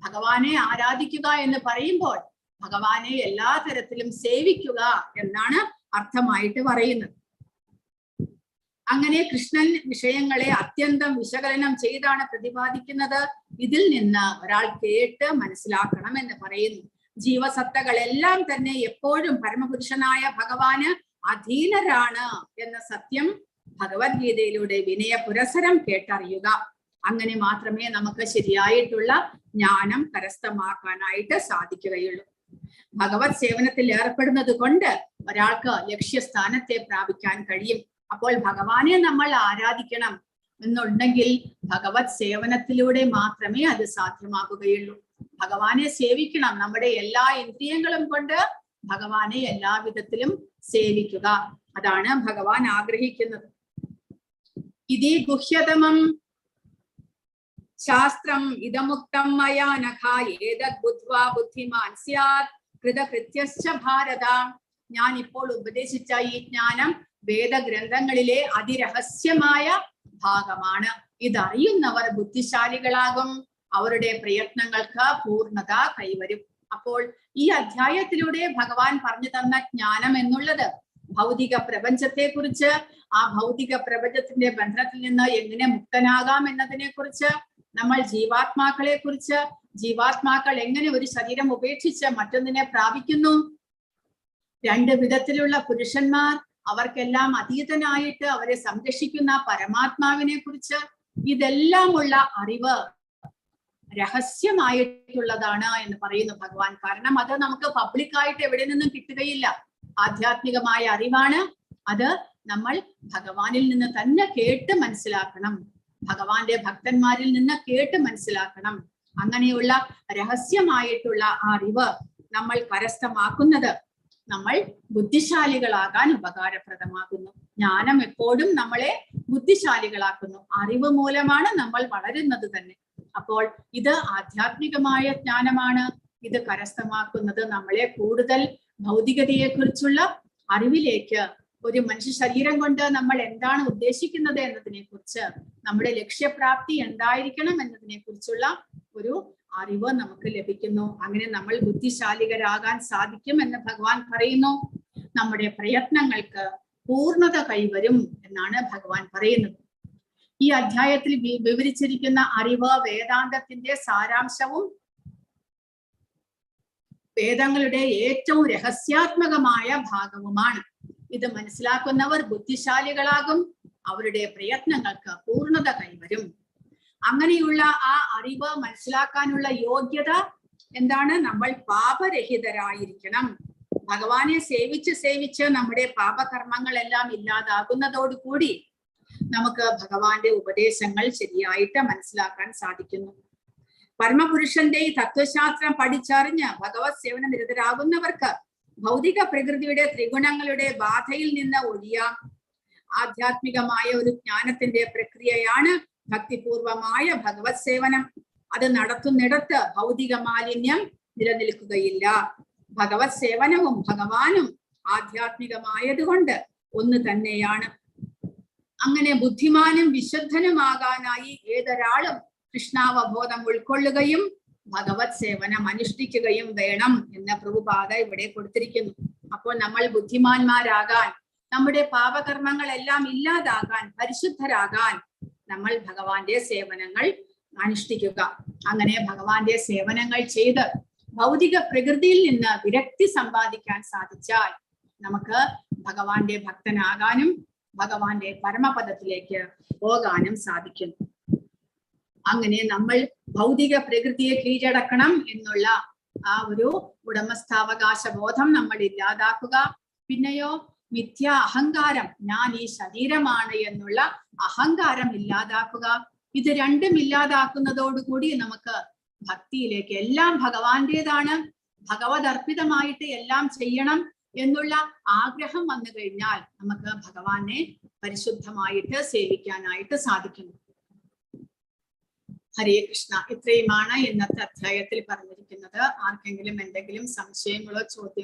ഭഗവാനെ ആരാധിക്കുക എന്ന് പറയുമ്പോൾ ഭഗവാനെ എല്ലാ തരത്തിലും സേവിക്കുക എന്നാണ് അർത്ഥമായിട്ട് പറയുന്നത്. അങ്ങനെ കൃഷ്ണൻ വിഷയങ്ങളെ അത്യന്തം വിശകലനം ചെയ്താണ് പ്രതിപാദിക്കുന്നത്. ഇതിൽ നിന്ന് ഒരാൾ കേട്ട് മനസ്സിലാക്കണം എന്ന് പറയുന്നു. ജീവസത്തകളെല്ലാം തന്നെ എപ്പോഴും പരമപുരുഷനായ ഭഗവാന് അധീനരാണ് എന്ന സത്യം ഭഗവത്ഗീതയിലൂടെ വിനയ പുരസരം കേട്ടറിയുക. അങ്ങനെ മാത്രമേ നമുക്ക് ശരിയായിട്ടുള്ള ജ്ഞാനം കരസ്ഥമാക്കാനായിട്ട് സാധിക്കുകയുള്ളൂ. ഭഗവത് സേവനത്തിൽ ഏർപ്പെടുന്നത് കൊണ്ട് ഒരാൾക്ക് ലക്ഷ്യസ്ഥാനത്തെ പ്രാപിക്കാൻ കഴിയും. അപ്പോൾ ഭഗവാനെ നമ്മൾ ആരാധിക്കണം. എന്നുണ്ടെങ്കിൽ ഭഗവത് സേവനത്തിലൂടെ മാത്രമേ അത് സാധ്യമാകുകയുള്ളൂ. ഭഗവാനെ സേവിക്കണം. നമ്മുടെ എല്ലാ ഇന്ദ്രിയങ്ങളും കൊണ്ട് ഭഗവാനെ എല്ലാ വിധത്തിലും സേവിക്കുക. അതാണ് ഭഗവാൻ ആഗ്രഹിക്കുന്നത്. ഇതി ഗുഹ്യതമം ശാസ്ത്രം ഇദമുക്തം മയാ നഖ ഏതദ് ബുദ്ധ്വാ ബുദ്ധിമാൻ സ്യാത് കൃതകൃത്യശ്ച ഭാരത. ഞാൻ ഇപ്പോൾ ഉപദേശിച്ച ഈ ജ്ഞാനം വേദഗ്രന്ഥങ്ങളിലെ അതിരഹസ്യമായ ഭാഗമാണ്. ഇതറിയുന്നവർ ബുദ്ധിശാലികളാകും. അവരുടെ പ്രയത്നങ്ങൾക്ക് പൂർണ്ണത കൈവരും. അപ്പോൾ ഈ അധ്യായത്തിലൂടെ ഭഗവാൻ പറഞ്ഞു തന്ന ജ്ഞാനം എന്നുള്ളത് ഭൗതിക പ്രപഞ്ചത്തെ കുറിച്ച്, ആ ഭൗതിക പ്രപഞ്ചത്തിന്റെ ബന്ധത്തിൽ നിന്ന് എങ്ങനെ മുക്തനാകാം എന്നതിനെ കുറിച്ച്, നമ്മൾ ജീവാത്മാക്കളെ കുറിച്ച്, ജീവാത്മാക്കൾ എങ്ങനെ ഒരു ശരീരം ഉപേക്ഷിച്ച് മറ്റൊന്നിനെ പ്രാപിക്കുന്നു, രണ്ട് വിധത്തിലുള്ള പുരുഷന്മാർ, അവർക്കെല്ലാം അതീതനായിട്ട് അവരെ സംരക്ഷിക്കുന്ന പരമാത്മാവിനെ കുറിച്ച്, ഇതെല്ലാമുള്ള അറിവ് രഹസ്യമായിട്ടുള്ളതാണ് എന്ന് പറയുന്നു ഭഗവാൻ. കാരണം അത് നമുക്ക് പബ്ലിക്കായിട്ട് എവിടെ നിന്നും കിട്ടുകയില്ല. ആധ്യാത്മികമായ അറിവാണ്. അത് നമ്മൾ ഭഗവാനിൽ നിന്ന് തന്നെ കേട്ട് മനസ്സിലാക്കണം. ഭഗവാന്റെ ഭക്തന്മാരിൽ നിന്ന് കേട്ട് മനസ്സിലാക്കണം. അങ്ങനെയുള്ള രഹസ്യമായിട്ടുള്ള ആ അറിവ് നമ്മൾ കരസ്ഥമാക്കുന്നത് നമ്മൾ ബുദ്ധിശാലികളാകാൻ ഉപകാരപ്രദമാകുന്നു. ജ്ഞാനം എപ്പോഴും നമ്മളെ ബുദ്ധിശാലികളാക്കുന്നു. അറിവ് മൂലമാണ് നമ്മൾ വളരുന്നത് തന്നെ. അപ്പോൾ ഇത് ആധ്യാത്മികമായ ജ്ഞാനമാണ്. ഇത് കരസ്ഥമാക്കുന്നത് നമ്മളെ കൂടുതൽ ഭൗതികതയെ കുറിച്ചുള്ള അറിവിലേക്ക്, ഒരു മനുഷ്യ ശരീരം കൊണ്ട് നമ്മൾ എന്താണ് ഉദ്ദേശിക്കുന്നത് എന്നതിനെ കുറിച്ച്, നമ്മുടെ ലക്ഷ്യപ്രാപ്തി എന്തായിരിക്കണം എന്നതിനെ കുറിച്ചുള്ള ഒരു അറിവ് നമുക്ക് ലഭിക്കുന്നു. അങ്ങനെ നമ്മൾ ബുദ്ധിശാലികരാകാൻ സാധിക്കും എന്ന് ഭഗവാൻ പറയുന്നു. നമ്മുടെ പ്രയത്നങ്ങൾക്ക് പൂർണ്ണത കൈവരും എന്നാണ് ഭഗവാൻ പറയുന്നത്. ഈ അധ്യായത്തിൽ വിവരിച്ചിരിക്കുന്ന അറിവ് വേദാന്തത്തിന്റെ സാരാംശവും വേദങ്ങളുടെ ഏറ്റവും രഹസ്യാത്മകമായ ഭാഗവുമാണ്. ഇത് മനസ്സിലാക്കുന്നവർ ബുദ്ധിശാലികളാകും. അവരുടെ പ്രയത്നങ്ങൾക്ക് പൂർണ്ണത കൈവരും. അങ്ങനെയുള്ള ആ അറിവ് മനസ്സിലാക്കാനുള്ള യോഗ്യത എന്താണ്? നമ്മൾ പാപരഹിതരായിരിക്കണം. ഭഗവാനെ സേവിച്ച് സേവിച്ച് നമ്മുടെ പാപകർമ്മങ്ങളെല്ലാം ഇല്ലാതാകുന്നതോടുകൂടി നമുക്ക് ഭഗവാന്റെ ഉപദേശങ്ങൾ ശരിയായിട്ട് മനസ്സിലാക്കാൻ സാധിക്കുന്നു. പരമപുരുഷന്റെ ഈ തത്വശാസ്ത്രം പഠിച്ചറിഞ്ഞ് ഭഗവത് സേവന നിരതരാകുന്നവർക്ക് ഭൗതിക പ്രകൃതിയുടെ ത്രിഗുണങ്ങളുടെ ബാധയിൽ നിന്ന് ഒഴിയാം. ആധ്യാത്മികമായ ഒരു ജ്ഞാനത്തിന്റെ പ്രക്രിയയാണ് ഭക്തിപൂർവമായ ഭഗവത് സേവനം. അത് നടത്തുന്നിടത്ത് ഭൗതിക മാലിന്യം നിലനിൽക്കുകയില്ല. ഭഗവത് സേവനവും ഭഗവാനും ആധ്യാത്മികമായതുകൊണ്ട് ഒന്ന് തന്നെയാണ്. അങ്ങനെ ബുദ്ധിമാനും വിശുദ്ധനുമാകാനായി ഏതൊരാളും കൃഷ്ണാവബോധം ഉൾക്കൊള്ളുകയും ഭഗവത് സേവനം അനുഷ്ഠിക്കുകയും വേണം എന്ന് പ്രഭുപാദ ഇവിടെ കൊടുത്തിരിക്കുന്നു. അപ്പോൾ നമ്മൾ ബുദ്ധിമാന്മാരാകാൻ, നമ്മുടെ പാപകർമ്മങ്ങളെല്ലാം ഇല്ലാതാകാൻ, പരിശുദ്ധരാകാൻ നമ്മൾ ഭഗവാന്റെ സേവനങ്ങൾ അനുഷ്ഠിക്കുക. അങ്ങനെ ഭഗവാന്റെ സേവനങ്ങൾ ചെയ്ത് ഭൗതിക പ്രകൃതിയിൽ നിന്ന് വിരക്തി സമ്പാദിക്കാൻ സാധിച്ചാൽ നമുക്ക് ഭഗവാന്റെ ഭക്തനാകാനും ഭഗവാന്റെ പരമപദത്തിലേക്ക് പോകാനും സാധിക്കും. അങ്ങനെ നമ്മൾ ഭൗതിക പ്രകൃതിയെ കീഴടക്കണം എന്നുള്ള ആ ഒരു ഉടമസ്ഥാവകാശ ബോധം നമ്മൾ ഇല്ലാതാക്കുക. പിന്നെയോ മിഥ്യ അഹങ്കാരം, ഞാൻ ഈ ശരീരമാണ് എന്നുള്ള അഹങ്കാരം ഇല്ലാതാക്കുക. ഇത് രണ്ടും ഇല്ലാതാക്കുന്നതോടുകൂടി നമുക്ക് ഭക്തിയിലേക്ക്, എല്ലാം ഭഗവാന്റേതാണ്, ഭഗവത് അർപ്പിതമായിട്ട് എല്ലാം ചെയ്യണം എന്നുള്ള ആഗ്രഹം വന്നു കഴിഞ്ഞാൽ നമുക്ക് ഭഗവാനെ പരിശുദ്ധമായിട്ട് സേവിക്കാനായിട്ട് സാധിക്കുന്നു. ഹരേ കൃഷ്ണ. ഇത്രയുമാണ് ഇന്നത്തെ അധ്യായത്തിൽ പറഞ്ഞിരിക്കുന്നത്. ആർക്കെങ്കിലും എന്തെങ്കിലും സംശയങ്ങളോ ചോദ്യങ്ങളോ